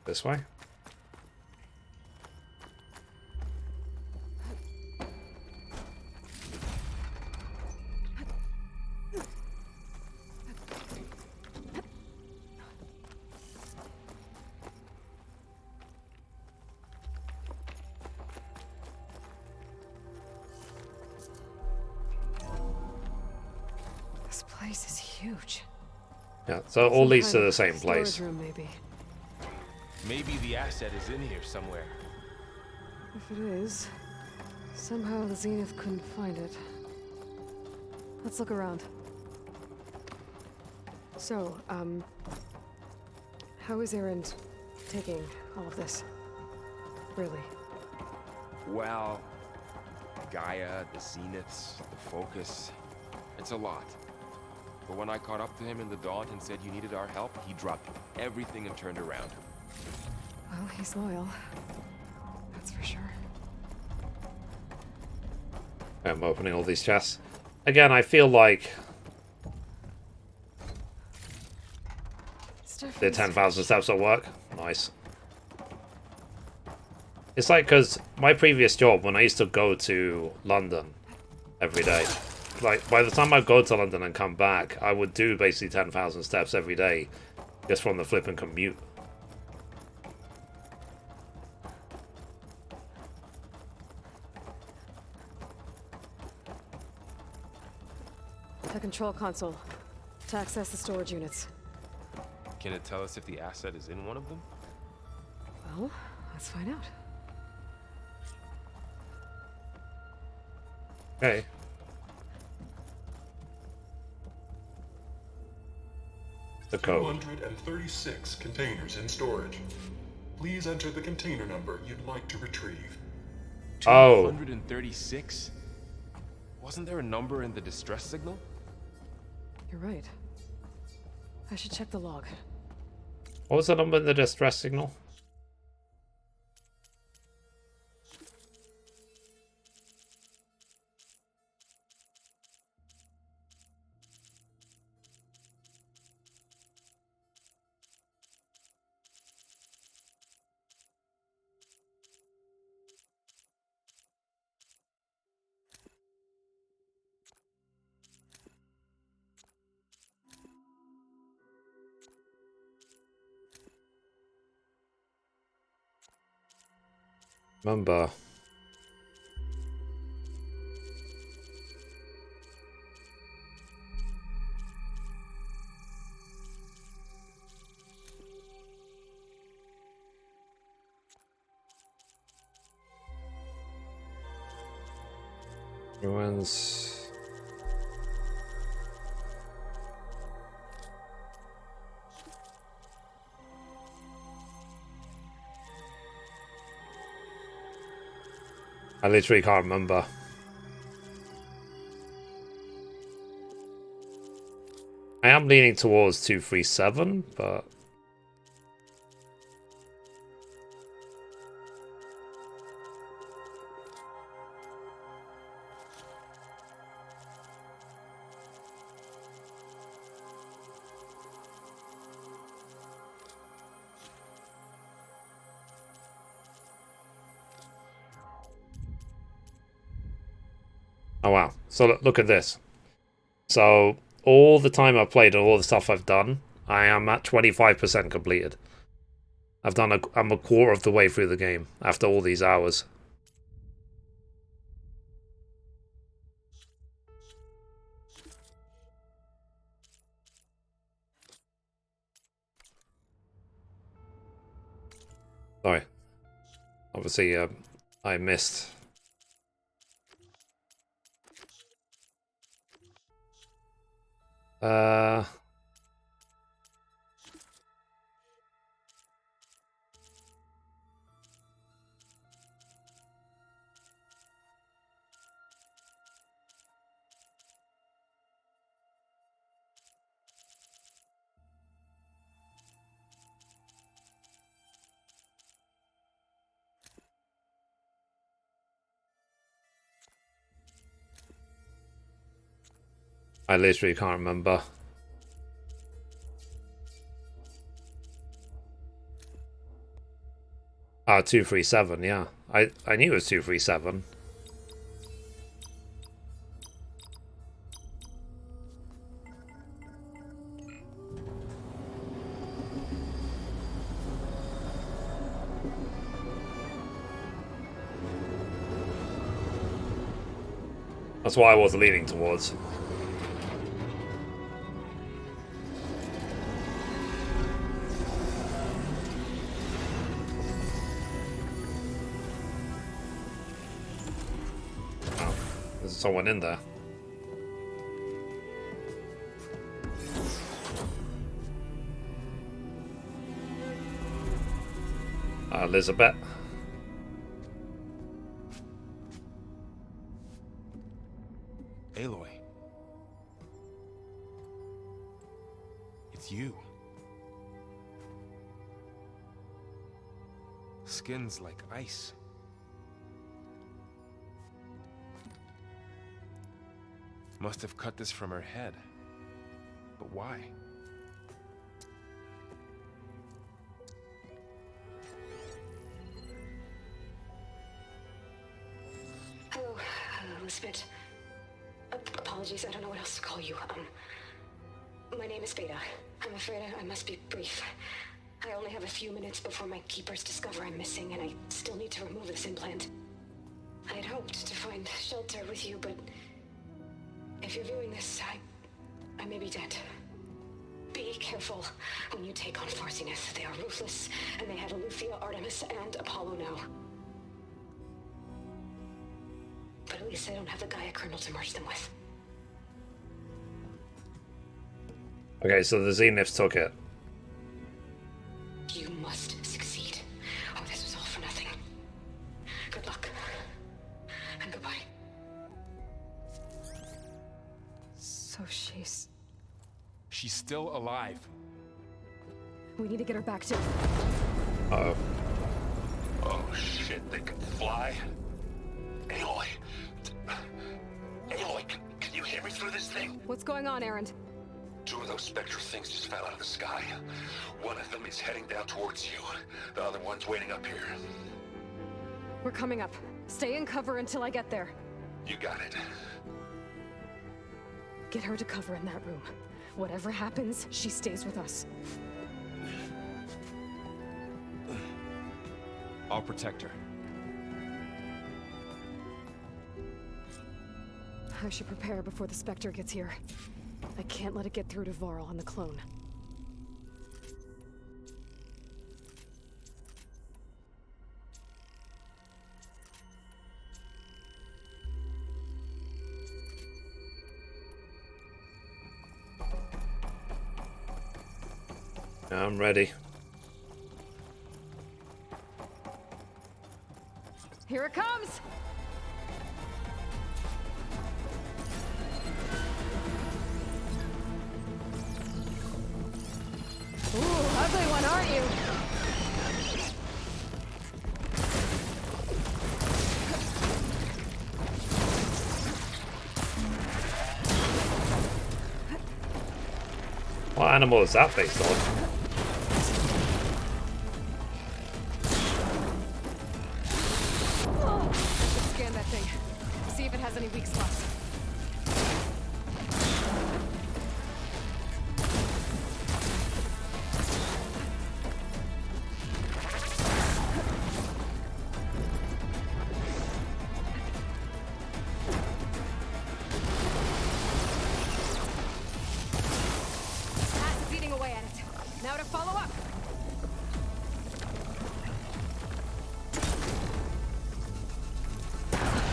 This way? This place is huge. Yeah, so all leads to the same place. Storage room, maybe. Maybe the asset is in here somewhere. If it is, somehow the Zenith couldn't find it. Let's look around. So, how is Erend taking all of this? Really? Well, Gaia, the Zeniths, the Focus, it's a lot. But when I caught up to him in the Daunt and said you needed our help, he dropped everything and turned around. Well, he's loyal. That's for sure. I'm opening all these chests. Again, I feel like the 10,000 steps will work. Nice. It's like, because my previous job, when I used to go to London every day, like, by the time I go to London and come back, I would do basically 10,000 steps every day, just from the flipping commute. The control console. To access the storage units. Can it tell us if the asset is in one of them? Well, let's find out. Okay. The code. 236 containers in storage. Please enter the container number you'd like to retrieve. Oh. 236? Wasn't there a number in the distress signal? You're right. I should check the log. What was the number in the distress signal? Remember. Ruins. I literally can't remember. I am leaning towards 237, but... Oh wow, so look at this. So, all the time I've played and all the stuff I've done, I am at 25% completed. I'm a quarter of the way through the game, after all these hours. Sorry. Obviously, I missed... I literally can't remember. Ah, 237, yeah. I knew it was 237. That's what I was leaning towards. There's someone in there. Elizabeth. Aloy. It's you. Skin's like ice. Must have cut this from her head. But why? Hello, Elizabeth. Apologies, I don't know what else to call you. My name is Beta. I'm afraid I must be brief. I only have a few minutes before my keepers discover I'm missing, and I still need to remove this implant. I had hoped to find shelter with you, but if you're viewing this, I may be dead. Be careful when you take on Farsiness. They are ruthless, and they have Aletheia, Artemis, and Apollo now. But at least I don't have the Gaia kernel to merge them with. Okay, so the Zeniths took it. You must succeed. Oh, this was all for nothing. Good luck. And goodbye. So she's still alive. We need to get her back to... Uh-oh. Oh shit, they can fly? Aloy! Aloy, can you hear me through this thing? What's going on, Erend? 2 of those spectral things just fell out of the sky. One of them is heading down towards you. The other one's waiting up here. We're coming up. Stay in cover until I get there. You got it. Get her to cover in that room. Whatever happens, she stays with us. I'll protect her. I should prepare before the Spectre gets here. I can't let it get through to Varl and the clone. I'm ready. Here it comes! Ooh, ugly one, aren't you? What animal is that based on? Let's scan that thing. See if it has any weak spots. Now to follow up.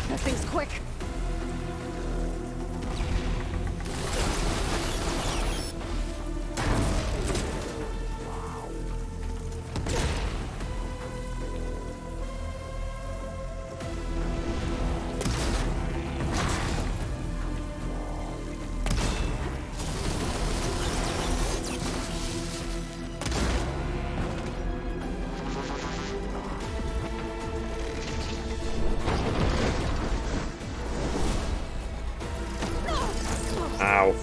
That thing's quick. Ow.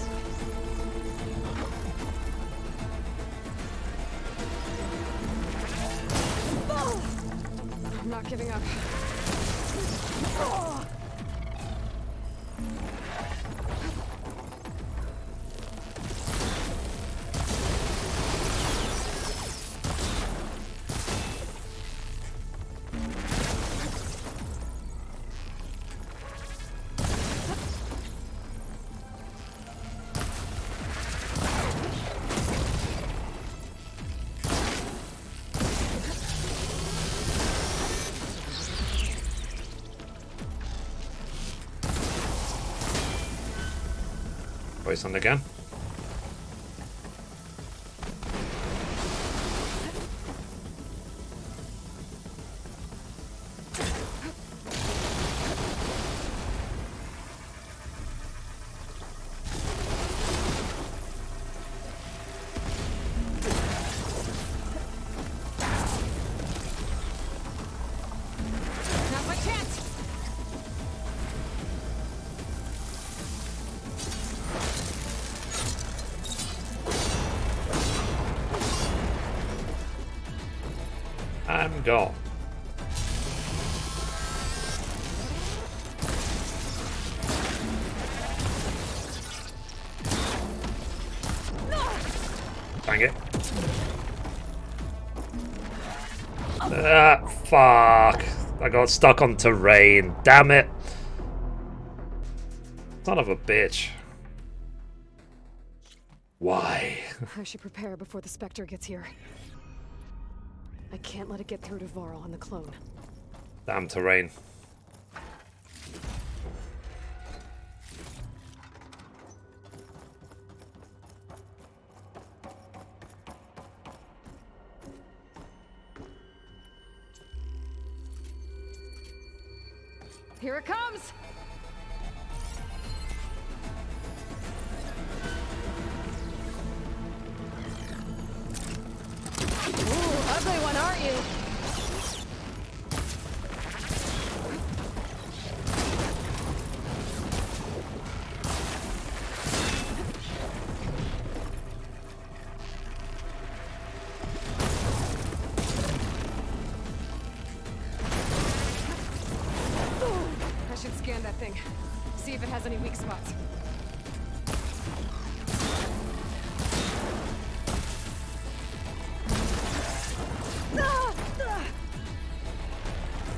I'm not giving up. Poisoned again. Now's my chance! I'm gone. Dang it. Ah, fuck. I got stuck on terrain. Damn it. Son of a bitch. Why? I should prepare before the Spectre gets here. I can't let it get through to Varl and the clone. Damn terrain. Here it comes! Ooh, ugly one, aren't you? I should scan that thing. See if it has any weak spots.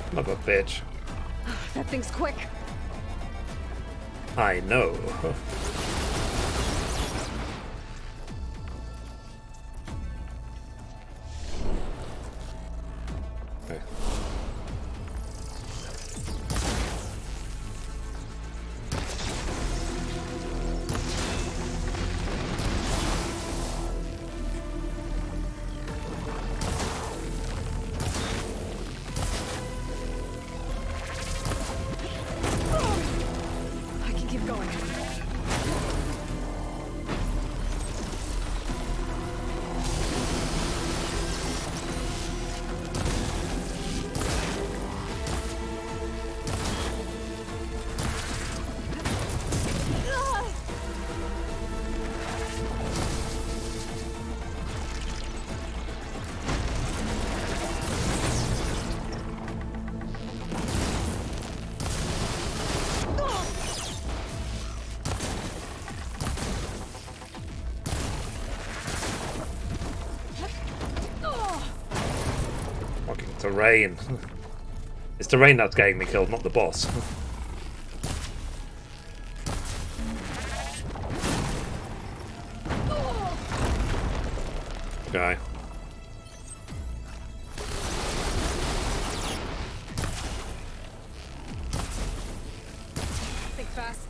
Son of a bitch. That thing's quick. I know. Okay. I can keep going. Fucking terrain. It's terrain that's getting me killed, not the boss. Okay. Think fast.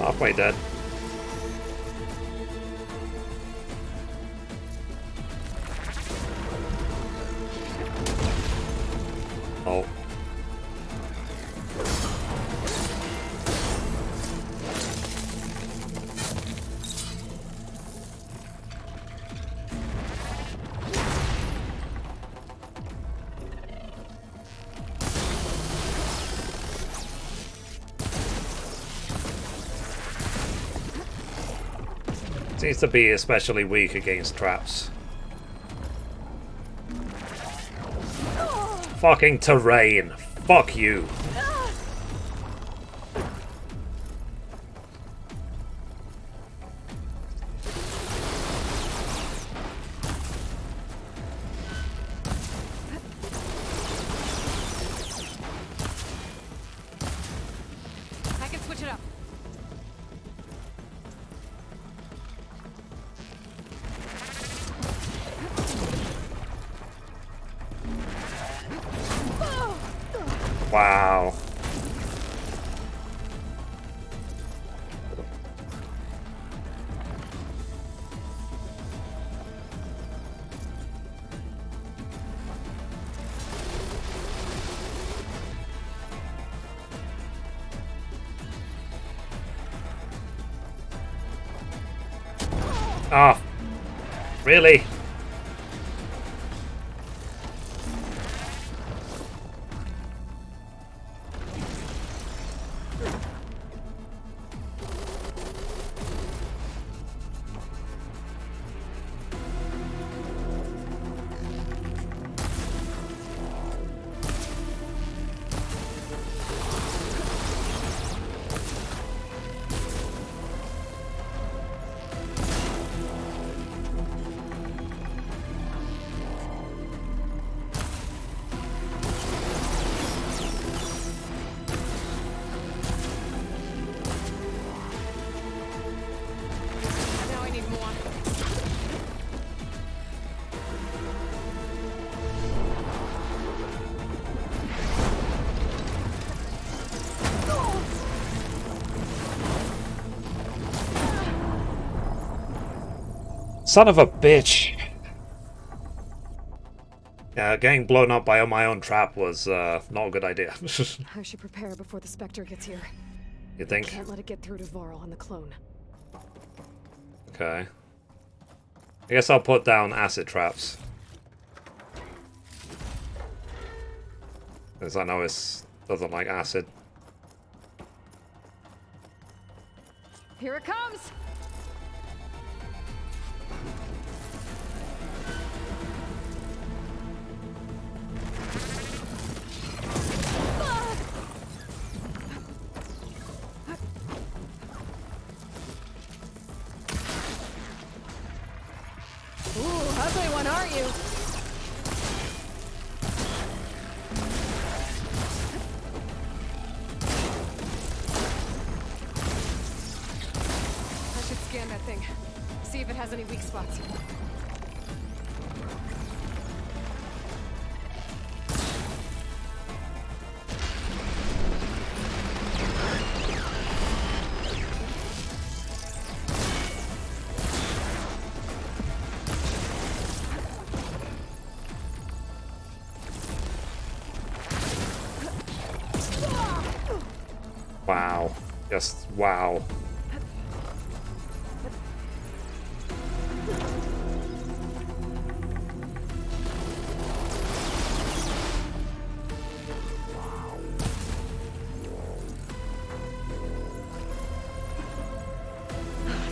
Halfway dead. Oh. Seems to be especially weak against traps. Fucking terrain. Fuck you. I can switch it up. Wow. Ah, really? Now I need more. Son of a bitch. Yeah, getting blown up by my own trap was not a good idea. I should prepare before the Spectre gets here. You think? Can't let it get through to Varl and the clone. Okay. I guess I'll put down acid traps. Because I know it doesn't like acid. Here it comes! Ooh, ugly one, aren't you? I should scan that thing. See if it has any weak spots. Wow. Just wow.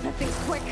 That thing's quick.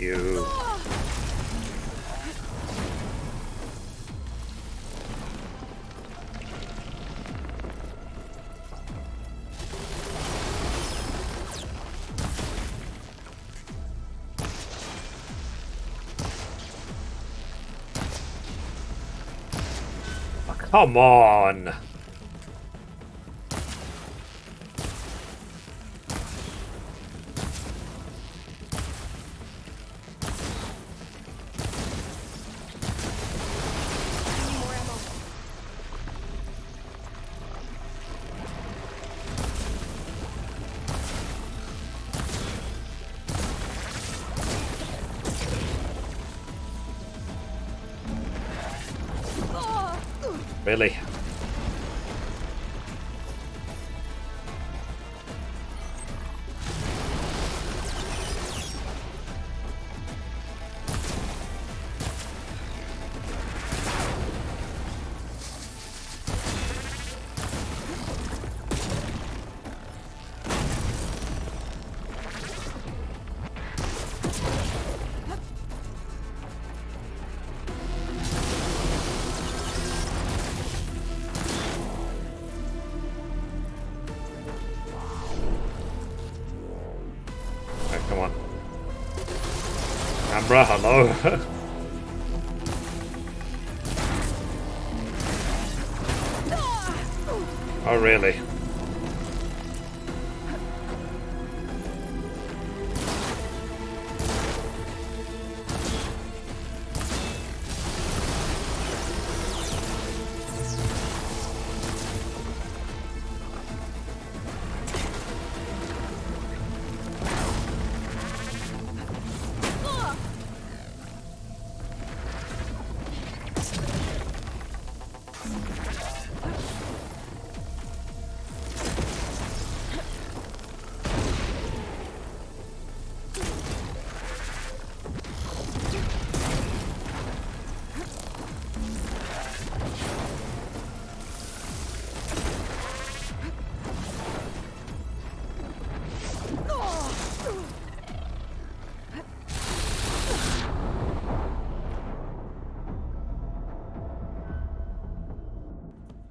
you. Come on! Really? Come on. Camera, hello. Oh, really?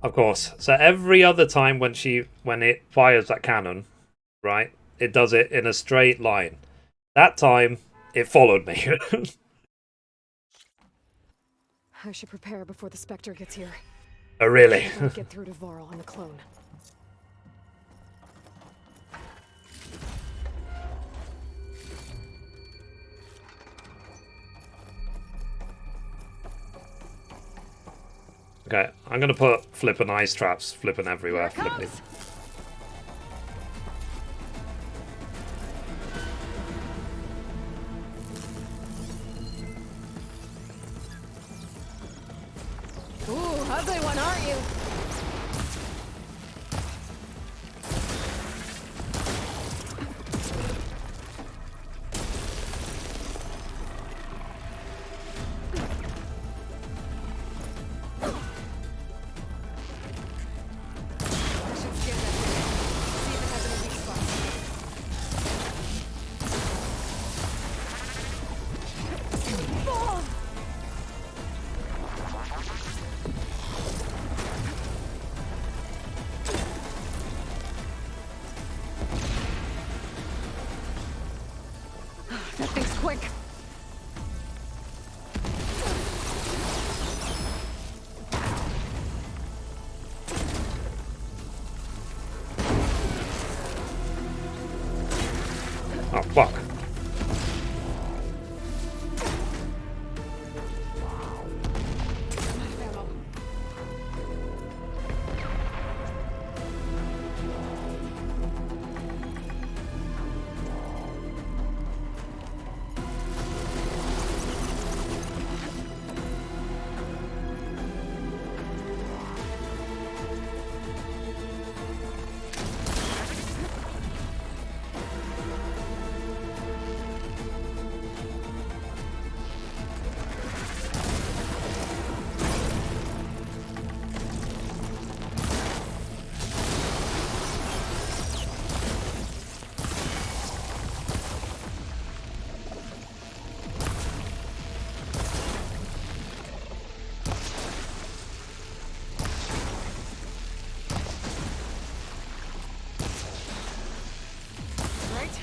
Of course. So every other time when it fires that cannon, right, it does it in a straight line. That time, it followed me. I should prepare before the Spectre gets here. Oh, really? Get through to Varl and the clone. Okay, I'm gonna put flippin' ice traps, flippin' everywhere, flipping. Ooh, ugly one, aren't you? I should scan that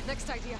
Next idea.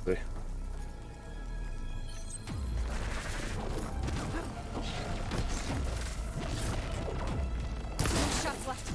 Okay. Shots left.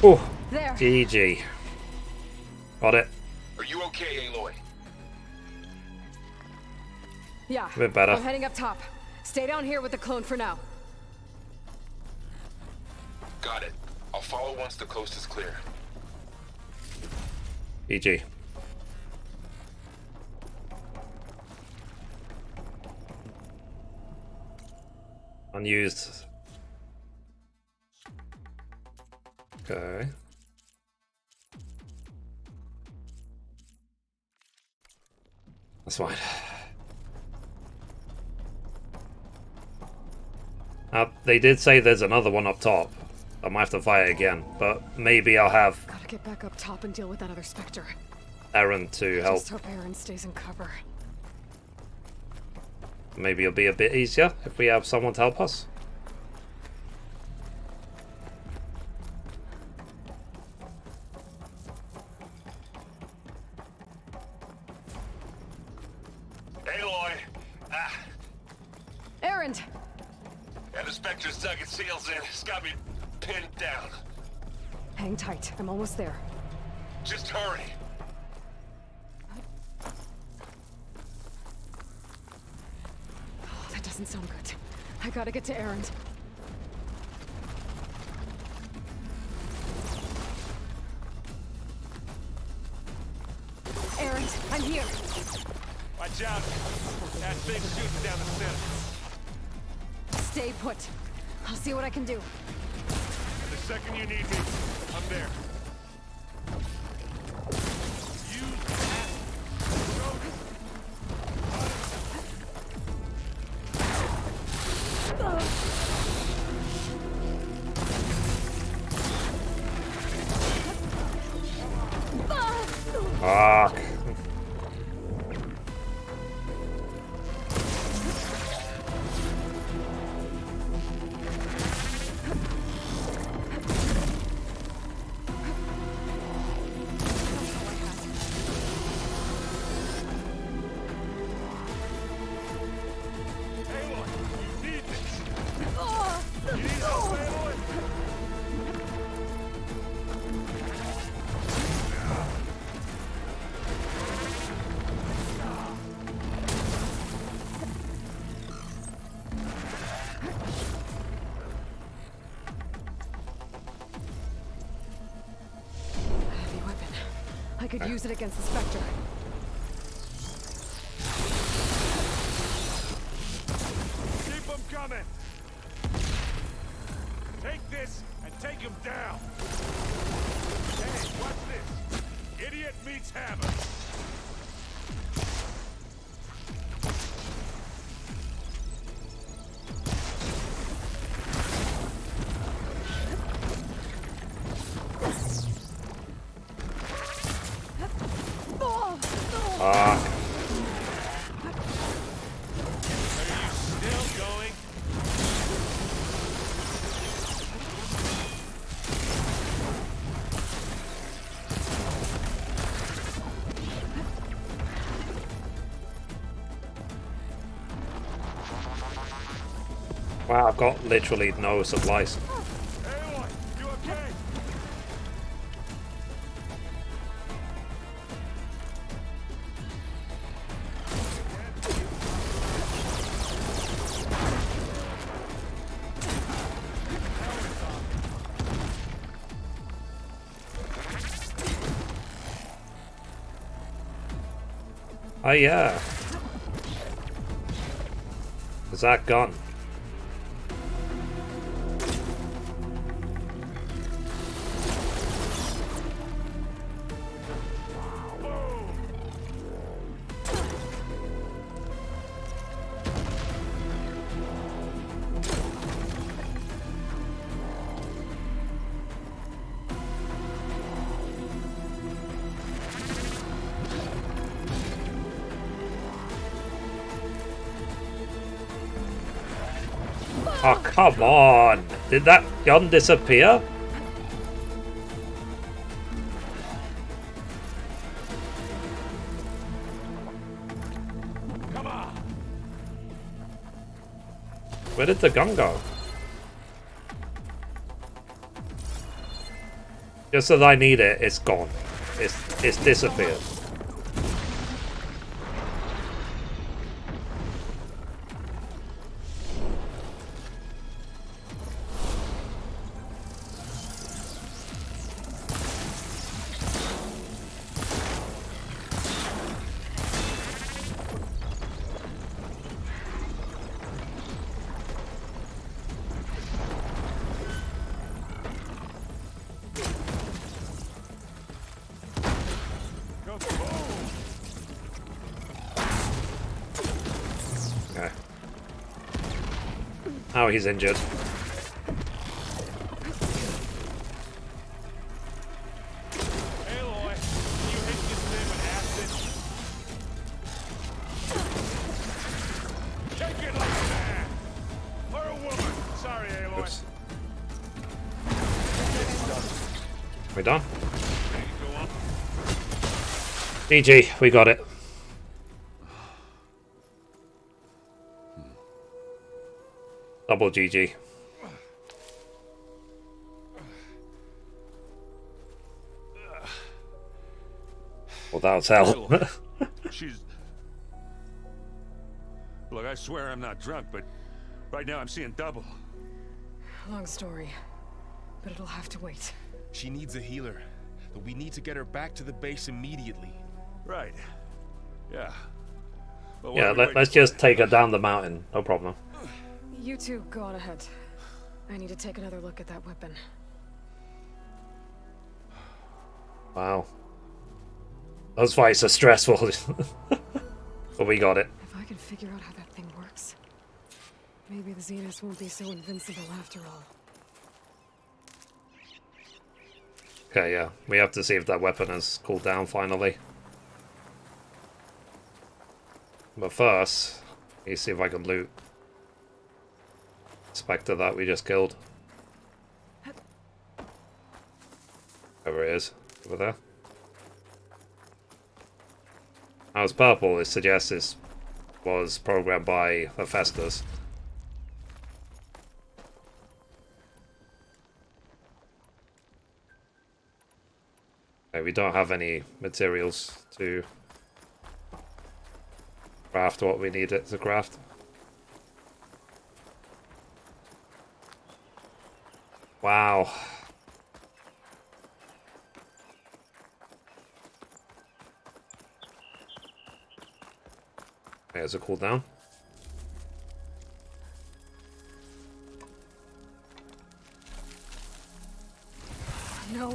Oh, there. GG. Got it. Are you okay, Aloy? Yeah. A bit better. I'm heading up top. Stay down here with the clone for now. Got it. I'll follow once the coast is clear. GG. Unused. Okay. That's fine. They did say there's another one up top. I might have to fight it again, but maybe I'll have Gotta get back up top and deal with that other Spectre. Aaron to help. Just hope Aaron stays in cover. Maybe it'll be a bit easier if we have someone to help us. Aloy! Aaron! And the Spectre's dug its heels in. It's got me pinned down. Hang tight. I'm almost there. Just hurry. Oh, that doesn't sound good. I gotta get to Erend. Erend, I'm here. Watch out. That thing's shooting down the center. Stay put. I'll see what I can do. The second you need me, I'm there. Use that. Fuck. I could use it against the Spectre. Keep them coming. Take this and take him down. Hey, what's this? Idiot meets hammer. Wow, I've got literally no supplies. Aloy, you okay? Oh yeah. Is that gone? Oh, come on! Did that gun disappear? Come on. Where did the gun go? Just as I need it, it's gone. It's disappeared. Oh, he's injured. Aloy, you hit this thing with acid. Take it like a man. Or a woman. Sorry, Aloy. Oops. We done? GG, we got it. Double GG. Without hell. She's... Look, I swear I'm not drunk, but right now I'm seeing double. Long story, but it'll have to wait. She needs a healer, but we need to get her back to the base immediately. Right. Yeah. Well, Yeah, let's just take her down the mountain. No problem. You two, go on ahead. I need to take another look at that weapon. Wow. Those fights are stressful. But we got it. If I can figure out how that thing works, maybe the Zeniths won't be so invincible after all. Okay, yeah. We have to see if that weapon has cooled down finally. But first, let me see if I can loot Spectre that we just killed. Wherever it is. Over there. Now it's purple, it suggests this was programmed by Hephaestus. Okay, we don't have any materials to craft what we need it to craft. Wow. There's a cooldown. No.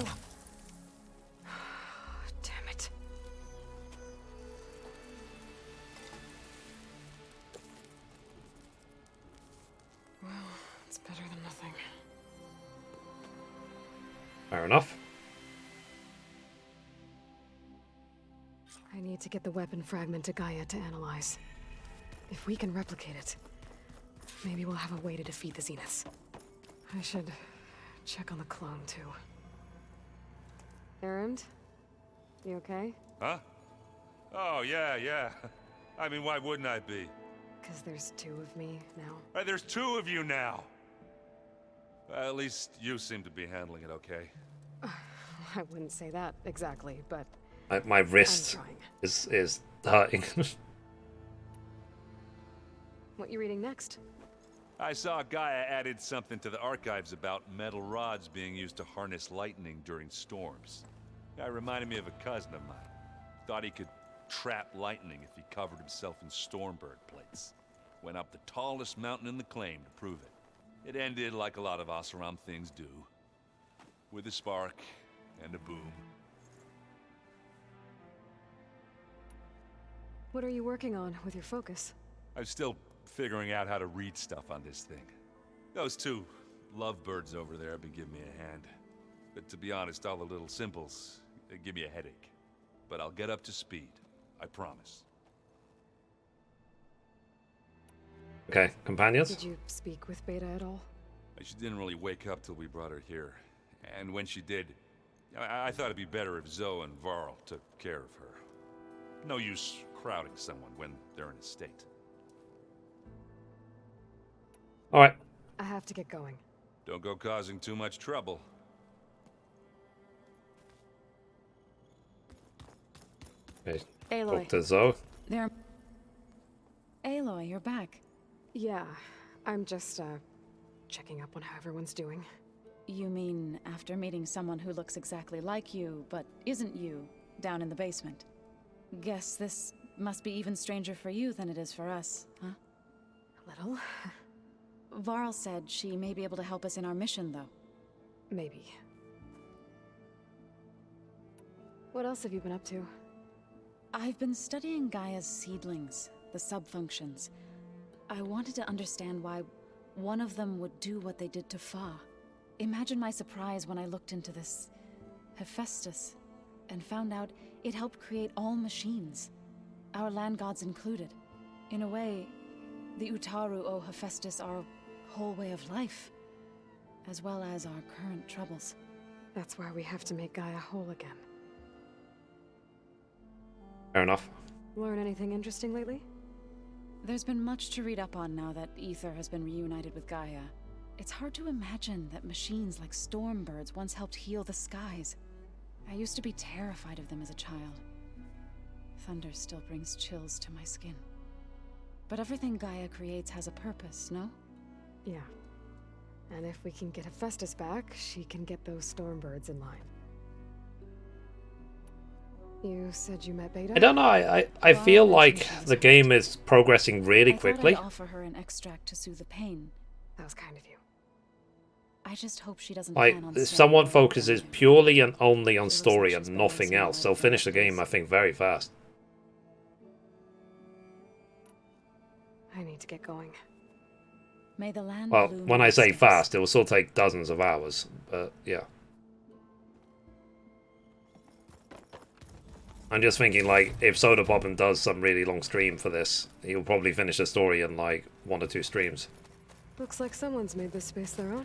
Damn it. Well, it's better than nothing. Fair enough. I need to get the weapon fragment to Gaia to analyze. If we can replicate it, maybe we'll have a way to defeat the Zeniths. I should check on the clone, too. Erend? You okay? Huh? Oh, yeah. I mean, why wouldn't I be? Because there's two of me now. There's two of you now! At least you seem to be handling it okay. I wouldn't say that exactly, but... My wrist is hurting. What you reading next? I saw Gaia added something to the archives about metal rods being used to harness lightning during storms. That reminded me of a cousin of mine. Thought he could trap lightning if he covered himself in stormbird plates. Went up the tallest mountain in the claim to prove it. It ended like a lot of Oseram things do. With a spark and a boom. What are you working on with your focus? I'm still figuring out how to read stuff on this thing. Those two lovebirds over there have been giving me a hand. But to be honest, all the little symbols, they give me a headache. But I'll get up to speed. I promise. Okay, companions? Did you speak with Beta at all? She didn't really wake up till we brought her here. And when she did, I thought it'd be better if Zoe and Varl took care of her. No use crowding someone when they're in a state. Alright. I have to get going. Don't go causing too much trouble. Okay. Aloy. Talk to Zoe. There. Aloy, you're back. Yeah, I'm just, checking up on how everyone's doing. You mean after meeting someone who looks exactly like you, but isn't you, down in the basement? Guess this must be even stranger for you than it is for us, huh? A little. Varl said she may be able to help us in our mission, though. Maybe. What else have you been up to? I've been studying Gaia's seedlings, the subfunctions. I wanted to understand why one of them would do what they did to Fa. Imagine my surprise when I looked into this Hephaestus and found out it helped create all machines, our land gods included. In a way, the Utaru owe Hephaestus our whole way of life, as well as our current troubles. That's why we have to make Gaia whole again. Fair enough. Learn anything interesting lately? There's been much to read up on now that Aether has been reunited with Gaia. It's hard to imagine that machines like stormbirds once helped heal the skies. I used to be terrified of them as a child. Thunder still brings chills to my skin. But everything Gaia creates has a purpose, no? Yeah. And if we can get Hephaestus back, she can get those Stormbirds in line. You said you met Beta? I don't know. I feel like the game is progressing really quickly. I'd offer her an extract to soothe the pain. That was kind of you. I just hope she doesn't Like, plan on if staying someone away focuses from purely and only on story and nothing else, they'll finish the game, I think, very fast. I need to get going. May the land Well, bloom when in I our say steps. fast, it will still take dozens of hours, but yeah. I'm just thinking, like, if Soda Bobbin does some really long stream for this, he'll probably finish the story in, like, 1 or 2 streams. Looks like someone's made this space their own.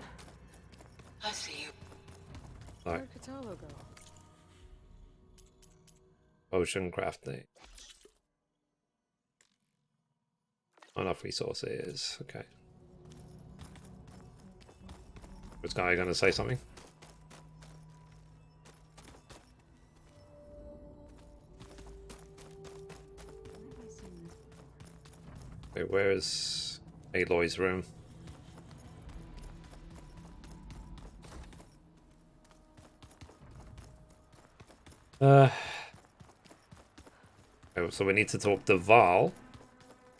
I see you. Alright. Where'd Katalo go? Ocean crafting. Enough resources. Okay. Was Guy gonna say something? Wait, where is Aloy's room? Oh, so we need to talk to Val,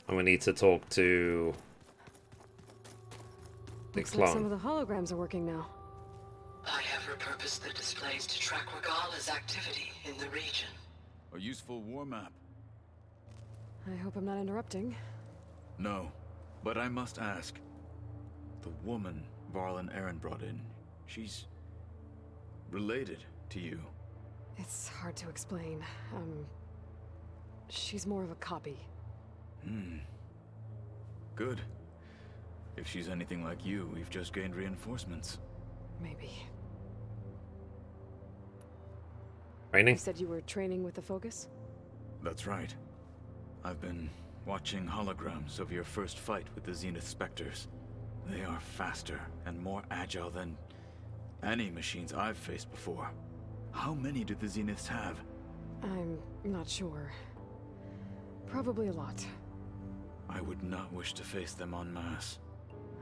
and we need to talk to the Looks like some clone. of the holograms are working now. I have repurposed the displays to track Regala's activity in the region. A useful war map. I hope I'm not interrupting. No, but I must ask. The woman Varl and Aaron brought in, she's related to you. It's hard to explain. She's more of a copy. Good. If she's anything like you, we've just gained reinforcements. Maybe. Training? You said you were training with the Focus? That's right. I've been watching holograms of your first fight with the Zenith Spectres. They are faster and more agile than any machines I've faced before. How many do the Zeniths have? I'm not sure. Probably a lot. I would not wish to face them en masse.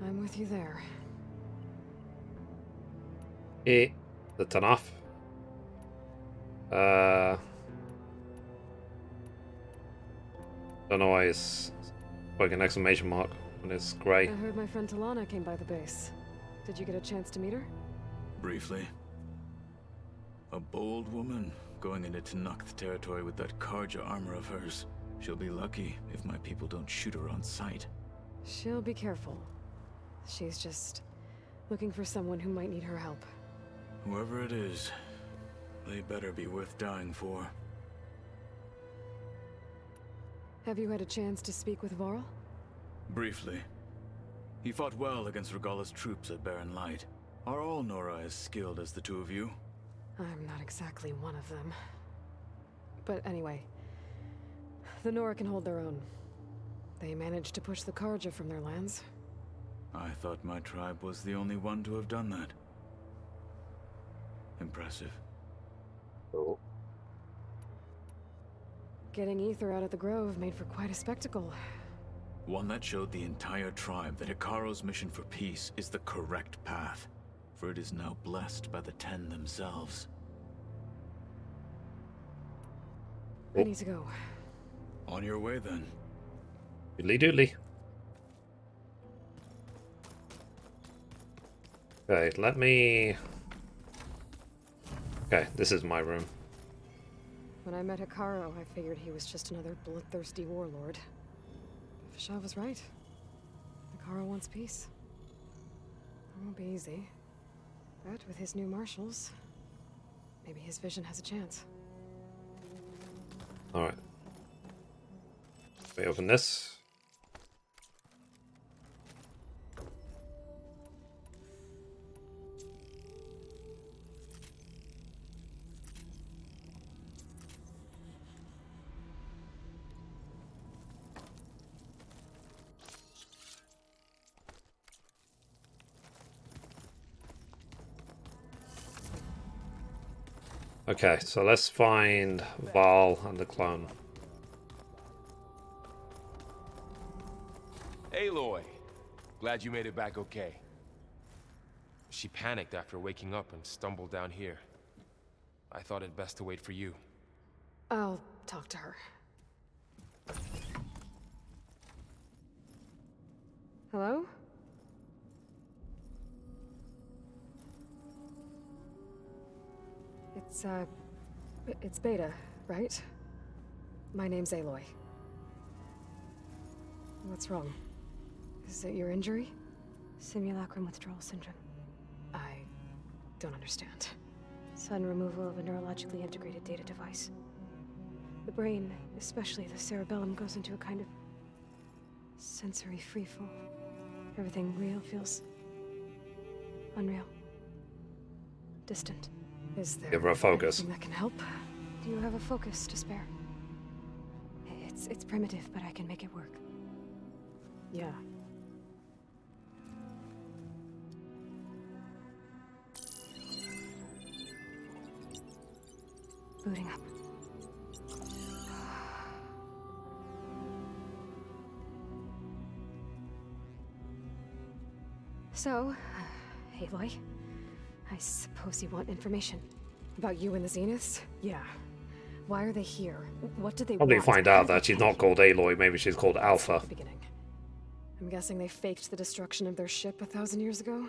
I'm with you there. The Tanaf. Don't know why it's like an exclamation mark when it's grey. I heard my friend Talana came by the base. Did you get a chance to meet her? Briefly. A bold woman going into Tanakh territory with that Karja armor of hers. She'll be lucky if my people don't shoot her on sight. She'll be careful. She's just looking for someone who might need her help. Whoever it is, they better be worth dying for. Have you had a chance to speak with Varl? Briefly. He fought well against Regala's troops at Barren Light. Are all Nora as skilled as the two of you? I'm not exactly one of them. But anyway, the Nora can hold their own. They managed to push the Karja from their lands. I thought my tribe was the only one to have done that. Impressive. Oh. Getting Ether out of the Grove made for quite a spectacle. One that showed the entire tribe that Hikaru's mission for peace is the correct path, for it is now blessed by the Ten themselves. I need to go. On your way, then. Doodly doodly. Okay, let me... Okay, this is my room. When I met Hikaru, I figured he was just another bloodthirsty warlord. Fashaw was right. Hikaru wants peace. It won't be easy. But with his new marshals, maybe his vision has a chance. Alright. Let me open this. Okay, so let's find Val and the clone. Glad you made it back okay. She panicked after waking up and stumbled down here. I thought it best to wait for you. I'll talk to her. Hello? It's Beta, right? My name's Aloy. What's wrong? Is it your injury? Simulacrum withdrawal syndrome. I don't understand. Sudden removal of a neurologically integrated data device. The brain, especially the cerebellum, goes into a kind of sensory freefall. Everything real feels unreal. Distant. Is there Give her a focus. anything that can help? Do you have a focus to spare? It's primitive, but I can make it work. Yeah. Booting up. So, Aloy, I suppose you want information. About you and the Zeniths? Yeah. Why are they here? What do they Probably want? find out that she's not called Aloy, maybe she's called Alpha. Beginning. I'm guessing they faked the destruction of their ship 1,000 years ago?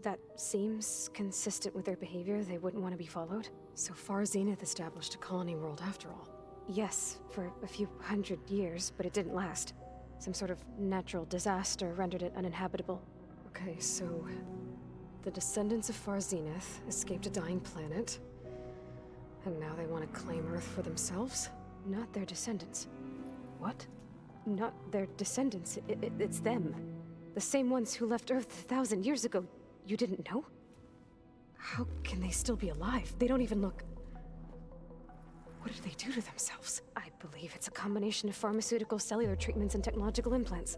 That seems consistent with their behavior. They wouldn't want to be followed. So far, Zenith established a colony world after all. Yes, for a few hundred years, but it didn't last. Some sort of natural disaster rendered it uninhabitable. Okay, so the descendants of Far Zenith escaped a dying planet, and now they want to claim Earth for themselves? Not their descendants. What? Not their descendants. It's them. The same ones who left Earth 1,000 years ago. You didn't know? How can they still be alive? They don't even look... What did they do to themselves? I believe it's a combination of pharmaceutical, cellular treatments, and technological implants.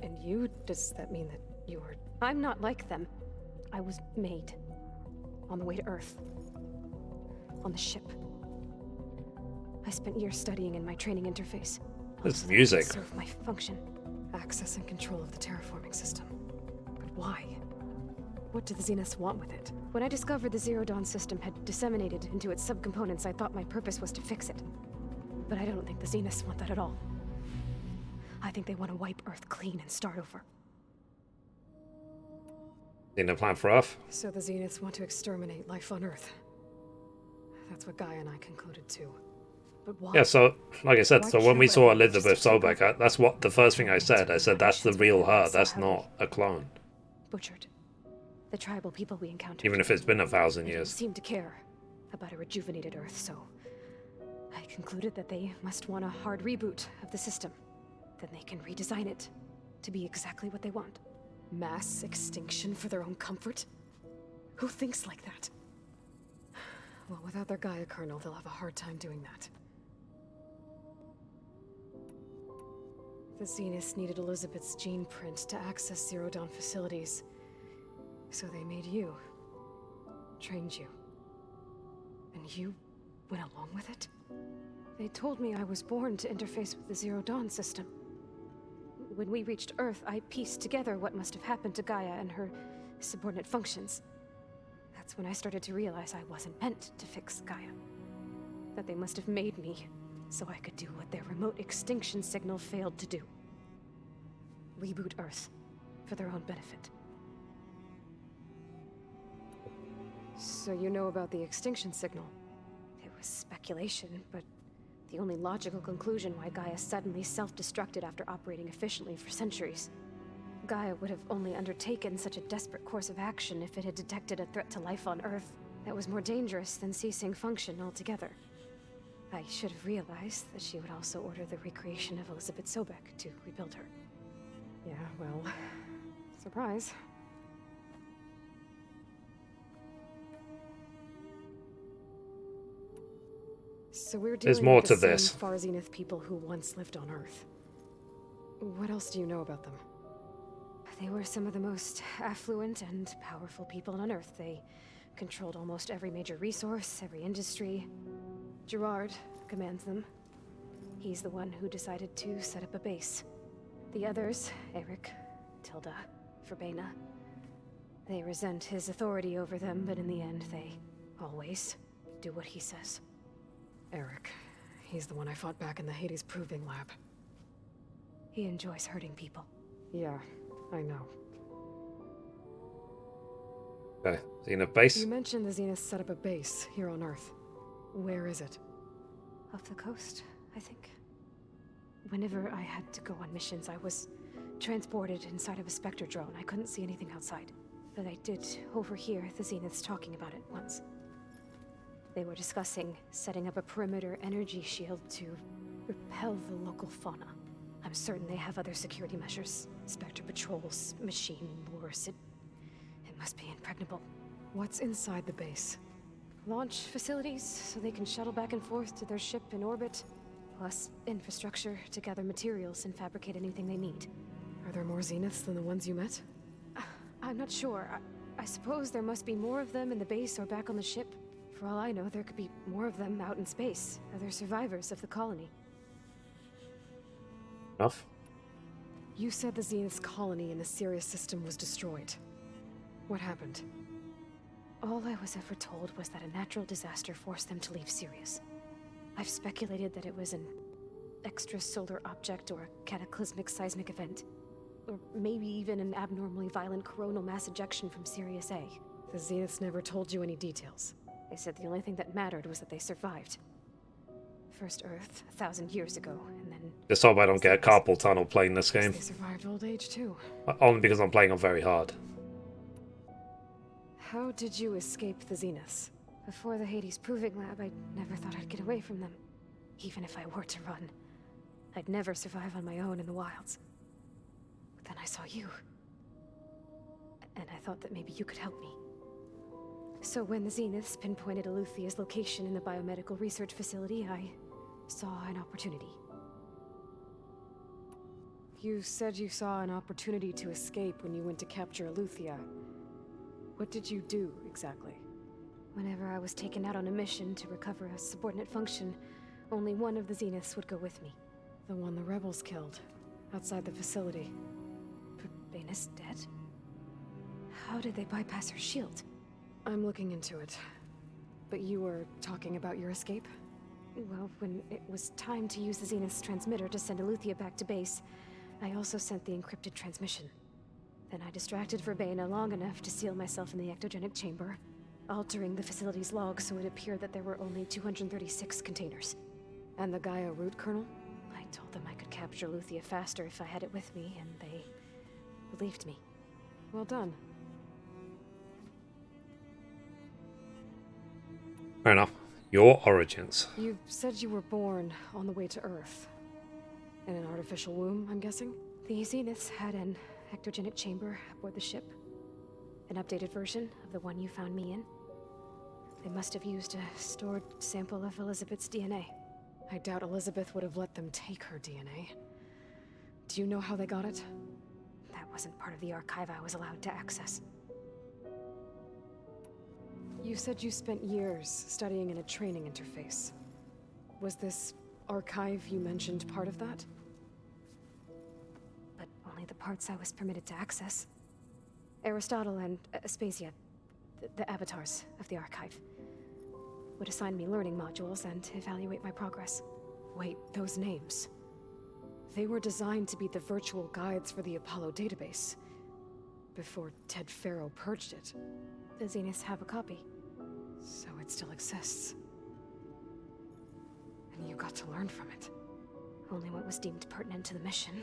And you? Does that mean that you were... I'm not like them. I was made. On the way to Earth. On the ship. I spent years studying in my training interface. It's music. Serve my function. Access and control of the terraforming system. But why? What do the Zeniths want with it? When I discovered the Zero Dawn system had disseminated into its subcomponents, I thought my purpose was to fix it. But I don't think the Zeniths want that at all. I think they want to wipe Earth clean and start over. In a plan for Earth? So the Zeniths want to exterminate life on Earth. That's what Gaia and I concluded too. But why? Yeah, so, like I said, so when we saw Elizabeth Sobek, that's what the first thing I said. I said, that's the real her, that's not a clone. Butchered. The tribal people we encountered. Even if it's been 1,000 They years. didn't seem to care about a rejuvenated Earth, so I concluded that they must want a hard reboot of the system. Then they can redesign it to be exactly what they want. Mass extinction for their own comfort? Who thinks like that? Well, without their Gaia kernel, they'll have a hard time doing that. The Zeniths needed Elizabeth's gene print to access Zero Dawn facilities. So they made you. Trained you. And you went along with it? They told me I was born to interface with the Zero Dawn system. When we reached Earth, I pieced together what must have happened to Gaia and her subordinate functions. That's when I started to realize I wasn't meant to fix Gaia. That they must have made me so I could do what their remote extinction signal failed to do. Reboot Earth for their own benefit. So you know about the extinction signal? It was speculation, but the only logical conclusion why Gaia suddenly self-destructed after operating efficiently for centuries. Gaia would have only undertaken such a desperate course of action if it had detected a threat to life on Earth that was more dangerous than ceasing function altogether. I should have realized that she would also order the recreation of Elizabeth Sobek to rebuild her. Yeah, well, surprise. So we're There's dealing more with to the same this. Far Zenith people who once lived on Earth. What else do you know about them? They were some of the most affluent and powerful people on Earth. They controlled almost every major resource, every industry. Gerard commands them. He's the one who decided to set up a base. The others, Eric, Tilda, for Bena. They resent his authority over them, but in the end, they always do what he says. Eric. He's the one I fought back in the Hades Proving Lab. He enjoys hurting people. Yeah, I know. Okay, Zenith base. You mentioned the Zenith set up a base here on Earth. Where is it? Off the coast, I think. Whenever I had to go on missions, I was transported inside of a Spectre drone. I couldn't see anything outside. But I did overhear the Zeniths talking about it once. They were discussing setting up a perimeter energy shield to repel the local fauna. I'm certain they have other security measures. Spectre patrols, machine wars. It must be impregnable. What's inside the base? Launch facilities, so they can shuttle back and forth to their ship in orbit. Plus infrastructure to gather materials and fabricate anything they need. Are there more Zeniths than the ones you met? I'm not sure. I suppose there must be more of them in the base or back on the ship. For all I know, there could be more of them out in space. Other survivors of the colony. Enough. You said the Zenith's colony in the Sirius system was destroyed. What happened? All I was ever told was that a natural disaster forced them to leave Sirius. I've speculated that it was an extrasolar object or a cataclysmic seismic event. Or maybe even an abnormally violent coronal mass ejection from Sirius A. The Zeniths never told you any details. They said the only thing that mattered was that they survived. First Earth, 1,000 years ago, and then... Just hope I don't get carpal tunnel playing this game. They survived old age too. Only because I'm playing on very hard. How did you escape the Zeniths? Before the Hades Proving Lab, I never thought I'd get away from them. Even if I were to run. I'd never survive on my own in the wilds. But then I saw you. And I thought that maybe you could help me. So when the Zeniths pinpointed Aluthia's location in the biomedical research facility, I saw an opportunity. You said you saw an opportunity to escape when you went to capture Aluthia. What did you do, exactly? Whenever I was taken out on a mission to recover a subordinate function, only one of the Zeniths would go with me. The one the rebels killed, outside the facility. But Bane's dead? How did they bypass her shield? I'm looking into it. But you were talking about your escape? Well, when it was time to use the Zenith's transmitter to send Aluthia back to base, I also sent the encrypted transmission. Then I distracted Verbena long enough to seal myself in the ectogenic chamber, altering the facility's log so it appeared that there were only 236 containers. And the Gaia root kernel? I told them I could capture Aluthia faster if I had it with me, and they believed me. Well done. Fair enough. Your origins. You said you were born on the way to Earth. In an artificial womb, I'm guessing? The Zeniths had an ectogenic chamber aboard the ship. An updated version of the one you found me in. They must have used a stored sample of Elizabeth's DNA. I doubt Elizabeth would have let them take her DNA. Do you know how they got it? That wasn't part of the archive I was allowed to access. You said you spent years studying in a training interface. Was this archive you mentioned part of that? But only the parts I was permitted to access. Aristotle and Aspasia, the avatars of the archive, would assign me learning modules and evaluate my progress. Wait, those names. They were designed to be the virtual guides for the Apollo database, before Ted Faro purged it. The Zeniths have a copy. So it still exists. And you got to learn from it. Only what was deemed pertinent to the mission.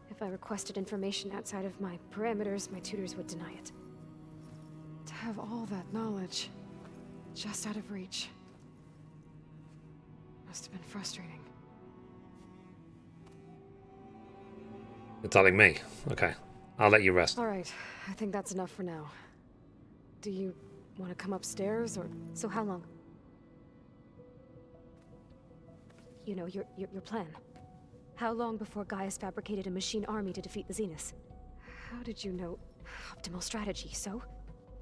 If I requested information outside of my parameters, my tutors would deny it. To have all that knowledge, just out of reach, must have been frustrating. You're telling me. Okay. I'll let you rest. All right. I think that's enough for now. Do you want to come upstairs, or... So how long? You know, your plan. How long before Gaius fabricated a machine army to defeat the Zeniths? How did you know? Optimal strategy, so?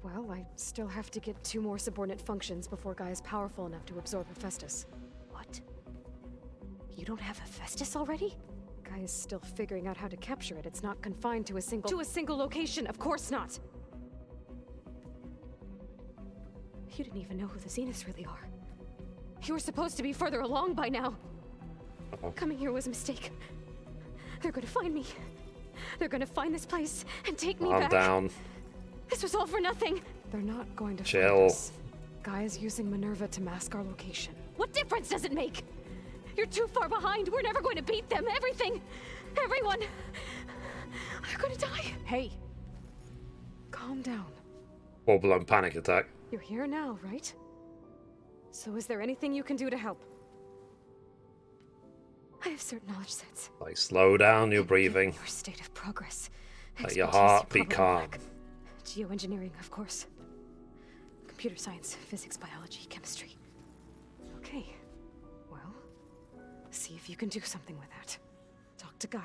Well, I still have to get 2 more subordinate functions before Gaia's powerful enough to absorb Hephaestus. What? You don't have Hephaestus already? Gaia's still figuring out how to capture it. It's not confined to a single location. Of course not. You didn't even know who the Zeniths really are. You were supposed to be further along by now. Coming here was a mistake. They're gonna find me. They're gonna find this place and take me back. Calm down. This was all for nothing. They're not going to Chill. find us. Gaia's using Minerva to mask our location. What difference does it make? You're too far behind. We're never going to beat them. Everything, everyone, are gonna die. Hey, calm down. Full-blown panic attack. You're here now, right? So is there anything you can do to help? I have certain knowledge sets. Like, slow down your breathing. Your state of progress. Let your heart be calm. Geoengineering, of course. Computer science, physics, biology, chemistry. Okay. Well, see if you can do something with that. Talk to Gaia.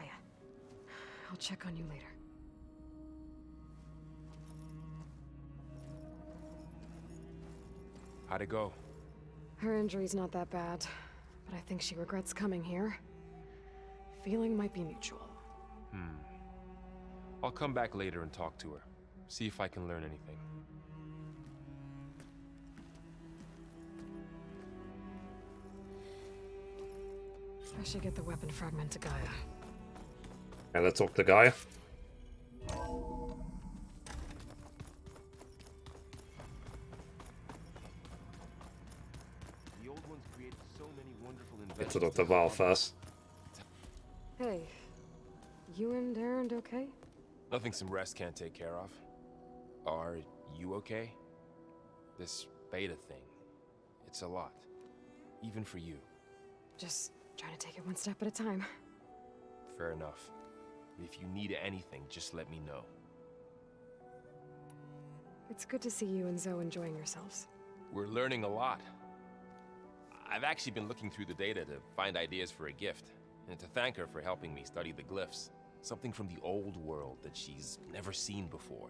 I'll check on you later. How'd it go? Her injury's not that bad, but I think she regrets coming here. Feeling might be mutual. I'll come back later and talk to her. See if I can learn anything. I should get the weapon fragment to Gaia. Okay, let's talk to Gaia. The old ones created so many wonderful Get inventions. to Dr. Val first. Hey, you and Aaron okay? Nothing some rest can't take care of. Are you okay? This beta thing, it's a lot. Even for you. Just trying to take it one step at a time. Fair enough. If you need anything, just let me know. It's good to see you and Zoe enjoying yourselves. We're learning a lot. I've actually been looking through the data to find ideas for a gift, and to thank her for helping me study the glyphs. Something from the old world that she's never seen before.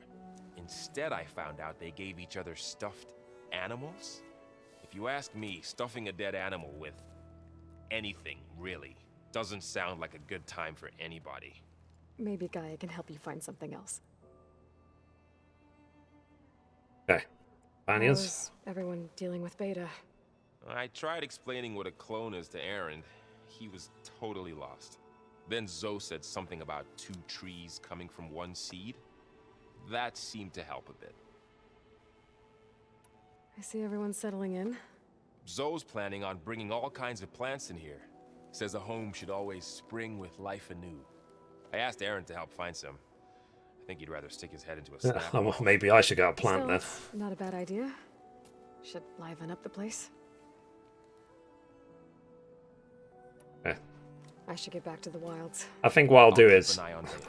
Instead, I found out they gave each other stuffed animals. If you ask me, stuffing a dead animal with anything, really, doesn't sound like a good time for anybody. Maybe Gaia can help you find something else. Okay. Spaniards? How's everyone dealing with Beta? I tried explaining what a clone is to Aaron. He was totally lost. Then Zoe said something about 2 trees coming from 1 seed. That seemed to help a bit. I see everyone settling in. Zoe's planning on bringing all kinds of plants in here. Says a home should always spring with life anew. I asked Aaron to help find some. I think he'd rather stick his head into a snap. Well, maybe I should go plant then. Not a bad idea. Should liven up the place. Okay. I should get back to the wilds. I think what I'll do is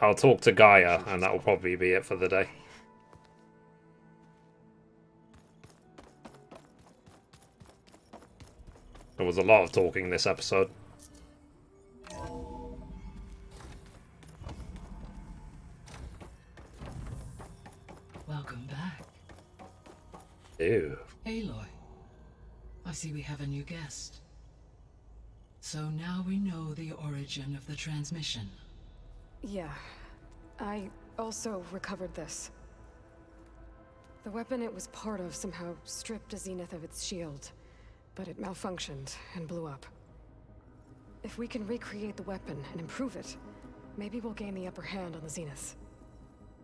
I'll talk to Gaia, and that will probably be it for the day. There was a lot of talking this episode. Welcome back. Ew. Aloy. I see we have a new guest. So now we know the origin of the transmission. Yeah. I also recovered this. The weapon it was part of somehow stripped a Zenith of its shield, but it malfunctioned and blew up. If we can recreate the weapon and improve it, maybe we'll gain the upper hand on the Zeniths.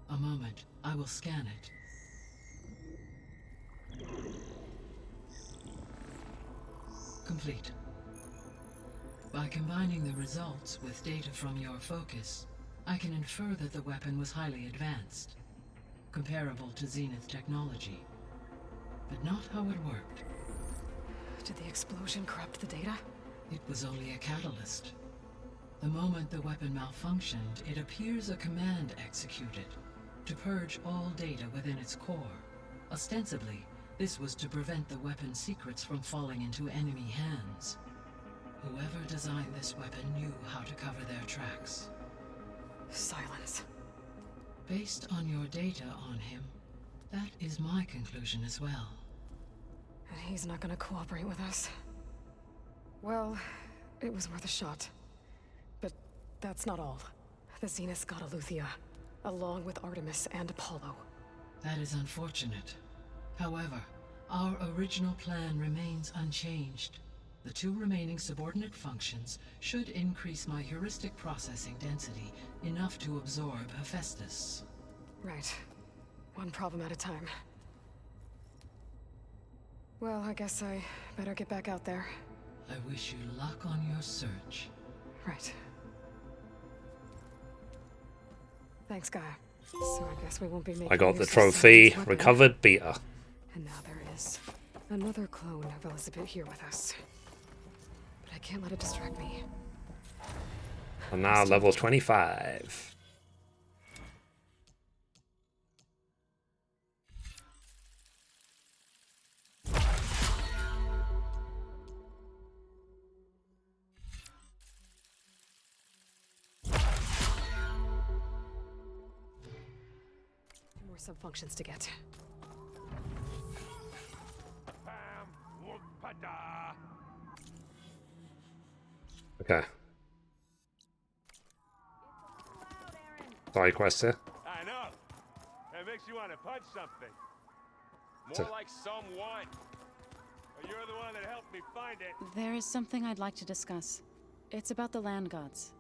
A moment. I will scan it. Complete. By combining the results with data from your focus, I can infer that the weapon was highly advanced, comparable to Zenith technology, but not how it worked. Did the explosion corrupt the data? It was only a catalyst. The moment the weapon malfunctioned, it appears a command executed to purge all data within its core. Ostensibly, this was to prevent the weapon's secrets from falling into enemy hands. Whoever designed this weapon knew how to cover their tracks. Silence. Based on your data on him, that is my conclusion as well. And he's not gonna cooperate with us. Well, it was worth a shot. But that's not all. The Zenith's got Eleuthia, along with Artemis and Apollo. That is unfortunate. However, our original plan remains unchanged. The 2 remaining subordinate functions should increase my heuristic processing density enough to absorb Hephaestus. Right. One problem at a time. Well, I guess I better get back out there. I wish you luck on your search. Right. Thanks, Gaia. So I guess we won't be making I got the use of trophy, Simon's weapon. recovered beta. And now there is another clone of Elizabeth here with us. But I can't let it distract me. And now level 25. More sub-functions to get. Okay. Side quest here. I know. That makes you want to punch something. More like someone. You're the one that helped me find it. There is something I'd like to discuss. It's about the land gods.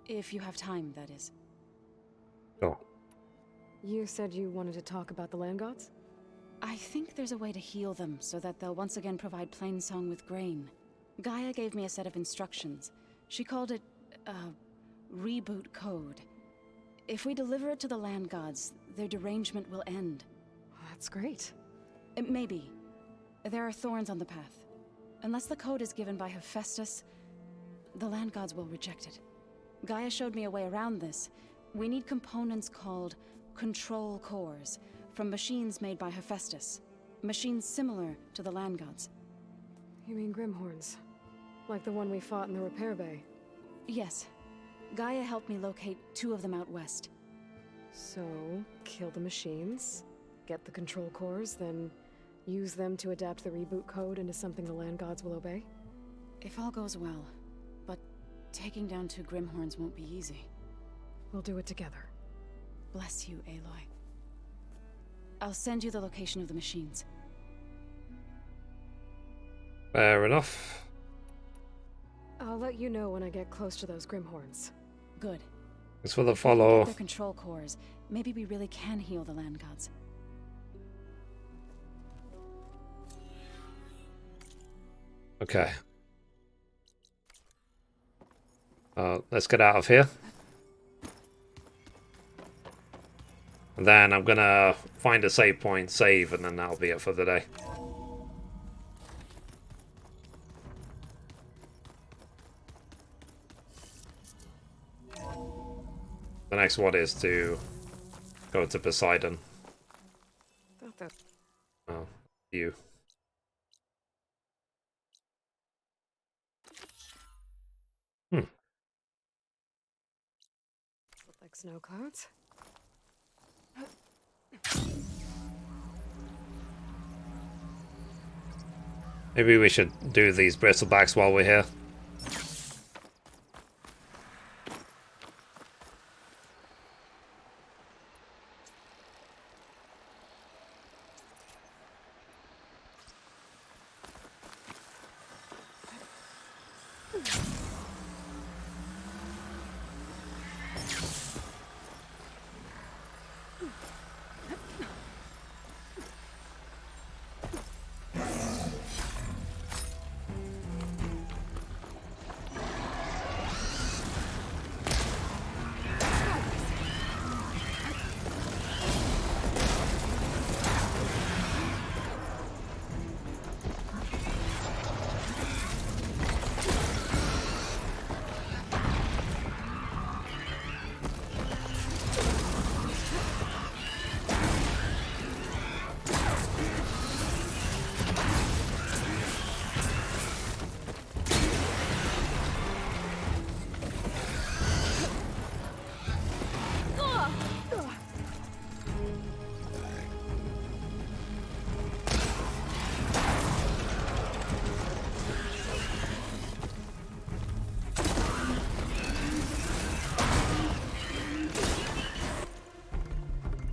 If you have time, that is. Oh. You said you wanted to talk about the land gods? I think there's a way to heal them so that they'll once again provide plainsong with grain. Gaia gave me a set of instructions. She called it a reboot code. If we deliver it to the land gods, their derangement will end. That's great. Maybe. There are thorns on the path. Unless the code is given by Hephaestus, the land gods will reject it. Gaia showed me a way around this. We need components called control cores from machines made by Hephaestus. Machines similar to the land gods. You mean Grimhorns? Like the one we fought in the repair bay? Yes. Gaia helped me locate 2 of them out west. So, kill the machines, get the control cores, then use them to adapt the reboot code into something the land gods will obey? If all goes well. But taking down 2 Grimhorns won't be easy. We'll do it together. Bless you, Aloy. I'll send you the location of the machines. Fair enough. I'll let you know when I get close to those Grimhorns. Good. It's for the If we follow. get their control cores, maybe we really can heal the land gods. Okay. Let's get out of here. And then I'm gonna find a save point, save, and then that'll be it for the day. The next one is to go to Poseidon. Oh, you. Look like snow clouds. Maybe we should do these bristlebacks while we're here.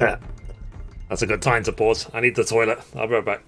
Yeah. That's a good time to pause. I need the toilet. I'll be right back.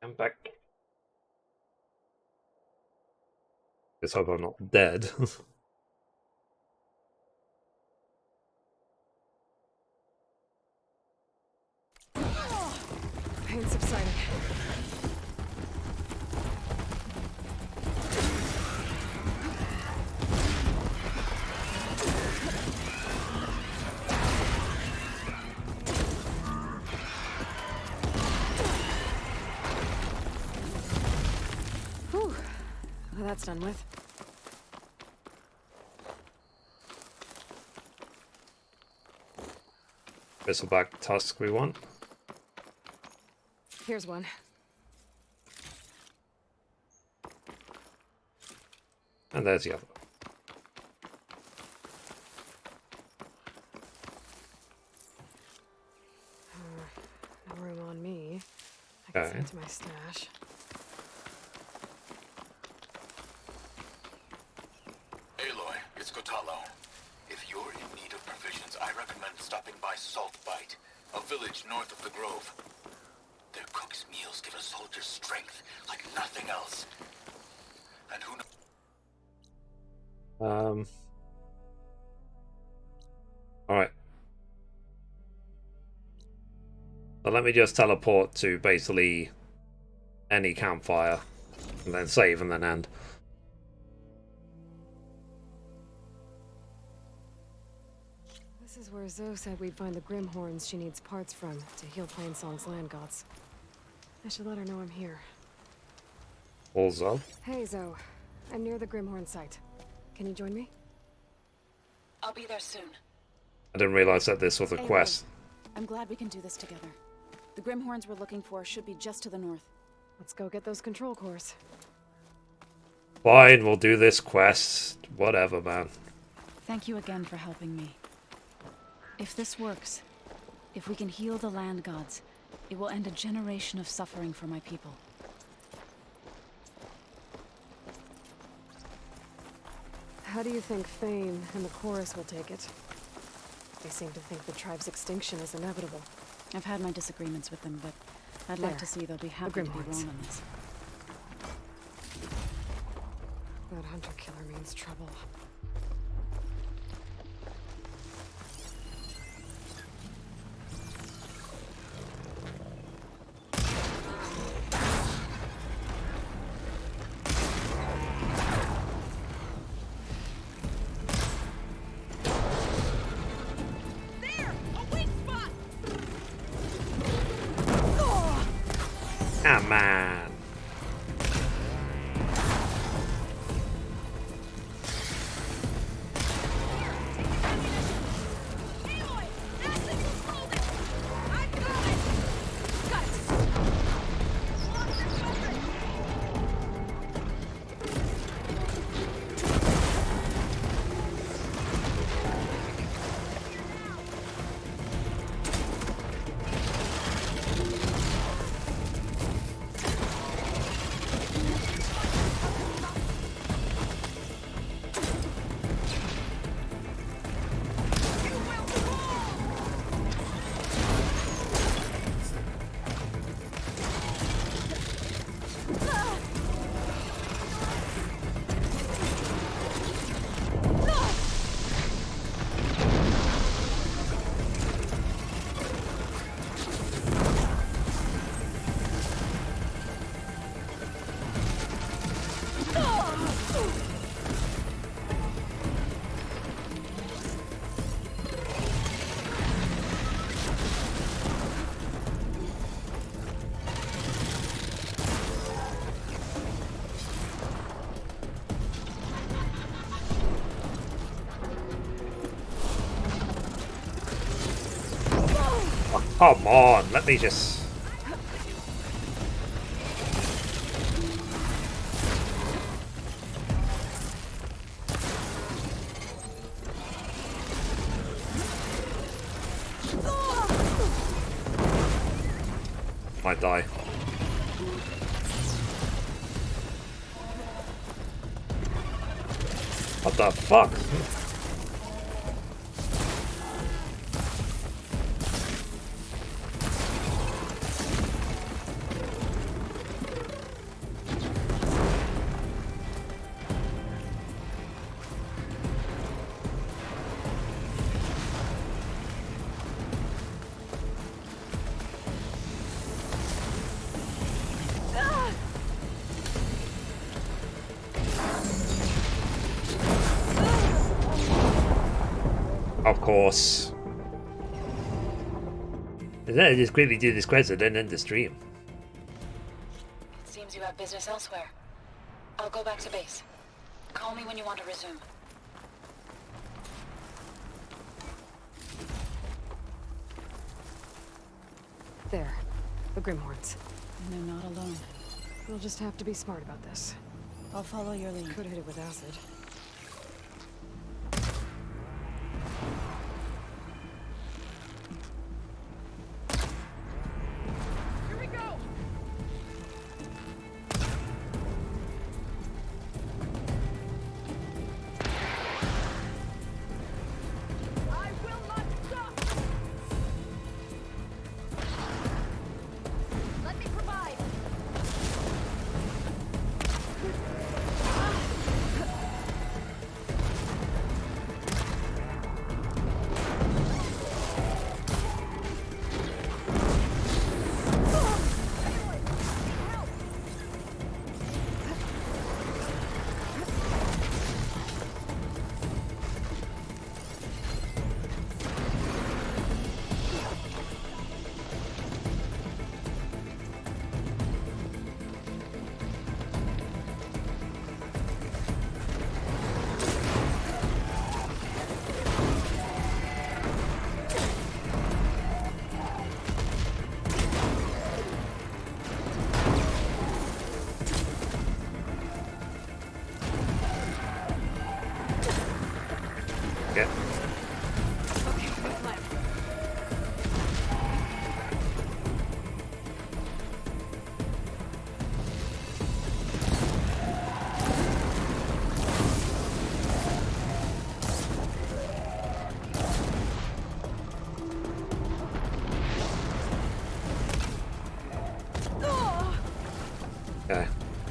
I'm back. Let's hope I'm not dead. Pain subsiding. Whew. Well, that's done with. Bristleback tusk we want. Here's one. And there's the other. No room on me. I can see into my stash. Aloy, it's Kotalo. If you're in need of provisions, I recommend stopping by Salt Bite, a village north of the Grove. Their cook's meals give a soldier strength like nothing else. And who knows? Alright. So let me just teleport to basically any campfire and then save and then end. This is where Zoe said we'd find the Grimhorns she needs parts from to heal Plainsong's land gods. I should let her know I'm here. Also. Hey, Zoe. I'm near the Grimhorn site. Can you join me? I'll be there soon. I didn't realize that this was a quest. I'm glad we can do this together. The Grimhorns we're looking for should be just to the north. Let's go get those control cores. Fine, we'll do this quest. Whatever, man. Thank you again for helping me. If this works, if we can heal the land gods, it will end a generation of suffering for my people. How do you think Thane and the chorus will take it? They seem to think the tribe's extinction is inevitable. I've had my disagreements with them, but I'd like to see they'll be happy to be wrong on this. That hunter-killer means trouble. Ah, man. Come on, let me just... Might die. What the fuck? Of course. And then I just quickly do this quest and then end the stream. It seems you have business elsewhere. I'll go back to base. Call me when you want to resume. There. The Grimhorns. And they're not alone. We'll just have to be smart about this. I'll follow your lead. Could hit it with acid.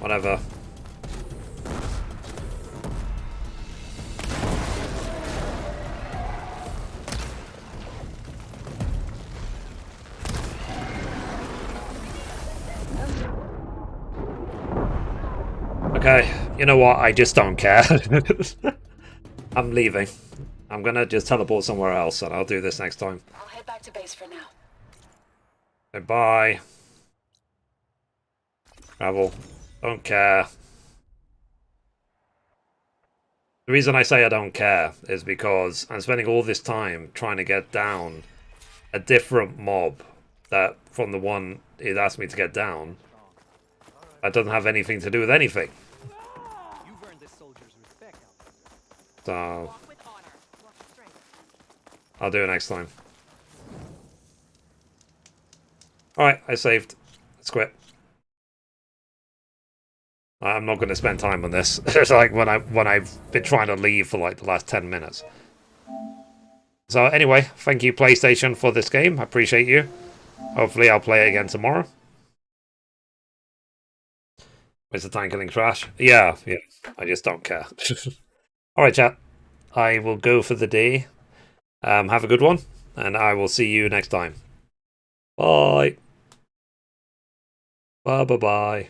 Whatever. Okay, you know what? I just don't care. I'm leaving. I'm gonna just teleport somewhere else, and I'll do this next time. I'll head back to base for now. Goodbye. Travel. Don't care. The reason I say I don't care is because I'm spending all this time trying to get down a different mob that from the one it asked me to get down. That doesn't have anything to do with anything. So I'll do it next time. Alright, I saved. Let's quit. I'm not going to spend time on this. It's like when I've been trying to leave for like the last 10 minutes. So anyway, thank you PlayStation for this game. I appreciate you. Hopefully I'll play it again tomorrow. Where's the time killing trash? Yeah. I just don't care. Alright, chat. I will go for the day. Have a good one, and I will see you next time. Bye. Bye. Bye.